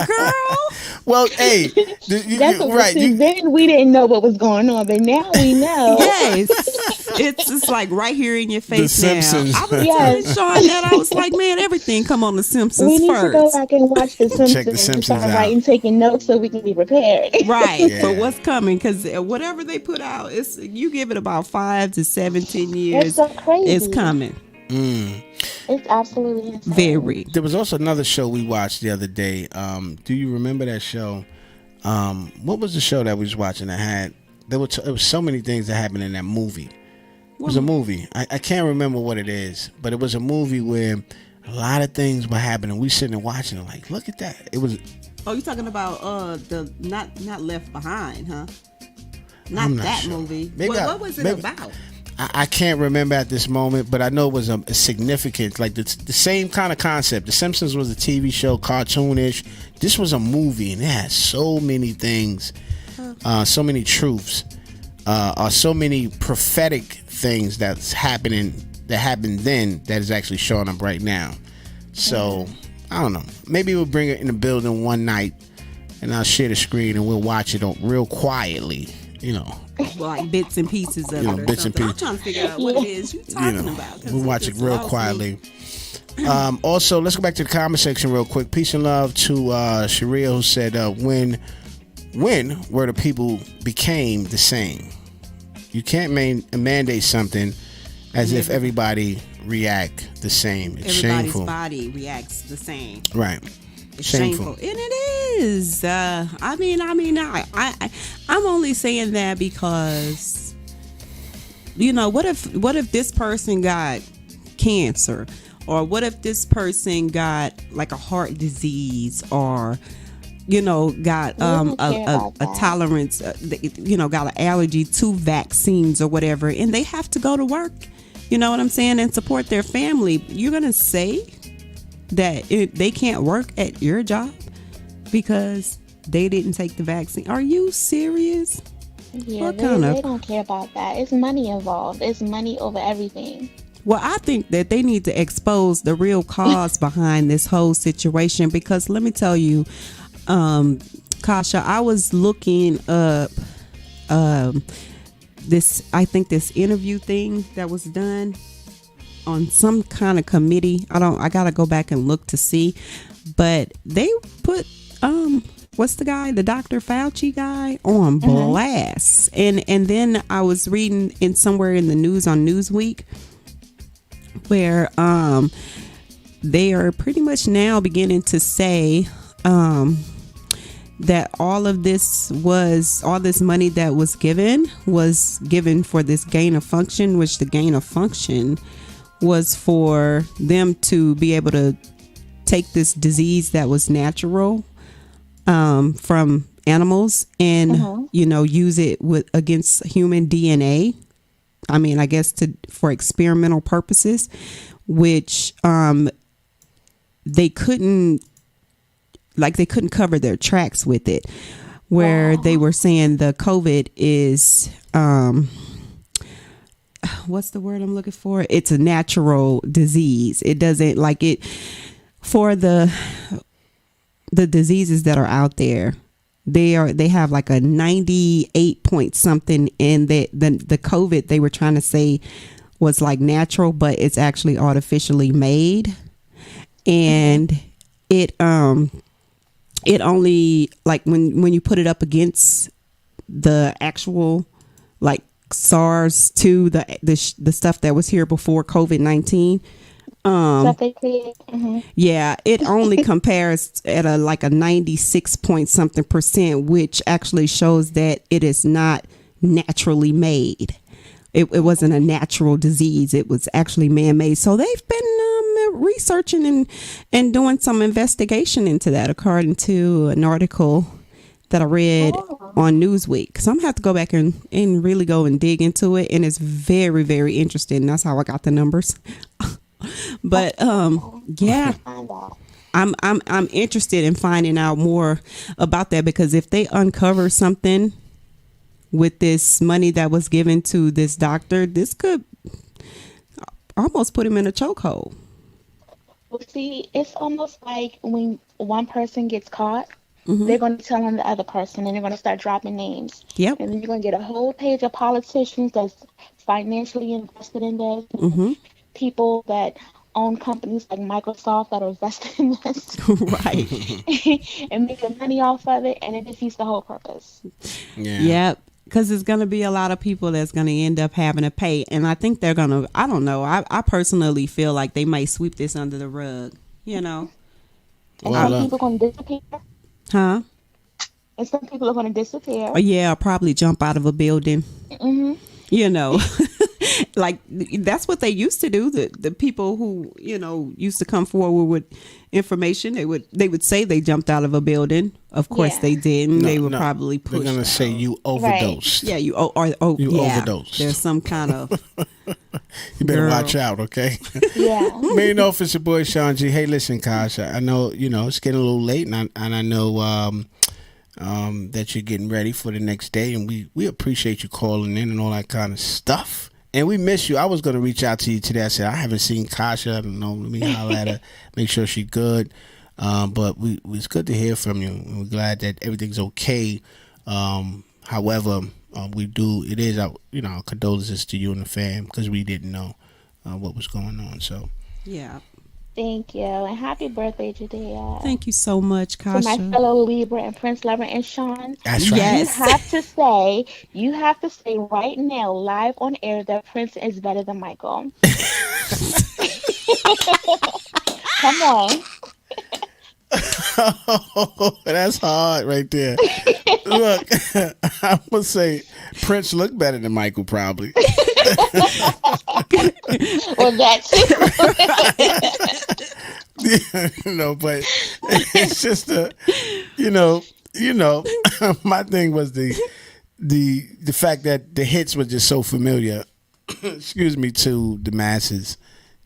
Speaker 4: Girl.
Speaker 6: Well, hey.
Speaker 7: That's what
Speaker 6: right.
Speaker 7: Then we didn't know what was going on, but now we know.
Speaker 4: Yes. It's like right here in your face
Speaker 6: The
Speaker 4: now.
Speaker 6: Simpsons.
Speaker 4: I was telling Sean that. I was like, man, everything come on The Simpsons
Speaker 7: we need
Speaker 4: first.
Speaker 7: to go back and watch The Simpsons.
Speaker 6: Check The Simpsons
Speaker 7: and
Speaker 6: out.
Speaker 7: writing, taking notes so we can be prepared.
Speaker 4: Right,
Speaker 6: Yeah.
Speaker 4: for what's coming, because whatever they put out, you give it about 5 to 7, 10 years.
Speaker 7: It's so crazy.
Speaker 4: It's coming.
Speaker 7: It's absolutely insane.
Speaker 4: Very.
Speaker 6: There was also another show we watched the other day. Do you remember that show? What was the show that we was watching that had? There was so many things that happened in that movie. It was a movie. I can't remember what it is, but it was a movie where a lot of things were happening. We sitting and watching it like, look at that. It was.
Speaker 4: Oh, you talking about the not Left Behind, huh? Not that
Speaker 6: sure.
Speaker 4: movie.
Speaker 6: Maybe
Speaker 4: What was it about?
Speaker 6: I can't remember at this moment, but I know it was a significant, like the same kind of concept. The Simpsons was a TV show, cartoonish. This was a movie, and it had so many things, so many truths, so many prophetic things that happened then that is actually showing up right now. So I don't know. Maybe we'll bring it in the building one night, and I'll share the screen and we'll watch it real quietly. You know,
Speaker 4: like bits and pieces of it. Or
Speaker 6: bits and
Speaker 4: something.
Speaker 6: pieces.
Speaker 4: I'm trying to figure out what it is you're talking about.
Speaker 6: We'll watch it real quietly. Also, let's go back to the comment section real quick. Peace and love to Sharia, who said, when were the people became the same? You can't mandate something as if everybody react the same. It's
Speaker 4: Everybody's
Speaker 6: shameful.
Speaker 4: body reacts the same.
Speaker 6: Right.
Speaker 4: It's shameful. And it is. I'm only saying that because, you know, what if this person got cancer, or what if this person got like a heart disease, or, you know, got a tolerance, you know, got an allergy to vaccines or whatever, and they have to go to work, you know what I'm saying, and support their family. You're gonna say that they can't work at your job because they didn't take the vaccine? Are you serious?
Speaker 7: Yeah, they don't care about that. It's money involved. It's money over everything.
Speaker 4: Well, I think that they need to expose the real cause behind this whole situation, because let me tell you, Kasha, I was looking up this interview thing that was done on some kind of committee. I gotta go back and look to see, but they put what's the guy, the Dr. Fauci guy, on blast. And then I was reading in somewhere in the news on Newsweek where they are pretty much now beginning to say that all this money that was given for this gain of function, which the gain of function was for them to be able to take this disease that was natural from animals and use it against human DNA. I mean, I guess for experimental purposes, which they couldn't cover their tracks with it, where they were saying the COVID is what's the word I'm looking for? It's a natural disease. It doesn't like it for the diseases that are out there. They have like a 98 point something, and the COVID they were trying to say was like natural, but it's actually artificially made, and it only, like when you put it up against the actual like SARS-2, the stuff that was here before COVID-19. Yeah, it only compares at a 96 point something %, which actually shows that it is not naturally made. It wasn't a natural disease. It was actually man-made. So they've been researching and doing some investigation into that, according to an article that I read on Newsweek. So I'm gonna have to go back and really go and dig into it, and it's very, very interesting. That's how I got the numbers. But yeah, I'm interested in finding out more about that, because if they uncover something with this money that was given to this doctor, this could almost put him in a chokehold.
Speaker 7: Well, see, it's almost like when one person gets caught, they're going to tell on the other person, and they're going to start dropping names.
Speaker 4: Yep.
Speaker 7: And then you're going to get a whole page of politicians that's financially invested in this, people that own companies like Microsoft that are invested in this.
Speaker 4: Right.
Speaker 7: And making money off of it, and it defeats the whole purpose.
Speaker 6: Yeah.
Speaker 4: Yep. Because there's going to be a lot of people that's going to end up having to pay. And I think they're going to, I don't know. I personally feel like they might sweep this under the rug, you know.
Speaker 7: And some people are going to disappear.
Speaker 4: Huh?
Speaker 7: And some people are going to disappear.
Speaker 4: Yeah, probably jump out of a building. You know, like that's what they used to do. The people who, used to come forward with information, they would say they jumped out of a building. Of course they didn't. They would probably push.
Speaker 6: They're gonna say you overdosed.
Speaker 4: Right. Yeah, you overdosed. There's some kind of.
Speaker 6: You better watch out, okay?
Speaker 7: Yeah.
Speaker 6: Man, it's your boy Sean G. Hey, listen, Kasha. I know it's getting a little late, and I know that you're getting ready for the next day, and we appreciate you calling in and all that kind of stuff. And we miss you. I was going to reach out to you today. I said, I haven't seen Kasha. I don't know. Let me holler at her, make sure she's good. But it's good to hear from you. And we're glad that everything's okay. However, it is our condolences to you and the fam, because we didn't know what was going on. So,
Speaker 4: yeah.
Speaker 7: Thank you, and happy birthday, Judea.
Speaker 4: Thank you so much, Kasha.
Speaker 7: To my fellow Libra and Prince Lover and Sean.
Speaker 6: That's right.
Speaker 4: Yes.
Speaker 7: You have to say right now, live on air, that Prince is better than Michael. Come on.
Speaker 6: Oh, that's hard right there. Look, I'm gonna say Prince looked better than Michael, probably.
Speaker 7: Well, that's
Speaker 6: but it's just my thing was the fact that the hits were just so familiar. Excuse me, to the masses,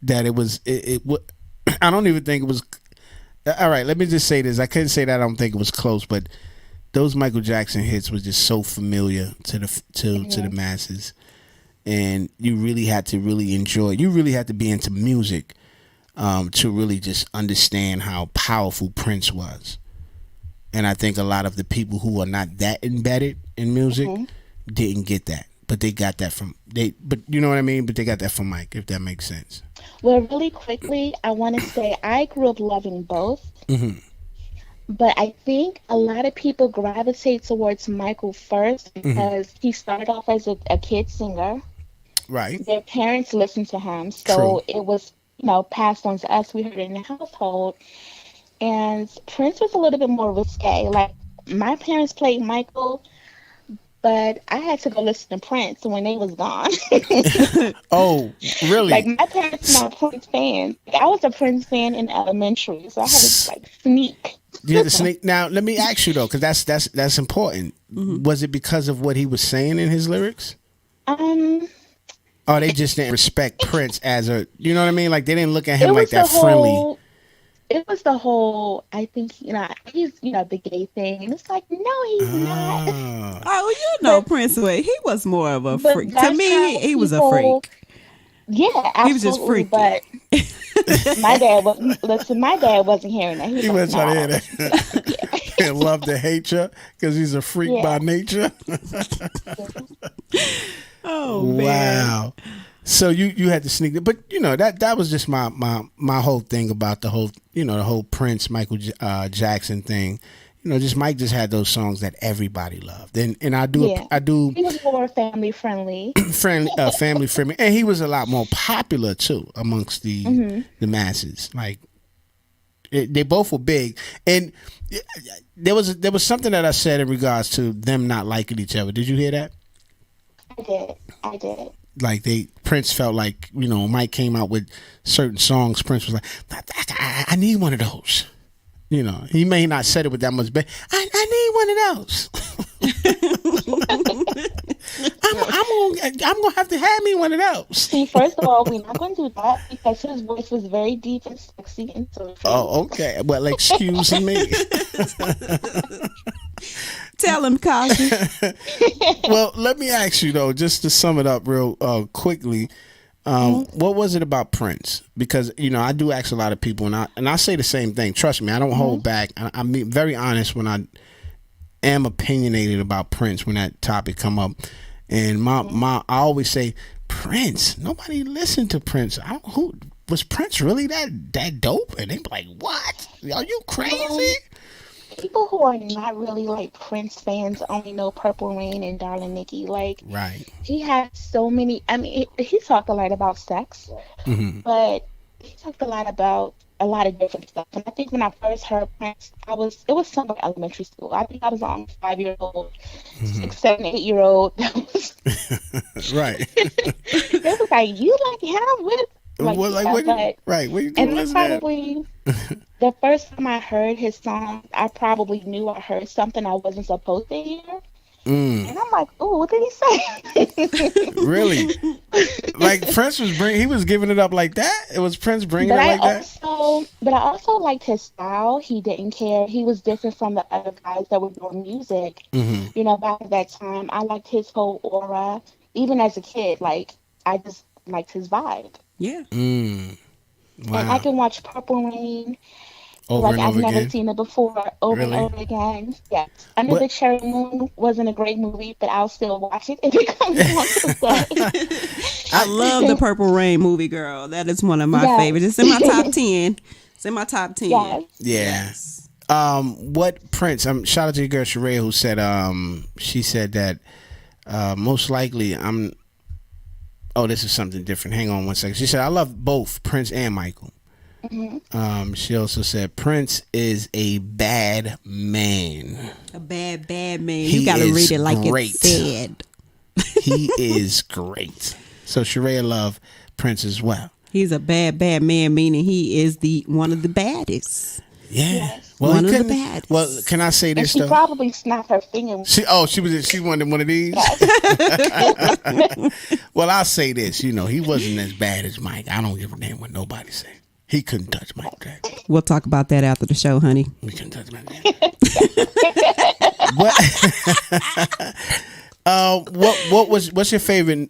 Speaker 6: that it was. I don't even think it was. All right, let me just say this. I couldn't say that I don't think it was close, but those Michael Jackson hits were just so familiar to the masses, and you really had to really enjoy. You really had to be into music to really just understand how powerful Prince was. And I think a lot of the people who are not that embedded in music, didn't get that, but they got that from But you know what I mean. But they got that from Mike, if that makes sense.
Speaker 7: Well, really quickly, I want to say I grew up loving both.
Speaker 6: Mm-hmm.
Speaker 7: But I think a lot of people gravitate towards Michael first because he started off as a kid singer.
Speaker 6: Right.
Speaker 7: Their parents listened to him, so it was, passed on to us. We heard it in the household. And Prince was a little bit more risque. Like, my parents played Michael, but I had to go listen to Prince when they was gone.
Speaker 6: Oh, really?
Speaker 7: Like, my parents were not Prince fans. Like, I was a Prince fan in elementary, so I had to, like, sneak.
Speaker 6: You had to sneak. Now, let me ask you, though, because that's important. Mm-hmm. Was it because of what he was saying in his lyrics? Or they just didn't respect Prince as a, you know what I mean? Like, they didn't look at him like that friendly.
Speaker 7: It was the whole, I think, he's, the gay thing. And it's like, no, he's not.
Speaker 4: Oh, Prince, he was more of a freak. To me, he was a freak.
Speaker 7: Yeah, absolutely.
Speaker 4: He was just freaky.
Speaker 7: But my dad wasn't hearing that.
Speaker 6: He wasn't trying to hear that. He loved to hate you because he's a freak by nature.
Speaker 4: Oh, man.
Speaker 6: Wow. So you had to sneak it, but that was just my whole thing about the whole Prince Michael Jackson thing. Just Mike just had those songs that everybody loved, and I do.
Speaker 7: He was more family friendly,
Speaker 6: family friendly, and he was a lot more popular too amongst the masses. Like they both were big, and there was something that I said in regards to them not liking each other. Did you hear that?
Speaker 7: I did.
Speaker 6: Like Prince felt like, Mike came out with certain songs. Prince was like, I need one of those. He may not said it with that much, but I need one of those. I'm gonna have to have me one of those.
Speaker 7: See, first of all, we're not gonna do that because his voice was very deep and sexy and so.
Speaker 6: Oh, okay. Well, excuse me.
Speaker 4: Tell him, Kashi.
Speaker 6: Well, let me ask you though, just to sum it up real quickly. What was it about Prince? Because I do ask a lot of people, and I say the same thing. Trust me, I don't hold back. I'm being very honest when I am opinionated about Prince when that topic come up. And I always say Prince. Nobody listened to Prince. Who was Prince really that dope? And they be like, what? Are you crazy?
Speaker 7: People who are not really like Prince fans only know Purple Rain and Darling Nikki. Like,
Speaker 6: right.
Speaker 7: He had so many. I mean, he talked a lot about sex, but he talked a lot about a lot of different stuff. And I think when I first heard Prince, it was somewhere elementary school. I think I was on 5-year-old, 6, 7, 8-year-old.
Speaker 6: Right.
Speaker 7: It was like, you like him with.
Speaker 6: What you doing?
Speaker 7: And probably the first time I heard his song, I probably knew I heard something I wasn't supposed to hear. And I'm like, oh, what did he say?
Speaker 6: Really? Like Prince he was giving it up like that? It was Prince bringing it like that?
Speaker 7: But I also liked his style. He didn't care. He was different from the other guys that were doing music. Back at that time, I liked his whole aura. Even as a kid, I just liked his vibe.
Speaker 4: Yeah.
Speaker 6: Wow.
Speaker 7: And I can watch Purple Rain.
Speaker 6: I've
Speaker 7: never seen it before. Over
Speaker 6: really?
Speaker 7: and over again. Yes. Under the Cherry Moon wasn't a great movie, but I'll still watch it if it comes on today.
Speaker 4: I love the Purple Rain movie, girl. That is one of my favorites. It's in my top 10. It's in my top 10.
Speaker 7: Yes.
Speaker 6: Yes. What Prince? Shout out to your girl Sheree who said she said that most likely Oh, this is something different. Hang on one second. She said, I love both Prince and Michael. She also said, Prince is a bad man.
Speaker 4: A bad man. You got to read it like it's said.
Speaker 6: He is great. So Sheree love Prince as well.
Speaker 4: He's a bad man, meaning he is one of the baddest.
Speaker 6: Yeah.
Speaker 7: Yes.
Speaker 6: Well,
Speaker 4: one of the baddest.
Speaker 6: Well, can I say this
Speaker 7: and she
Speaker 6: though?
Speaker 7: probably snapped her finger.
Speaker 6: She wanted one of these. Well, I'll say this. He wasn't as bad as Mike. I don't give a damn what nobody say. He couldn't touch Mike Jackson.
Speaker 4: We'll talk about that after the show, honey.
Speaker 6: We couldn't touch Mike Jackson. What's your favorite?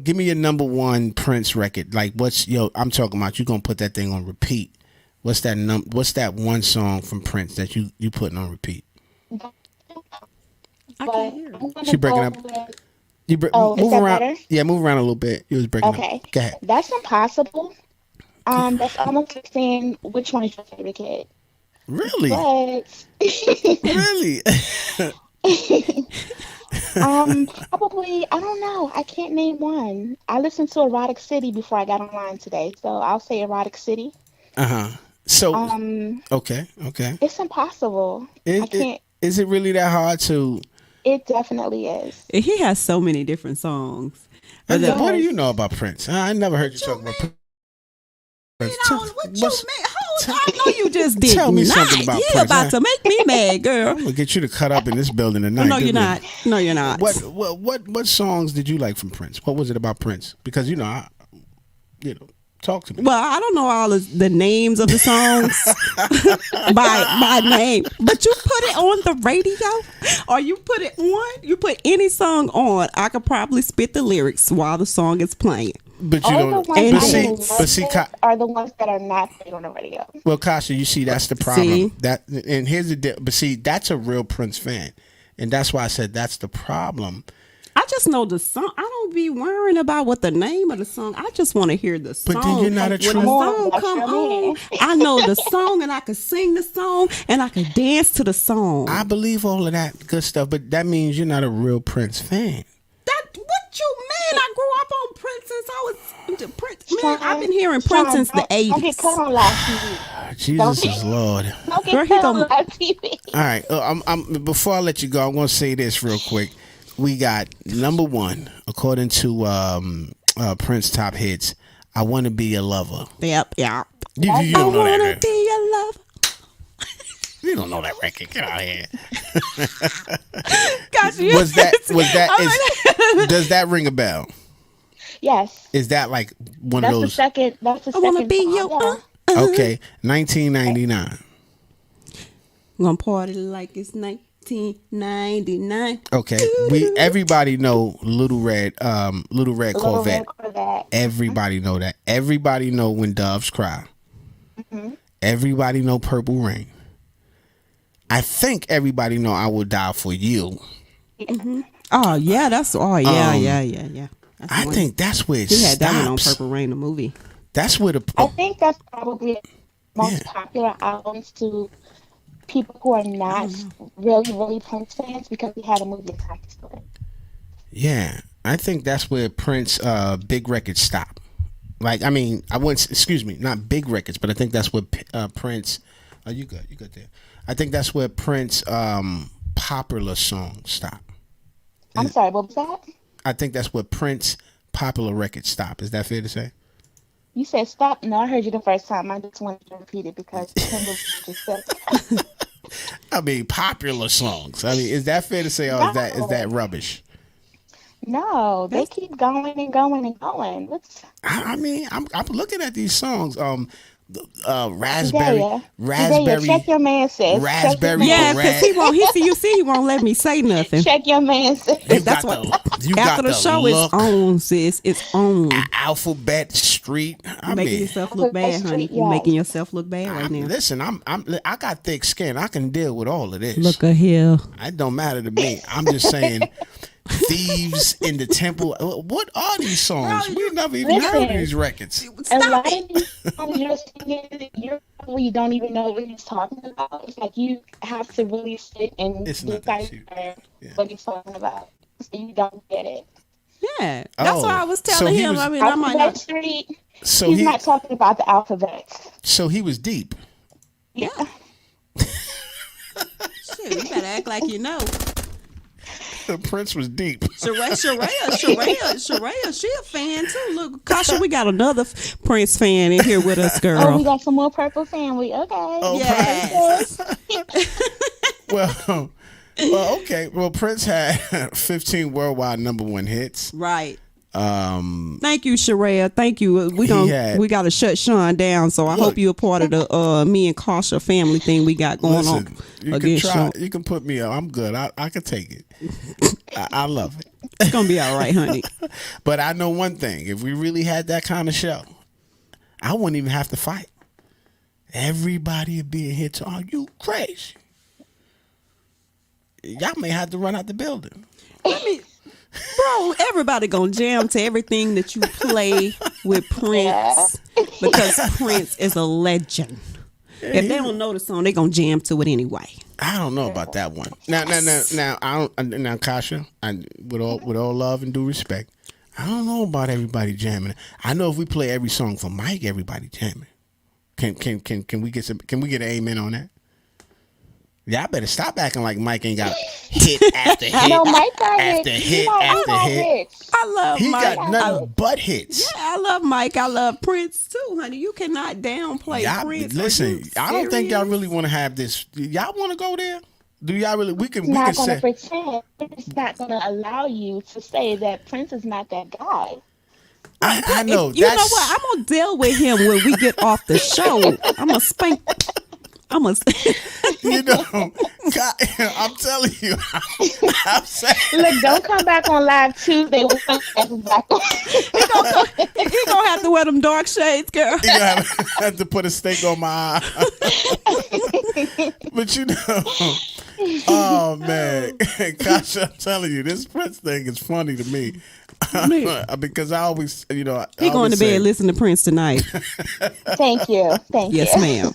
Speaker 6: Give me your number one Prince record. Like, I'm talking about. You gonna put that thing on repeat? What's that one song from Prince that you putting on repeat?
Speaker 4: I
Speaker 7: but
Speaker 4: can't hear.
Speaker 7: I'm gonna
Speaker 6: She breaking
Speaker 7: go
Speaker 6: up.
Speaker 7: with.
Speaker 6: Move
Speaker 7: Is that
Speaker 6: around.
Speaker 7: better?
Speaker 6: Yeah, move around a little bit. You was breaking
Speaker 7: Okay,
Speaker 6: up. Go ahead.
Speaker 7: that's impossible. That's almost like saying which one is your favorite kid,
Speaker 6: Really?
Speaker 7: but
Speaker 6: Really?
Speaker 7: probably I don't know. I can't name one. I listened to Erotic City before I got online today, so I'll say Erotic City.
Speaker 6: Uh-huh. So,
Speaker 7: Um,
Speaker 6: okay, okay.
Speaker 7: it's impossible. I
Speaker 6: Is
Speaker 7: can't.
Speaker 6: is it really that hard to?
Speaker 7: It definitely is.
Speaker 4: He has so many different songs. But
Speaker 7: Yes.
Speaker 6: What do you know about Prince? I never heard you talk about Prince.
Speaker 4: What you
Speaker 6: What's-
Speaker 4: mean? I know you just did
Speaker 6: Tell me
Speaker 4: not.
Speaker 6: something about
Speaker 4: You
Speaker 6: Prince,
Speaker 4: about
Speaker 6: huh?
Speaker 4: to make me mad, girl.
Speaker 6: I'm gonna get you to cut up in this building tonight.
Speaker 4: No, you're
Speaker 6: didn't we?
Speaker 4: not. No, you're not.
Speaker 6: What songs did you like from Prince? What was it about Prince? Because talk to me.
Speaker 4: Well, I don't know all of the names of the songs by name, but you put it on the radio, or you put it on. You put any song on, I could probably spit the lyrics while the song is playing.
Speaker 6: But you
Speaker 7: All the
Speaker 6: don't.
Speaker 7: ones
Speaker 4: And
Speaker 7: I
Speaker 4: then-
Speaker 7: love are the ones that are not played on the radio.
Speaker 6: Well, Kasha, you see, that's the problem.
Speaker 4: See?
Speaker 6: And here's the deal. But see, that's a real Prince fan, and that's why I said that's the problem.
Speaker 4: I just know the song. I don't be worrying about what the name of the song. I just want to hear the song.
Speaker 6: But then you're not a
Speaker 4: when
Speaker 6: true-
Speaker 4: the song
Speaker 7: That's
Speaker 4: come
Speaker 7: your
Speaker 4: on,
Speaker 7: man.
Speaker 4: I know the song and I can sing the song and I can dance to the song.
Speaker 6: I believe all of that good stuff, but that means you're not a real Prince fan.
Speaker 4: That what you mean? I grew up on Prince since I was Prince. Man, I've been hearing Prince since the
Speaker 7: Don't get
Speaker 4: 80s.
Speaker 7: cut on live TV.
Speaker 6: Jesus is Lord.
Speaker 7: Don't
Speaker 4: Girl,
Speaker 7: get
Speaker 4: he
Speaker 7: cut on
Speaker 4: gonna-
Speaker 7: live TV.
Speaker 6: All right, before I let you go, I'm going to say this real quick. We got number one, according to Prince Top Hits. I want to be your lover.
Speaker 4: Yep.
Speaker 6: You
Speaker 4: I
Speaker 6: don't know
Speaker 4: wanna
Speaker 6: that.
Speaker 4: be your lover.
Speaker 6: You don't know that record. Get out of here.
Speaker 4: Gosh,
Speaker 6: Does that ring a bell?
Speaker 7: Yes,
Speaker 6: Is that like one
Speaker 7: that's
Speaker 6: of
Speaker 7: the
Speaker 6: those?
Speaker 7: second. That's the
Speaker 4: I wanna
Speaker 7: second.
Speaker 4: be
Speaker 7: song,
Speaker 4: your
Speaker 7: yeah.
Speaker 6: Okay, 1999.
Speaker 4: Gonna party like it's 1999.
Speaker 6: Okay, everybody know Little Red
Speaker 7: Little
Speaker 6: Corvette.
Speaker 7: Red Corvette.
Speaker 6: Everybody know that. Everybody know When Doves Cry.
Speaker 7: Mm-hmm.
Speaker 6: Everybody know Purple Rain. I think everybody know I Will Die for You.
Speaker 4: Oh yeah, that's yeah. That's
Speaker 6: I
Speaker 4: the one.
Speaker 6: think that's where it
Speaker 4: he had that one on
Speaker 6: stops.
Speaker 4: Purple Rain, the movie.
Speaker 6: That's where the
Speaker 7: I think that's probably the most
Speaker 6: Yeah.
Speaker 7: popular albums to people who are not really Prince fans because he had a movie attached to it.
Speaker 6: yeah. I think that's where Prince big records stop. Like I mean, I wouldn't. Excuse me, not big records, but I think that's where Prince. Oh, you good there. I think that's where Prince popular songs stop.
Speaker 7: I'm sorry, what was that?
Speaker 6: I think that's where Prince popular records stop. Is that fair to say?
Speaker 7: You said stop. No, I heard you the first time. I just wanted to repeat it because Kendall just said it.
Speaker 6: I mean, popular songs. I mean, is that fair to say, or is that rubbish?
Speaker 7: No, they keep going and going and going. What's
Speaker 6: I mean, I'm looking at these songs. Raspberry,
Speaker 7: Isaiah,
Speaker 6: raspberry,
Speaker 7: check your man says.
Speaker 6: raspberry.
Speaker 4: Yeah,
Speaker 6: Red.
Speaker 4: because he won't. He won't let me say nothing.
Speaker 7: Check your man says.
Speaker 6: You
Speaker 4: That's
Speaker 6: got
Speaker 4: what.
Speaker 6: you
Speaker 4: After
Speaker 6: got
Speaker 4: the show
Speaker 6: look,
Speaker 4: is on, sis. It's on.
Speaker 6: Alphabet Street. I
Speaker 4: Making
Speaker 6: mean,
Speaker 4: yourself look bad, honey.
Speaker 7: Yes.
Speaker 4: You're making yourself look bad right now.
Speaker 6: listen, I got thick skin. I can deal with all of this.
Speaker 4: Look at here.
Speaker 6: It don't matter to me. I'm just saying. Thieves in the Temple. What are these songs? We never even heard of these records.
Speaker 7: A lot of these songs you're singing, you probably don't even know what he's talking about. It's like you have to really sit and
Speaker 6: It's not that
Speaker 7: decipher
Speaker 6: serious.
Speaker 7: what he's talking about, so you don't get it.
Speaker 4: Yeah, that's
Speaker 6: Oh,
Speaker 4: what I was
Speaker 6: so
Speaker 4: telling
Speaker 6: he
Speaker 4: him.
Speaker 6: was-
Speaker 4: I mean, I might
Speaker 7: Alphabet
Speaker 4: not.
Speaker 7: Street.
Speaker 6: So
Speaker 7: He's
Speaker 6: he,
Speaker 7: not talking about the alphabet.
Speaker 6: so he was deep.
Speaker 7: Yeah.
Speaker 4: Shit, you better act like you know.
Speaker 6: The Prince was deep.
Speaker 4: Sheree, she a fan too. Look, Kasha, we got another Prince fan in here with us,
Speaker 7: Oh,
Speaker 4: girl.
Speaker 7: we got some more Purple family. Okay.
Speaker 6: Oh,
Speaker 4: Yes.
Speaker 6: Well, okay. Well, Prince had 15 worldwide #1 hits.
Speaker 4: Right. Thank you, Sheree. Thank you. We got to shut Sean down. So I
Speaker 6: Look.
Speaker 4: hope you're a part of the me and Kasha family thing we got going
Speaker 6: Listen,
Speaker 4: on.
Speaker 6: you can
Speaker 4: against
Speaker 6: try.
Speaker 4: Sean.
Speaker 6: You can put me up. I'm good. I can take it. I love it.
Speaker 4: It's gonna be all right, honey.
Speaker 6: But I know one thing: if we really had that kind of show, I wouldn't even have to fight. Everybody would be in here. Are you crazy? y'all may have to run out the building.
Speaker 4: I mean, bro, everybody gonna jam to everything that you play with Prince because Prince is a legend. If they don't know the song, they gonna jam to it anyway.
Speaker 6: I don't know about that one. Now, I don't. Now, Kasha, with all love and due respect, I don't know about everybody jamming. I know if we play every song for Mike, everybody jamming. Can we get an amen on that? Y'all better stop acting like Mike ain't got hit after hit
Speaker 7: No, Mike got
Speaker 6: after
Speaker 7: hits.
Speaker 6: hit after hit.
Speaker 4: I love
Speaker 6: He
Speaker 4: Mike.
Speaker 6: got nothing but hits.
Speaker 4: Yeah, I love Mike. I love Prince too, honey. You cannot downplay Prince.
Speaker 6: Listen, I don't think y'all really want to have this. Y'all want to go there? Do y'all really? We can
Speaker 7: Not going to
Speaker 6: say.
Speaker 7: pretend. It's not going to allow you to say that Prince is not that guy.
Speaker 6: I know.
Speaker 4: You know what? I'm gonna deal with him when we get off the show. I'm gonna spank.
Speaker 6: You know, God, I'm telling you, I'm saying.
Speaker 7: Look, don't come back on live Tuesday. He
Speaker 4: gonna have to wear them dark shades, girl.
Speaker 6: You gonna have to put a steak on my eye. But you know, oh man, gosh, I'm telling you, this Prince thing is funny to me. Because I always, you know,
Speaker 4: He going to bed listen to Prince tonight.
Speaker 7: Thank you.
Speaker 4: Yes, ma'am.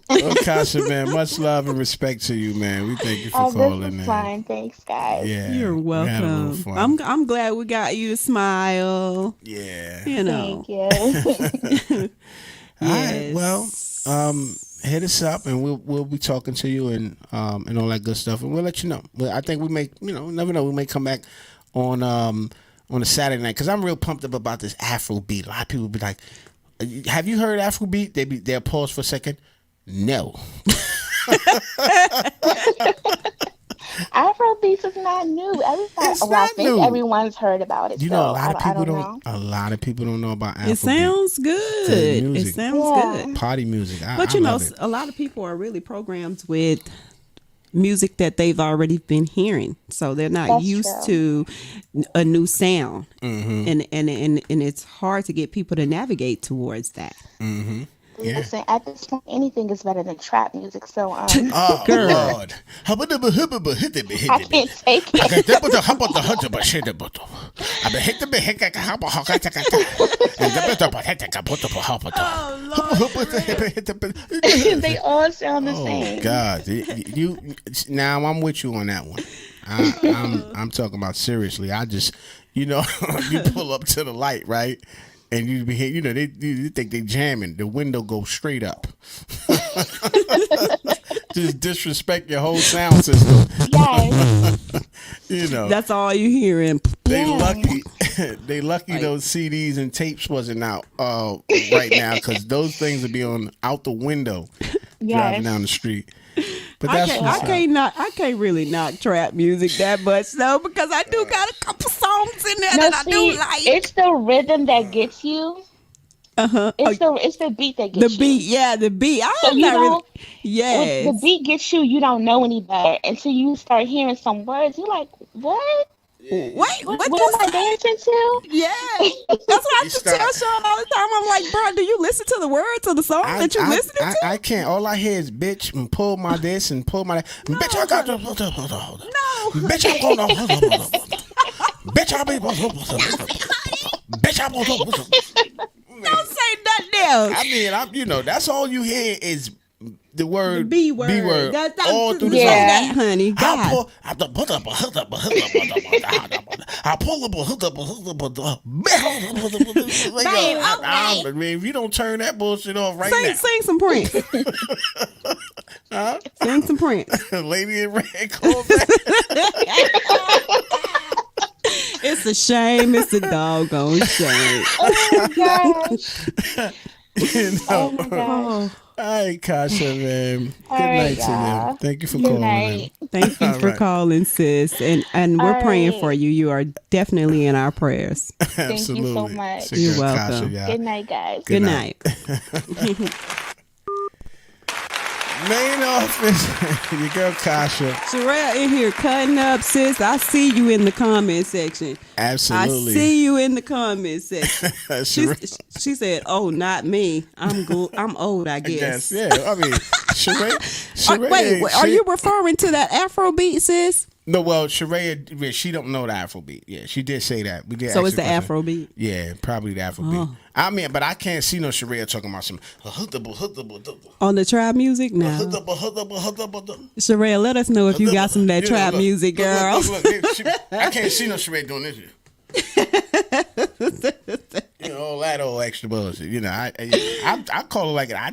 Speaker 6: Oh, Kasha, man, much love and respect to you, man. We thank you for calling in.
Speaker 7: This is fine. Thanks, guys.
Speaker 6: Yeah,
Speaker 4: You're
Speaker 6: we had a little
Speaker 4: welcome.
Speaker 6: fun.
Speaker 4: I'm glad we got you to smile.
Speaker 6: Yeah.
Speaker 4: You know.
Speaker 7: Thank you.
Speaker 6: All right. Well, hit us up and we'll be talking to you and all that good stuff, and we'll let you know. But I think we may, you know, never know, we may come back on a Saturday night because I'm real pumped up about this Afro beat. A lot of people be like, "Have you heard Afro beat?" They'll pause for a second. No.
Speaker 7: Afrobeats is not new. I think everyone's heard about it.
Speaker 6: You know,
Speaker 7: so
Speaker 6: a lot of people don't.
Speaker 7: know.
Speaker 6: A lot of people don't know about Afro.
Speaker 4: It sounds good. It sounds good.
Speaker 6: Party music.
Speaker 4: But you
Speaker 6: I
Speaker 4: know,
Speaker 6: love it.
Speaker 4: a lot of people are really programmed with music that they've already been hearing, so they're not
Speaker 7: That's
Speaker 4: used
Speaker 7: true.
Speaker 4: to a new sound,
Speaker 6: Mm-hmm.
Speaker 4: and it's hard to get people to navigate towards that.
Speaker 6: Mm-hmm. Yeah.
Speaker 7: Listen, at this point, anything is better than trap music. So,
Speaker 6: Oh,
Speaker 4: Girl.
Speaker 6: Lord.
Speaker 7: I can't take it. They all sound the same.
Speaker 6: Oh God! You now I'm with you on that one. I'm talking about seriously. I just, you know, you pull up to the light, right? And you be here, you know, you think they jamming. The window goes straight up. Just disrespect your whole sound system.
Speaker 7: Yes.
Speaker 6: You know,
Speaker 4: That's all you hearing.
Speaker 6: they
Speaker 7: Yeah.
Speaker 6: lucky. They lucky
Speaker 4: Like-
Speaker 6: those CDs and tapes wasn't out right now because those things would be out the window driving down the street. But that's what's up.
Speaker 4: I can't really knock trap music that much though, because I do got a couple songs in there
Speaker 7: No,
Speaker 4: that I
Speaker 7: see,
Speaker 4: do like.
Speaker 7: it's the rhythm that gets you.
Speaker 4: Uh-huh.
Speaker 7: It's the beat that gets
Speaker 4: The beat,
Speaker 7: you.
Speaker 4: yeah, the beat.
Speaker 7: So
Speaker 4: I'm
Speaker 7: you
Speaker 4: not really.
Speaker 7: don't.
Speaker 4: Yes.
Speaker 7: When the beat gets you, you don't know any better until you start hearing some words. You're like, what?
Speaker 4: Wait,
Speaker 7: What
Speaker 4: what
Speaker 7: am
Speaker 4: this?
Speaker 7: I dancing to?
Speaker 4: Yeah, that's what I
Speaker 6: You
Speaker 4: tell
Speaker 6: start-
Speaker 4: Sean all the time. I'm like, bro, do you listen to the words of the song that you listening to?
Speaker 6: I can't. All I hear is bitch and pull my this and pull my that. Bitch, I got the.
Speaker 4: No.
Speaker 6: Bitch, I'm going to. Bitch, I'll be. Bitch, I'm going to.
Speaker 4: Don't say nothing else.
Speaker 6: I mean, you know, that's all you hear is the word
Speaker 4: The B word.
Speaker 6: B word
Speaker 4: That's
Speaker 6: all through the
Speaker 7: Yeah.
Speaker 6: song.
Speaker 4: that, honey.
Speaker 6: I
Speaker 4: God.
Speaker 6: pull. I pull up a hook up a hook up I pull up a hook up a hook up I mean, if you don't turn that bullshit off right
Speaker 4: Sing some Prince.
Speaker 6: now,
Speaker 4: Sing some Prince.
Speaker 6: Lady in Red, call back.
Speaker 4: It's a shame. It's a doggone shame.
Speaker 7: Oh my gosh.
Speaker 6: You know.
Speaker 7: Oh my gosh.
Speaker 4: Oh,
Speaker 6: All right, Kasha, man. Good
Speaker 7: All right,
Speaker 6: night to
Speaker 7: y'all.
Speaker 6: you. Thank you for
Speaker 7: Good
Speaker 6: calling
Speaker 7: night.
Speaker 6: in.
Speaker 4: thank you
Speaker 6: All
Speaker 4: for
Speaker 6: right.
Speaker 4: calling, sis. And we're
Speaker 7: All
Speaker 4: praying
Speaker 7: right.
Speaker 4: for you. You are definitely in our prayers.
Speaker 6: Absolutely.
Speaker 7: you so much.
Speaker 6: It's a
Speaker 4: You're
Speaker 6: good
Speaker 4: welcome.
Speaker 6: Kasha, y'all.
Speaker 7: Good night, guys.
Speaker 4: Good
Speaker 6: night.
Speaker 4: night.
Speaker 6: Main office, your girl Kasha.
Speaker 4: Sherelle in here cutting up, sis. I see you in the comment section.
Speaker 6: Absolutely.
Speaker 4: I see you in the comment section.
Speaker 6: Sherelle,
Speaker 4: She said, "Oh, not me. I'm old, I guess."
Speaker 6: yeah. I mean, Sherelle.
Speaker 4: Wait, are you referring to that Afro beat, sis?
Speaker 6: No, well, Sheree, she don't know the Afrobeat. Yeah, she did say that. We did.
Speaker 4: So
Speaker 6: ask
Speaker 4: it's the
Speaker 6: question.
Speaker 4: Afrobeat.
Speaker 6: Yeah, probably the Afrobeat. I mean, but I can't see no Sheree talking about some
Speaker 4: On the trap music? No. Sherelle, let us know if you got some of that trap music, girl.
Speaker 6: Look, I can't see no Sheree doing this. You know, all that old extra bullshit. You know, I call it like it. I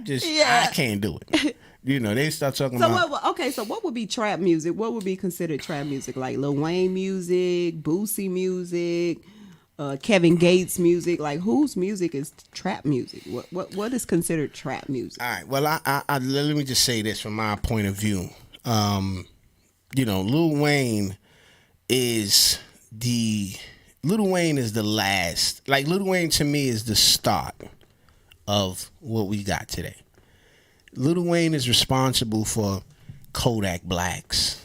Speaker 6: can't do it. You know, they start talking about.
Speaker 4: So what would be trap music? What would be considered trap music? Like Lil Wayne music, Boosie music, Kevin Gates music? Like whose music is trap music? What is considered trap music?
Speaker 6: All right. Well, I let me just say this from my point of view. You know, Lil Wayne is the last. Like Lil Wayne to me is the start of what we got today. Lil Wayne is responsible for Kodak Blacks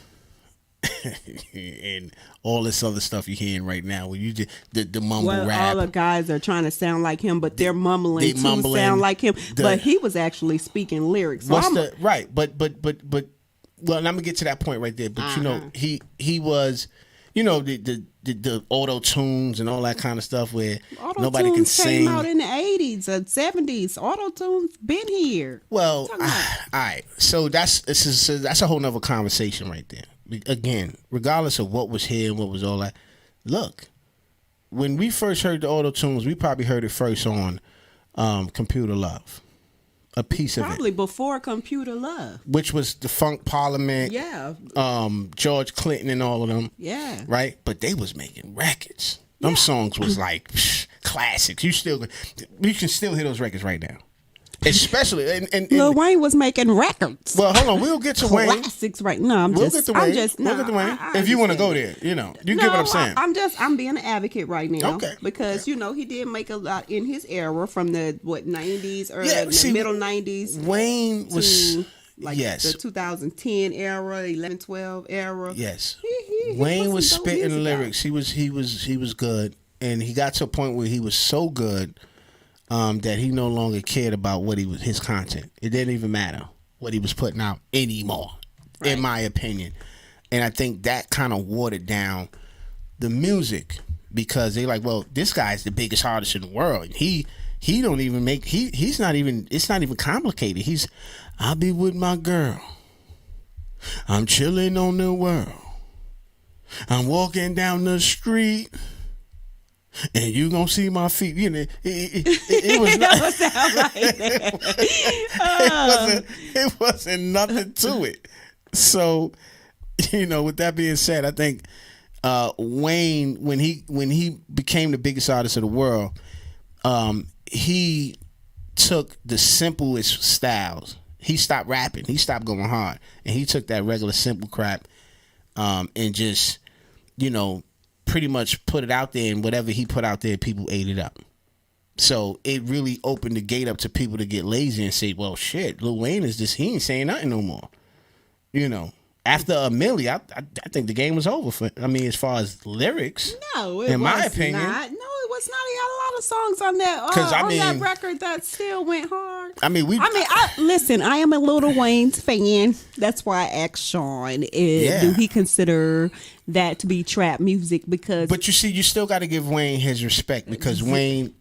Speaker 6: and all this other stuff you're hearing right now. Where you just the mumble rap.
Speaker 4: All the guys are trying to sound like him, but they're mumbling to sound like him. But he was actually speaking lyrics. So
Speaker 6: right? But well, I'm gonna get to that point right there. But you know, he was. You know, the auto tunes and all that kind of stuff where nobody can sing.
Speaker 4: Came out in the 80s and 70s. Auto tunes been here.
Speaker 6: Well, all right. So that's a whole nother conversation right there. Again, regardless of what was here and what was all that. Look, when we first heard the auto tunes, we probably heard it first on Computer Love. A piece of it.
Speaker 4: Probably before Computer Love.
Speaker 6: Which was the Funk Parliament.
Speaker 4: Yeah.
Speaker 6: George Clinton and all of them.
Speaker 4: Yeah.
Speaker 6: Right? But they was making records. Them songs was like classics. You can still hear those records right now. Especially and
Speaker 4: Lil Wayne was making records.
Speaker 6: Well, hold on, we'll get to Wayne.
Speaker 4: Classics right now.
Speaker 6: We'll get to Wayne. If you want to go there, you know. You get what I'm saying.
Speaker 4: I'm being an advocate right now.
Speaker 6: Okay.
Speaker 4: Because you know he did make a lot in his era from the 90s or the middle 90s.
Speaker 6: Wayne was
Speaker 4: the 2010 era, 11, 12 era.
Speaker 6: Yes.
Speaker 4: He
Speaker 6: Wayne was spitting lyrics. He was good, and he got to a point where he was so good that he no longer cared about his content. It didn't even matter what he was putting out anymore, in my opinion. And I think that kind of watered down the music because they like, well, this guy's the biggest artist in the world. And he don't even make he's not even it's not even complicated. I'll be with my girl. I'm chilling on the world. I'm walking down the street. And you gonna see my feet. You know, it was not. It wasn't nothing to it. So, you know, with that being said, I think Wayne, when he became the biggest artist of the world, he took the simplest styles. He stopped rapping. He stopped going hard, and he took that regular simple crap, and just, you know, pretty much put it out there, and whatever he put out there, people ate it up. So it really opened the gate up to people to get lazy and say, well, shit, Lil Wayne he ain't saying nothing no more. You know, after a milli, I think the game was over as far as lyrics.
Speaker 4: No, it was
Speaker 6: my opinion.
Speaker 4: not. No, it was not. He had a lot of songs on that that record that still went hard. Listen, I am a Lil Wayne's fan. That's why I asked Sean, do he consider that to be trap music? But
Speaker 6: you see, you still got to give Wayne his respect because Wayne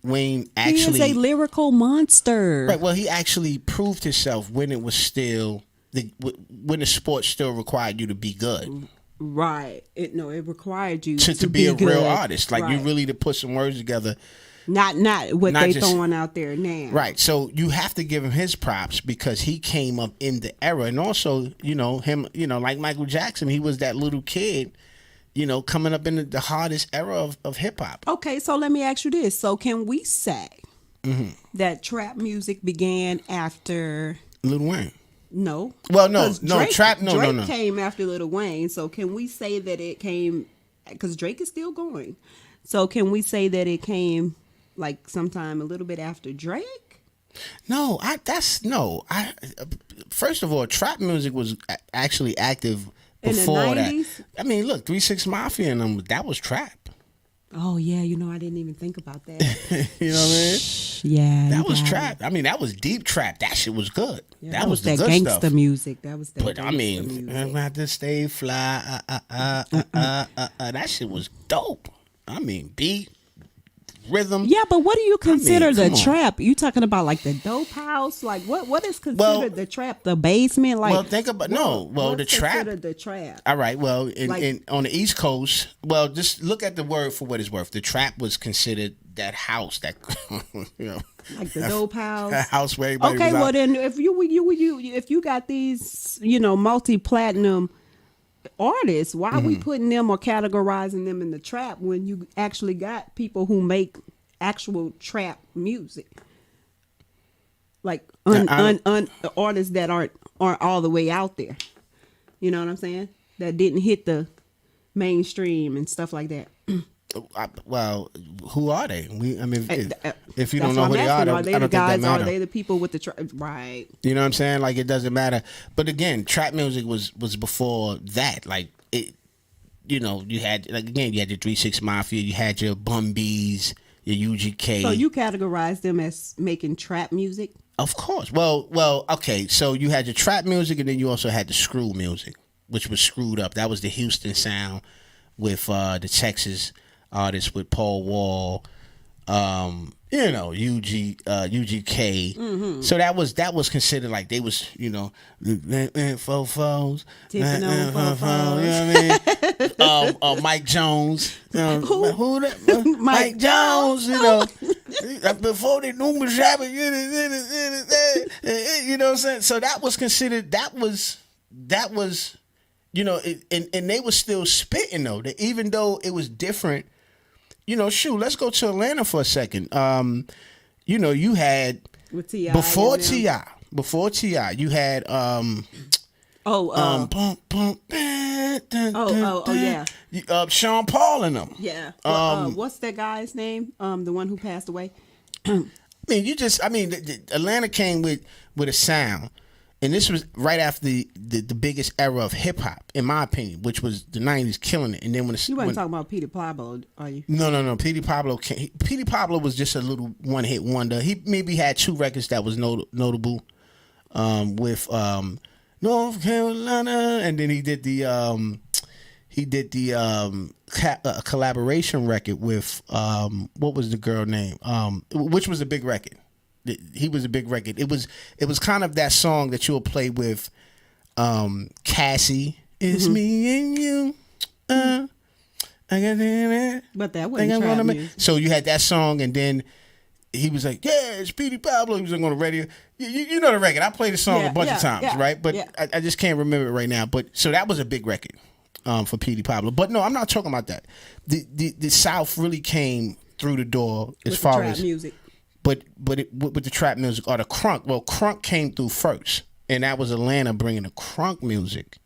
Speaker 6: actually...
Speaker 4: He is a lyrical monster.
Speaker 6: Right, well, he actually proved himself when it was still... when the sport still required you to be good.
Speaker 4: Right. It required you
Speaker 6: to be a good real artist. Like you really to put some words together.
Speaker 4: Not what they throwing out there now.
Speaker 6: Right. So you have to give him his props because he came up in the era. And also, you know, him, you know, like Michael Jackson, he was that little kid, you know, coming up in the hardest era of hip hop.
Speaker 4: Okay, so let me ask you this. So can we say that trap music began after
Speaker 6: Lil Wayne?
Speaker 4: No.
Speaker 6: Well, no.
Speaker 4: Drake,
Speaker 6: Trap, no.
Speaker 4: Drake came after Lil Wayne. So can we say that it came, because Drake is still going. So can we say that it came like sometime a little bit after Drake?
Speaker 6: No, first of all, trap music was actually active before
Speaker 4: in the 90s?
Speaker 6: that. I mean, look, 3 6 Mafia and them, that was trap.
Speaker 4: Oh yeah, I didn't even think about that.
Speaker 6: You know what I mean?
Speaker 4: Yeah,
Speaker 6: That
Speaker 4: you
Speaker 6: was
Speaker 4: got
Speaker 6: trap.
Speaker 4: it.
Speaker 6: I mean, that was deep trap. That shit was good.
Speaker 4: Yeah,
Speaker 6: that was the
Speaker 4: that
Speaker 6: good
Speaker 4: gangster
Speaker 6: stuff.
Speaker 4: music. That was that.
Speaker 6: But I mean, I'm about to stay fly. That shit was dope. I mean, beat, rhythm.
Speaker 4: Yeah, but what do you consider the
Speaker 6: come on.
Speaker 4: trap? You talking about like the dope house? Like what is considered the trap? The basement? Like
Speaker 6: Well, think about the
Speaker 4: what's
Speaker 6: trap.
Speaker 4: considered the trap.
Speaker 6: All right. Well,
Speaker 4: Like-
Speaker 6: on the East Coast, well, just look at the word for what it's worth. The trap was considered that house that
Speaker 4: Like the dope house.
Speaker 6: that house where everybody
Speaker 4: Okay,
Speaker 6: was
Speaker 4: well
Speaker 6: out.
Speaker 4: then if you got these multi-platinum artists, why are we
Speaker 6: Mm-hmm.
Speaker 4: putting them or categorizing them in the trap when you actually got people who make actual trap music? Like artists that aren't all the way out there. You know what I'm saying? That didn't hit the mainstream and stuff like that.
Speaker 6: Well, who are they? If you don't
Speaker 4: That's
Speaker 6: know
Speaker 4: what
Speaker 6: who they
Speaker 4: I'm
Speaker 6: are,
Speaker 4: asking.
Speaker 6: I
Speaker 4: Are they
Speaker 6: don't
Speaker 4: the
Speaker 6: think that
Speaker 4: guys? Are
Speaker 6: matter.
Speaker 4: they the people with the trap? Right.
Speaker 6: You know what I'm saying? Like, it doesn't matter. But again, trap music was before that. Like, it, you had, like, again, you had your 3-6 Mafia, you had your Bum B's, your UGK.
Speaker 4: So you categorize them as making trap music?
Speaker 6: Of course. Well, okay. So you had your trap music, and then you also had the screw music, which was screwed up. That was the Houston sound with the Texas artists with Paul Wall, UGK. So that was considered like they was, fofos,
Speaker 4: Tipping on fofos.
Speaker 6: you know what I mean? Mike Jones, who that? Mike Jones, before they knew me shopping, you know what I'm saying? So that was considered that was. And they were still spitting though. Even though it was different, let's go to Atlanta for a second. You had
Speaker 4: With T.I.
Speaker 6: before
Speaker 4: and them.
Speaker 6: T.I., you had
Speaker 4: yeah.
Speaker 6: Sean Paul and them.
Speaker 4: Yeah. What's that guy's name? The one who passed away.
Speaker 6: Atlanta came with a sound. And this was right after the biggest era of hip hop, in my opinion, which was the '90s, killing it. And then
Speaker 4: You weren't talking about Peter Pablo, are you?
Speaker 6: No. Petey Pablo was just a little one hit wonder. He maybe had 2 records that was notable, with North Carolina, and then he did the collaboration record with what was the girl name? Which was a big record. He was a big record. It was kind of that song that you'll play with Cassie. It's me and you. I got it.
Speaker 4: But that wasn't trap music.
Speaker 6: So you had that song, and then he was like, "Yeah, it's Petey Pablo." He was on the radio. You know the record. I played the song a bunch of times, right? But I just can't remember it right now. But so that was a big record for Petey Pablo. But no, I'm not talking about that. The South really came through the door as
Speaker 4: With
Speaker 6: far
Speaker 4: the trap
Speaker 6: as
Speaker 4: music.
Speaker 6: But with the trap music or the crunk, well, crunk came through first, and that was Atlanta bringing the crunk music.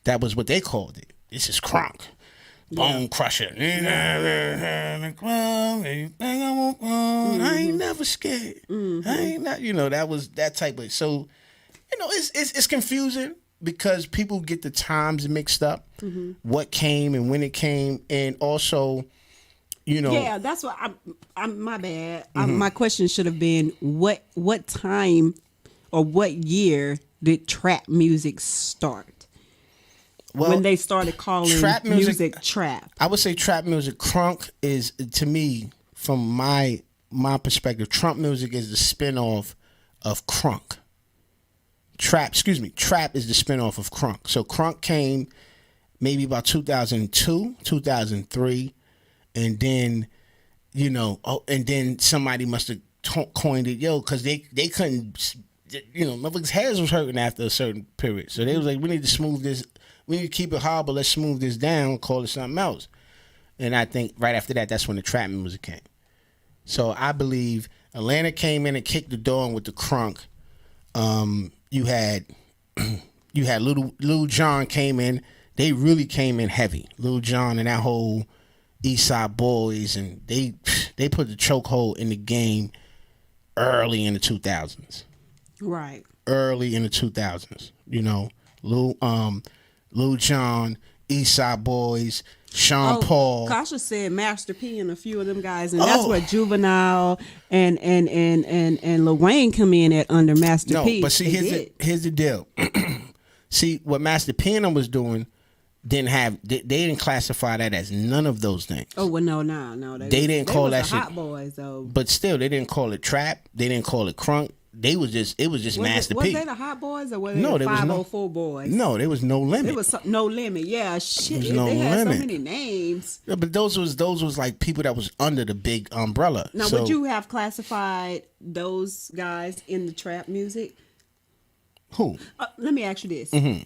Speaker 6: That was what they called it. This is crunk, bone crusher. I ain't never scared. I ain't not. That was that type of. So, it's confusing because people get the times mixed up, what came and when it came, and also.
Speaker 4: Yeah, that's what I'm my bad. My question should have been what time or what year did trap music start?
Speaker 6: Well,
Speaker 4: when they started calling
Speaker 6: trap
Speaker 4: music trap.
Speaker 6: I would say trap music. Crunk is, to me, from my perspective, trap music is the spinoff of crunk. Trap is the spinoff of crunk. So crunk came maybe about 2002, 2003. And then, and then somebody must have coined it, because they couldn't, motherfuckers' heads was hurting after a certain period. So they was like, we need to smooth this, we need to keep it hard, but let's smooth this down, call it something else. And I think right after that, that's when the trap music came. So I believe Atlanta came in and kicked the door in with the crunk. You had Lil Jon came in, they really came in heavy. Lil Jon and that whole East Side Boys, and they put the chokehold in the game early in the 2000s.
Speaker 4: Right.
Speaker 6: Early in the 2000s, Lil Jon, East Side Boys, Sean Paul.
Speaker 4: Kasha said Master P and a few of them guys, and that's where Juvenile and Lil Wayne come in at under Master P.
Speaker 6: No, but see, here's the deal. See, what Master P and them was doing they didn't classify that as none of those things.
Speaker 4: Oh well, no. They
Speaker 6: didn't call that shit
Speaker 4: Hot Boys though.
Speaker 6: But still, they didn't call it trap. They didn't call it crunk. It was just Master P.
Speaker 4: Was they the Hot Boys or were they
Speaker 6: No,
Speaker 4: the
Speaker 6: there was
Speaker 4: 504 Boys?
Speaker 6: No, there was No Limit.
Speaker 4: It was No Limit. Yeah, shit.
Speaker 6: There was No
Speaker 4: they had
Speaker 6: Limit.
Speaker 4: so many names.
Speaker 6: Yeah, but those was like people that was under the big umbrella.
Speaker 4: Now,
Speaker 6: So,
Speaker 4: would you have classified those guys in the trap music?
Speaker 6: who?
Speaker 4: Let me ask you this.
Speaker 6: Mm-hmm.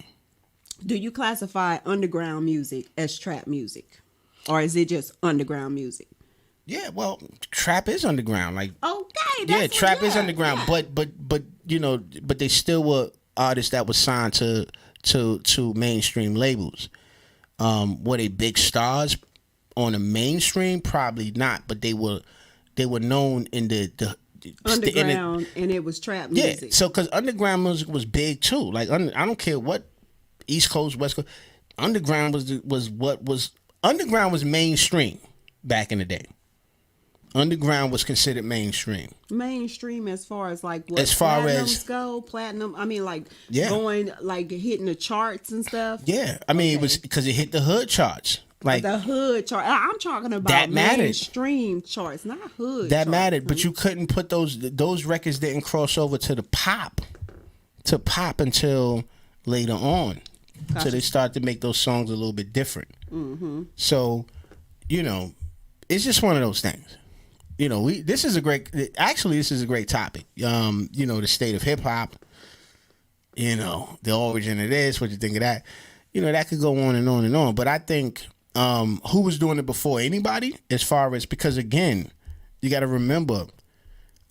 Speaker 4: Do you classify underground music as trap music? Or is it just underground music?
Speaker 6: Yeah, well, trap is underground. Like,
Speaker 4: okay,
Speaker 6: trap is underground.
Speaker 4: Yeah.
Speaker 6: But but they still were artists that were signed to mainstream labels. Were they big stars on the mainstream? Probably not. But they were known in the
Speaker 4: underground, and it was trap music.
Speaker 6: Yeah, so because underground music was big too. Like, I don't care what East Coast, West Coast, underground underground was mainstream back in the day. Underground was considered mainstream.
Speaker 4: Mainstream as far as like what
Speaker 6: as far
Speaker 4: platinums
Speaker 6: as
Speaker 4: go, platinum. I mean, like
Speaker 6: going
Speaker 4: like hitting the charts and stuff.
Speaker 6: Yeah, I mean it was because it hit the hood charts. Like
Speaker 4: the hood chart. I'm talking about
Speaker 6: that mattered.
Speaker 4: Mainstream charts, not hood.
Speaker 6: That
Speaker 4: charts,
Speaker 6: mattered, but you couldn't put those records didn't cross over to pop until later on. Gotcha. So they started to make those songs a little bit different. Mm-hmm. So, it's just one of those things. This is a great topic. The state of hip hop. The origin of this. What you think of that? That could go on and on and on. But I think who was doing it before anybody, as far as because again, you got to remember,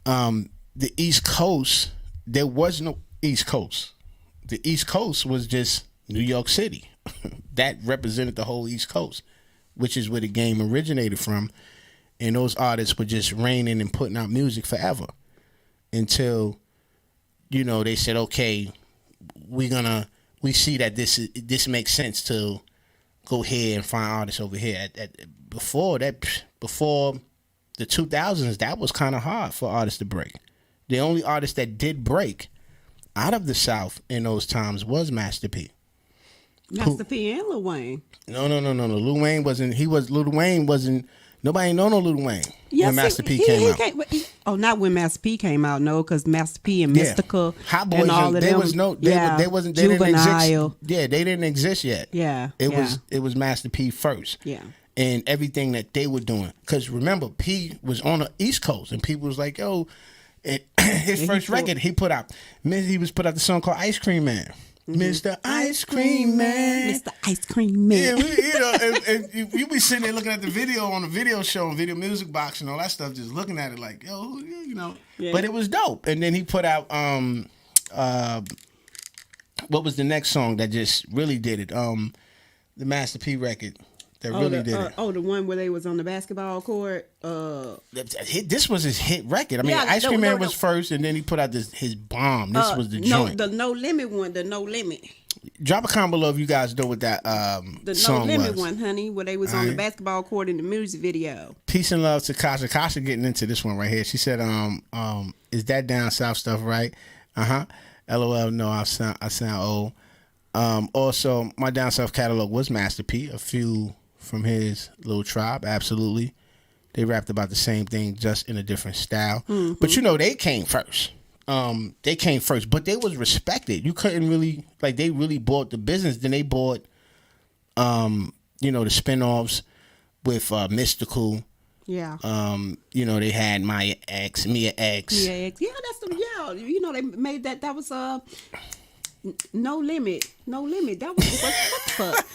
Speaker 6: the East Coast. There was no East Coast. The East Coast was just New York City. That represented the whole East Coast, which is where the game originated from. And those artists were just reigning and putting out music forever until, they said, okay, we see that this makes sense to go here and find artists over here. Before the 2000s, that was kind of hard for artists to break. The only artist that did break out of the South in those times was Master P.
Speaker 4: Master P and Lil Wayne.
Speaker 6: No. Lil Wayne wasn't. Lil Wayne wasn't. Nobody know no Lil Wayne when Master P came out.
Speaker 4: Not when Master P came out, no, because Master P and Mystical
Speaker 6: Hot Boys
Speaker 4: and all of them.
Speaker 6: They wasn't. They didn't exist. Yeah, they didn't exist yet.
Speaker 4: Yeah,
Speaker 6: it was Master P first.
Speaker 4: Yeah,
Speaker 6: and everything that they were doing. Because remember, P was on the East Coast, and people was like, "Yo," his first record he put out the song called Ice Cream Man. Mr. Ice Cream Man.
Speaker 4: Mr. Ice Cream Man.
Speaker 6: Yeah, and you be sitting there looking at the video on the video show and Video Music Box and all that stuff, just looking at it like, yo, Yeah. But it was dope. And then he put out what was the next song that just really did it? The Master P record that really did it.
Speaker 4: The one where they was on the basketball court.
Speaker 6: This was his hit record. I mean, Ice Cream Man was first, and then he put out his bomb. This was the joint.
Speaker 4: The No Limit one. The No Limit.
Speaker 6: Drop a comment below if you guys know what that
Speaker 4: the
Speaker 6: song
Speaker 4: No Limit
Speaker 6: was.
Speaker 4: one, honey, where they was on the basketball court in the music video.
Speaker 6: Peace and love to Kasha. Kasha getting into this one right here. She said, is that down south stuff right? LOL. No, I sound old. Also, my down south catalog was Master P. A few from his little tribe, absolutely. They rapped about the same thing, just in a different style. Mm-hmm. But they came first. But they was respected. You couldn't really they really bought the business. Then they bought, the spinoffs with Mystical.
Speaker 4: Yeah.
Speaker 6: They had Mia X.
Speaker 4: Yeah, that's they made that. That was No Limit. That was what the fuck?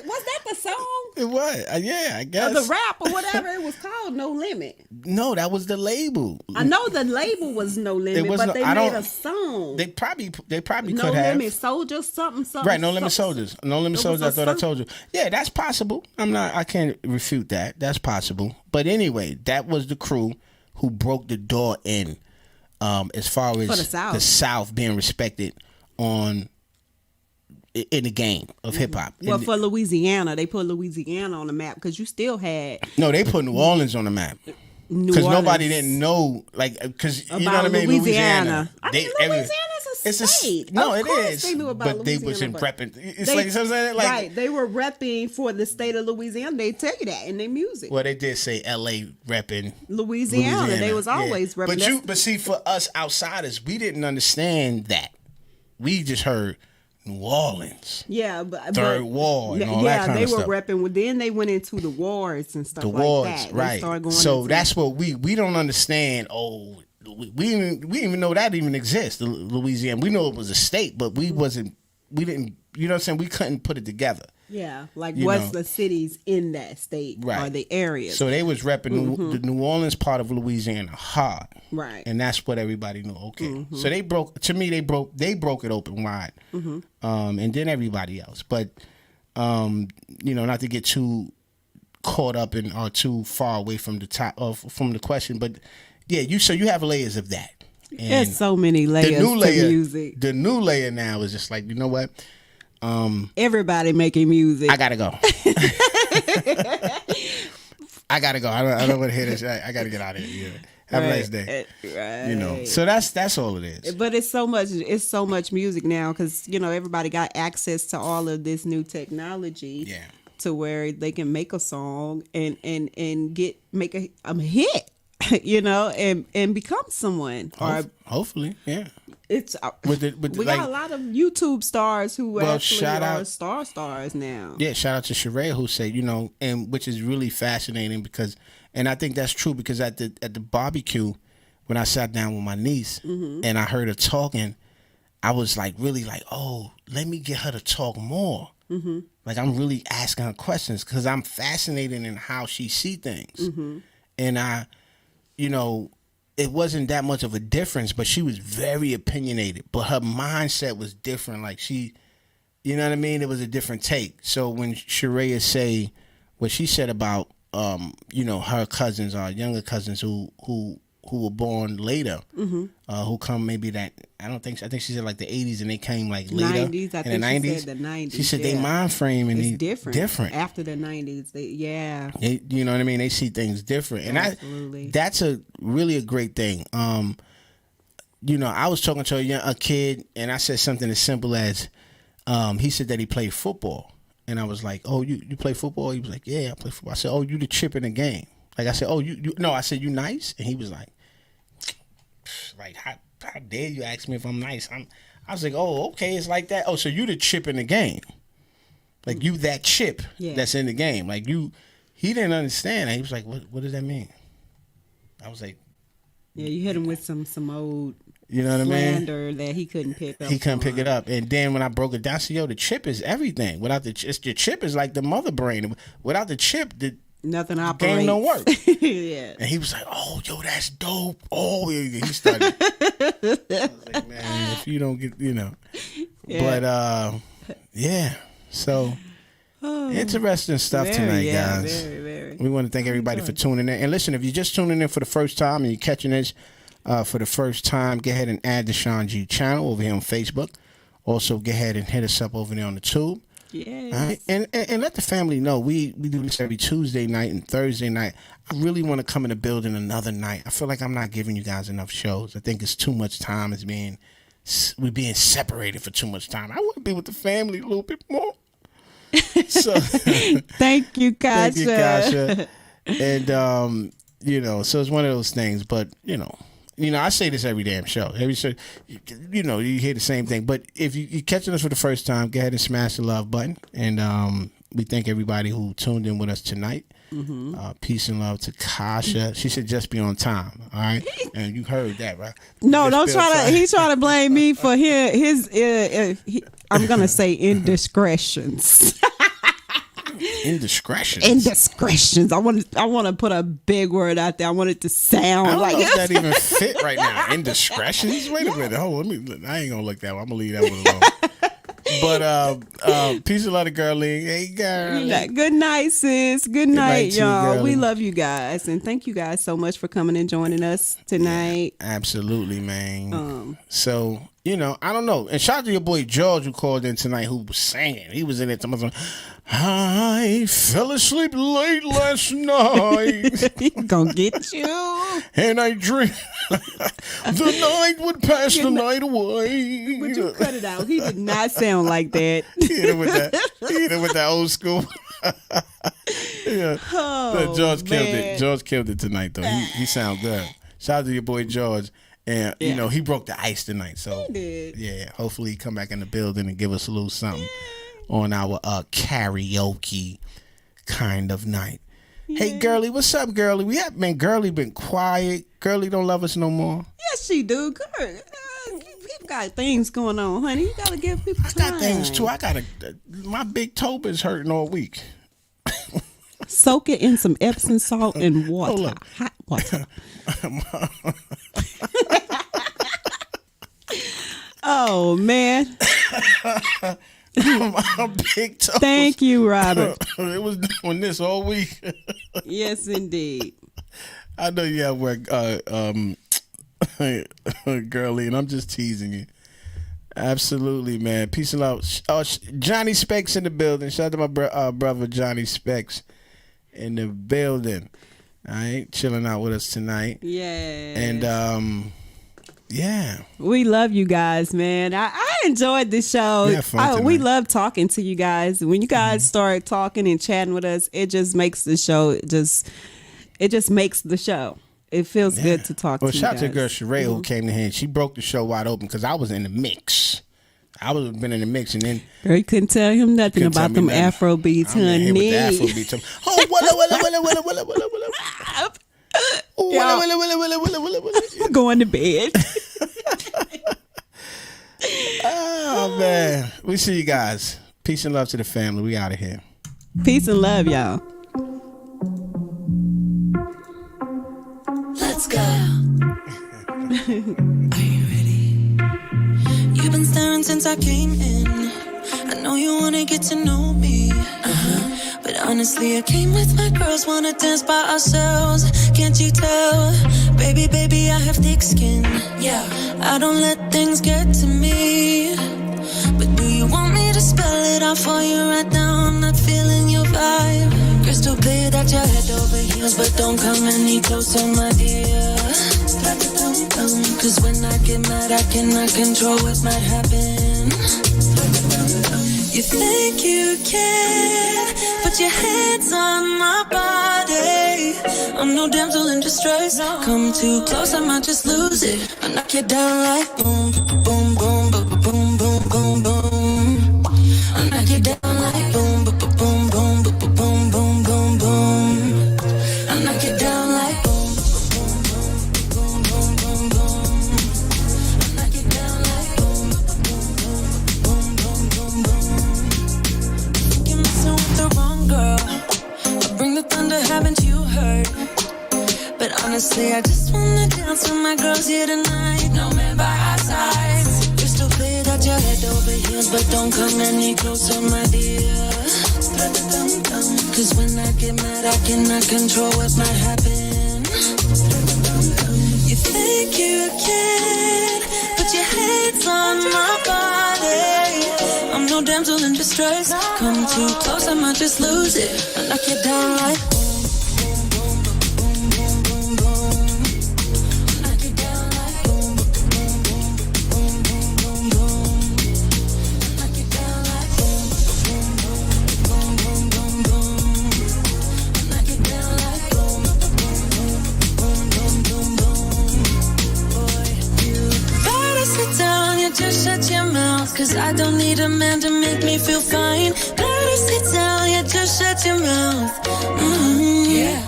Speaker 4: Was that the song?
Speaker 6: It was. Yeah, I guess.
Speaker 4: The rap or whatever it was called, No Limit.
Speaker 6: No, that was the label.
Speaker 4: I know the label was No Limit, but they made a song.
Speaker 6: They probably
Speaker 4: No
Speaker 6: could have.
Speaker 4: No Limit Soldiers, something.
Speaker 6: Right, No Limit Soldiers. No Limit Soldiers, I thought I told you. Yeah, that's possible. I can't refute that. That's possible. But anyway, that was the crew who broke the door in as far as
Speaker 4: the
Speaker 6: South being respected on in the game of hip hop.
Speaker 4: Well, for Louisiana, they put Louisiana on the map because you still had
Speaker 6: No, they put New Orleans on the map.
Speaker 4: New
Speaker 6: Because
Speaker 4: Orleans.
Speaker 6: nobody didn't know, like, because you know
Speaker 4: About
Speaker 6: what I mean?
Speaker 4: Louisiana. I mean,
Speaker 6: every-
Speaker 4: Louisiana's a
Speaker 6: it's
Speaker 4: state.
Speaker 6: no,
Speaker 4: Of
Speaker 6: it
Speaker 4: course
Speaker 6: is.
Speaker 4: they knew about
Speaker 6: but they
Speaker 4: Louisiana,
Speaker 6: wasn't
Speaker 4: but
Speaker 6: prepping. It's
Speaker 4: they-
Speaker 6: like, you know what I'm saying? Like,
Speaker 4: right, they were repping for the state of Louisiana. They tell you that in their music.
Speaker 6: well, they did say L.A. repping
Speaker 4: Louisiana. They was always repping.
Speaker 6: But
Speaker 4: That's-
Speaker 6: but see, for us outsiders, we didn't understand that. We just heard New Orleans,
Speaker 4: yeah, but
Speaker 6: Third Wall, and all
Speaker 4: yeah,
Speaker 6: that kind
Speaker 4: they
Speaker 6: of
Speaker 4: were
Speaker 6: stuff.
Speaker 4: repping. Well, then they went into the wards and stuff
Speaker 6: The
Speaker 4: like
Speaker 6: wards,
Speaker 4: that. They
Speaker 6: right?
Speaker 4: started going
Speaker 6: So
Speaker 4: into-
Speaker 6: that's what we don't understand. Oh, we didn't even know that even exists. Louisiana, we know it was a state, but we didn't. You know what I'm saying? We couldn't put it together.
Speaker 4: yeah, like
Speaker 6: you
Speaker 4: what's
Speaker 6: know.
Speaker 4: the cities in that state
Speaker 6: Right.
Speaker 4: or the areas?
Speaker 6: So they was repping the New Orleans part of Louisiana hard,
Speaker 4: right.
Speaker 6: and that's what everybody knew. Okay, so they broke. To me, they broke it open wide, and then everybody else. But you know, not to get too caught up in or too far away from the top from the question, but yeah, you have layers of that. And
Speaker 4: There's so many layers
Speaker 6: the new layer,
Speaker 4: to music.
Speaker 6: the new layer now is just like, you know what?
Speaker 4: Everybody making music.
Speaker 6: I gotta go. I gotta go. I don't want to hear this. I gotta get out of here. Yeah. Have a nice day.
Speaker 4: Right.
Speaker 6: You know. So that's all it is.
Speaker 4: But it's so much music now because you know everybody got access to all of this new technology.
Speaker 6: Yeah.
Speaker 4: To where they can make a song and make a hit, you know, and become someone. Or
Speaker 6: Hopefully, yeah.
Speaker 4: it's
Speaker 6: With the,
Speaker 4: we
Speaker 6: like,
Speaker 4: got a lot of YouTube stars who
Speaker 6: Well,
Speaker 4: actually
Speaker 6: shout
Speaker 4: are
Speaker 6: out-
Speaker 4: stars now.
Speaker 6: yeah, shout out to Sheree who said, you know, and which is really fascinating because, and I think that's true because at the barbecue, when I sat down with my niece and I heard her talking, I was like really like, oh, let me get her to talk more. Mm-hmm. Like I'm really asking her questions because I'm fascinated in how she see things, and I, you know, it wasn't that much of a difference, but she was very opinionated, but her mindset was different. Like she, you know what I mean? It was a different take. So when Sheree say what she said about, you know, her cousins or younger cousins who were born later, who come maybe that, I think she said like the 80s and they came like later.
Speaker 4: 90s, I
Speaker 6: in
Speaker 4: think
Speaker 6: the
Speaker 4: she said the 90s.
Speaker 6: She said
Speaker 4: yeah.
Speaker 6: they mind frame and
Speaker 4: It's
Speaker 6: they
Speaker 4: different. After the 90s, yeah.
Speaker 6: They, you know what I mean? They see things different. And
Speaker 4: Absolutely.
Speaker 6: that's really a great thing. You know, I was talking to a kid and I said something as simple as, he said that he played football. And I was like, oh, you play football? He was like, yeah, I play football. I said, oh, you the chip in the game. Like I said, oh, no, I said, you nice? And he was like, how dare you ask me if I'm nice? I was like, oh, okay, it's like that. Oh, so you the chip in the game. Like you that chip that's in the game. Like he didn't understand. He was like, what does that mean? I was like,
Speaker 4: yeah, you hit him with some old
Speaker 6: you know what I mean?
Speaker 4: slander that he couldn't pick up.
Speaker 6: He couldn't pick
Speaker 4: on.
Speaker 6: it up. And then when I broke it down, I said, yo, the chip is everything. Without the chip is like the mother brain. Without the chip,
Speaker 4: Nothing operates.
Speaker 6: game don't work.
Speaker 4: Yeah.
Speaker 6: And he was like, oh, yo, that's dope. Oh, he started. I was like, man, if you don't get, you know.
Speaker 4: Yeah.
Speaker 6: But, yeah. So, interesting stuff tonight, guys.
Speaker 4: Very, very.
Speaker 6: We want to thank everybody for tuning in. And listen, if you're just tuning in for the first time and you're catching this for the first time, go ahead and add the Sean G channel over here on Facebook. Also, go ahead and hit us up over there on the tube.
Speaker 4: Yeah.
Speaker 6: All right? And let the family know we do this every Tuesday night and Thursday night. I really want to come in the building another night. I feel like I'm not giving you guys enough shows. I think it's too much time. We're being separated for too much time. I want to be with the family a little bit more. So
Speaker 4: Thank you, Kasha.
Speaker 6: thank you, Kasha. And you know, so it's one of those things. But you know, I say this every damn show. Every show, you know, you hear the same thing. But if you're catching us for the first time, go ahead and smash the love button. And we thank everybody who tuned in with us tonight. Peace and love to Kasha. She should just be on time. All right, and you heard that, right?
Speaker 4: No,
Speaker 6: Just
Speaker 4: don't
Speaker 6: be on
Speaker 4: try to.
Speaker 6: time.
Speaker 4: He's trying to blame me for his I'm gonna say indiscretions.
Speaker 6: Indiscretions.
Speaker 4: Indiscretions. I want to put a big word out there. I want it to sound
Speaker 6: I don't
Speaker 4: like
Speaker 6: know if that even fit right now. Indiscretions. Wait a minute. Hold on. I ain't gonna look that one. I'm gonna leave that one alone. But peace and love to Girlie. Hey, girl.
Speaker 4: Good night, sis. Good night,
Speaker 6: night to you,
Speaker 4: y'all.
Speaker 6: girlie.
Speaker 4: We love you guys, and thank you guys so much for coming and joining us tonight.
Speaker 6: Absolutely, man. So you know, I don't know. And shout out to your boy George who called in tonight, who was singing. He was in it. I fell asleep late last night.
Speaker 4: He gonna get you.
Speaker 6: And I dreamed the night would pass the night away.
Speaker 4: Would you cut it out? He did not sound like that.
Speaker 6: He hit it with that old school. Yeah.
Speaker 4: Oh,
Speaker 6: George killed it.
Speaker 4: man.
Speaker 6: George killed it tonight, though. He sound good. Shout out to your boy George. And, you know, he broke the ice tonight. So,
Speaker 4: He did.
Speaker 6: yeah, hopefully he come back in the building and give us a little something on our karaoke kind of night. Hey, Girly, what's up, Girly? Girly been quiet. Girly don't love us no more.
Speaker 4: Yes, she do. Girl, people got things going on, honey. You gotta give people
Speaker 6: I
Speaker 4: time.
Speaker 6: got things, too. My big toe been hurting all week.
Speaker 4: Soak it in some Epsom salt and water.
Speaker 6: Hold up.
Speaker 4: Hot water. Oh, man.
Speaker 6: My big toe.
Speaker 4: Thank you, Robert.
Speaker 6: It was doing this all week.
Speaker 4: Yes, indeed.
Speaker 6: I know you have work, Girly, and I'm just teasing you. Absolutely, man. Peace and love. Johnny Specs in the building. Shout out to my brother Johnny Specs in the building. All right, chilling out with us tonight.
Speaker 4: Yeah.
Speaker 6: And yeah,
Speaker 4: we love you guys, man. I enjoyed this show.
Speaker 6: We had fun
Speaker 4: We
Speaker 6: tonight.
Speaker 4: love talking to you guys. When you guys start talking and chatting with us, it just makes the show it just makes the show. It feels good to talk
Speaker 6: well,
Speaker 4: to you
Speaker 6: shout
Speaker 4: guys.
Speaker 6: out to girl Sheree who came to here and she broke the show wide open because I was in the mix. I was been in the mix and then
Speaker 4: Girl, you couldn't tell him nothing
Speaker 6: Couldn't tell
Speaker 4: about
Speaker 6: me
Speaker 4: them
Speaker 6: nothing.
Speaker 4: Afro beats,
Speaker 6: I'm in here with
Speaker 4: honey.
Speaker 6: the Afro beats. Oh,
Speaker 4: I'm going to bed.
Speaker 6: Oh man, we see you guys. Peace and love to the family. We out of here.
Speaker 4: Peace and love, y'all.
Speaker 8: Let's go. Are you ready? You've been staring since I came in. I know you wanna get to know me. But honestly, I came with my girls, wanna dance by ourselves. Can't you tell? Baby, I have thick skin. Yeah, I don't let things get to me. But do you want me to spell it out for you right now? I'm not feeling your vibe. Crystal clear that you're head over heels, but don't come any closer, my dear. Cause when I get mad, I cannot control what might happen. You think you can put your hands on my body. I'm no damsel in distress. Come too close, I might just lose it. I knock you down like boom, boom, boom, boom, boom, boom, boom, boom. I knock you down like boom, boom, boom, boom, boom, boom, boom, boom, boom. I knock you down like boom, boom, boom, boom, boom, boom. I knock you down like boom, boom, boom, boom, boom, boom. You're messing with the wrong girl. I bring the thunder, haven't you heard? But honestly, I just wanna dance with my girls here tonight. No man by our sides. Crystal clear that you're head over heels, but don't come any closer, my dear. Cause when I get mad, I cannot control what might happen. You think you can put your hands on my body. I'm no damsel in distress. Come too close, I might just lose it. I knock you down like boom, boom, boom, boom, boom, boom, boom. I knock you down like boom, boom, boom, boom, boom, boom, boom. I knock you down like boom, boom, boom, boom, boom, boom. I knock you down like boom, boom, boom, boom, boom, boom. Boy, you better sit down, you just shut your mouth. Cause I don't need a man to make me feel fine. Better sit down, you just shut your mouth. Yeah.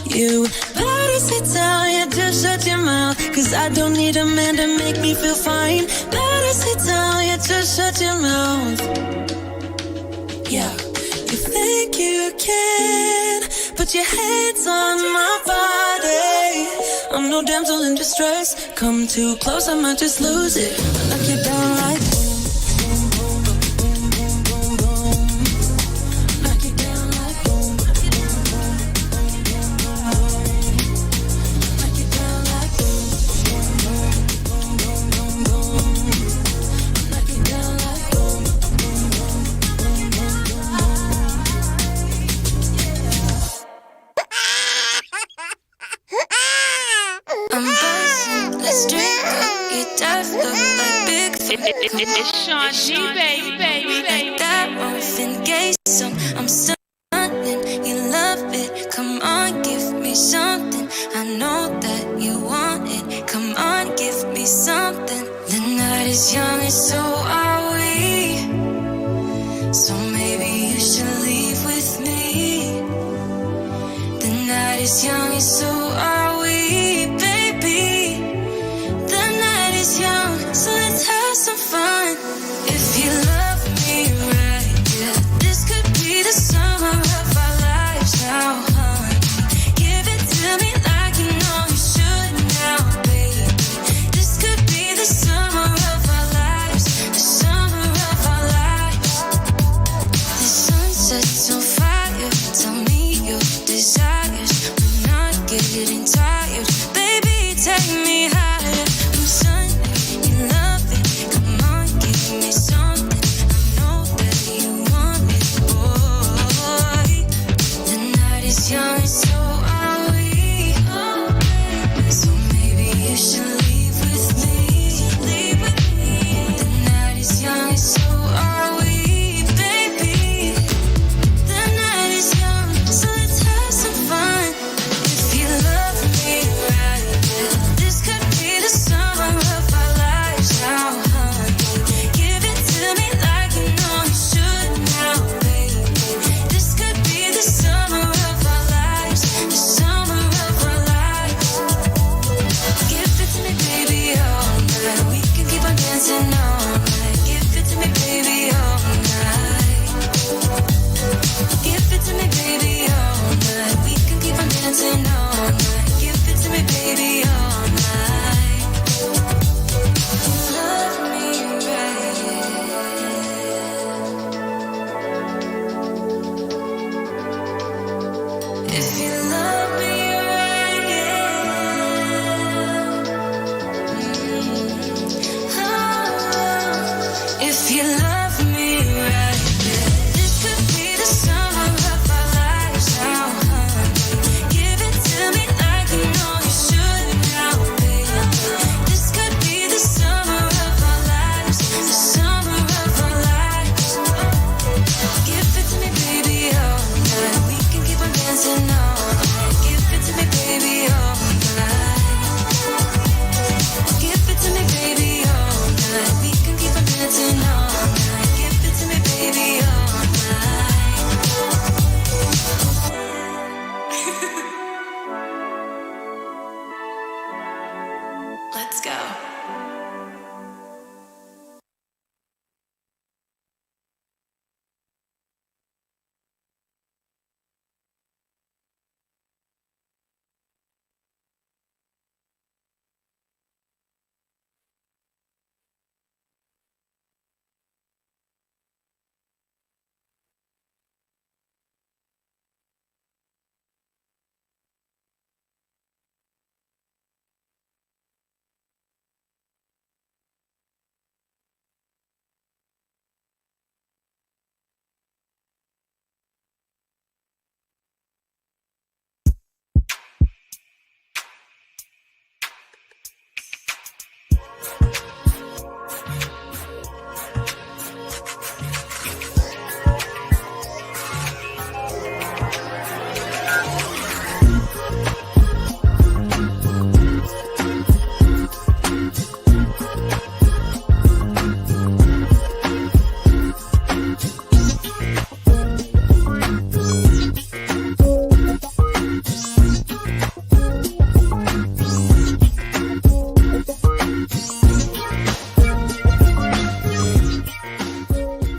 Speaker 8: You better sit down, you just shut your mouth. Cause I don't need a man to make me feel fine. Better sit down, you just shut your mouth. Yeah. You think you can put your hands on my body. I'm no damsel in distress. Come too close, I might just lose it. I knock you down like boom, boom, boom, boom, boom, boom, boom. Knock you down like boom, boom, boom, boom, boom, boom. Knock you down like boom, boom, boom, boom, boom, boom, boom. It's Sean G, baby. Like that Marvin Gaye song, I'm stunning. You love it. Come on, give me something. I know that you want it. Come on, give me something. The night is young and so are we. So maybe you should leave with me. The night is young and so are we, baby. The night is young, so let's have some fun. If you love me right, yeah, this could be the summer of our lives now, honey. Give it to me like you know you should now, baby. This could be the summer of our lives, the summer of our lives. The sun sets on fire, tell me your desires. I'm not getting tired, baby, take me higher. I'm sunny, you love it, come on, give me something. I know that you want it, boy. The night is young and so are we. So maybe you should leave with me. The night is young and so are we, baby. The night is young, so let's have some fun. If you love me right, yeah, this could be the summer of our lives now, honey. Give it to me like you know you should now, baby. This could be the summer of our lives, the summer of our lives. Give it to me, baby, all night. We can keep on dancing all night. Give it to me, baby, all night. Give it to me, baby, all night. We can keep on dancing all night. Give it to me, baby, all night. Love me right. If you love me right, yeah. Oh, if you love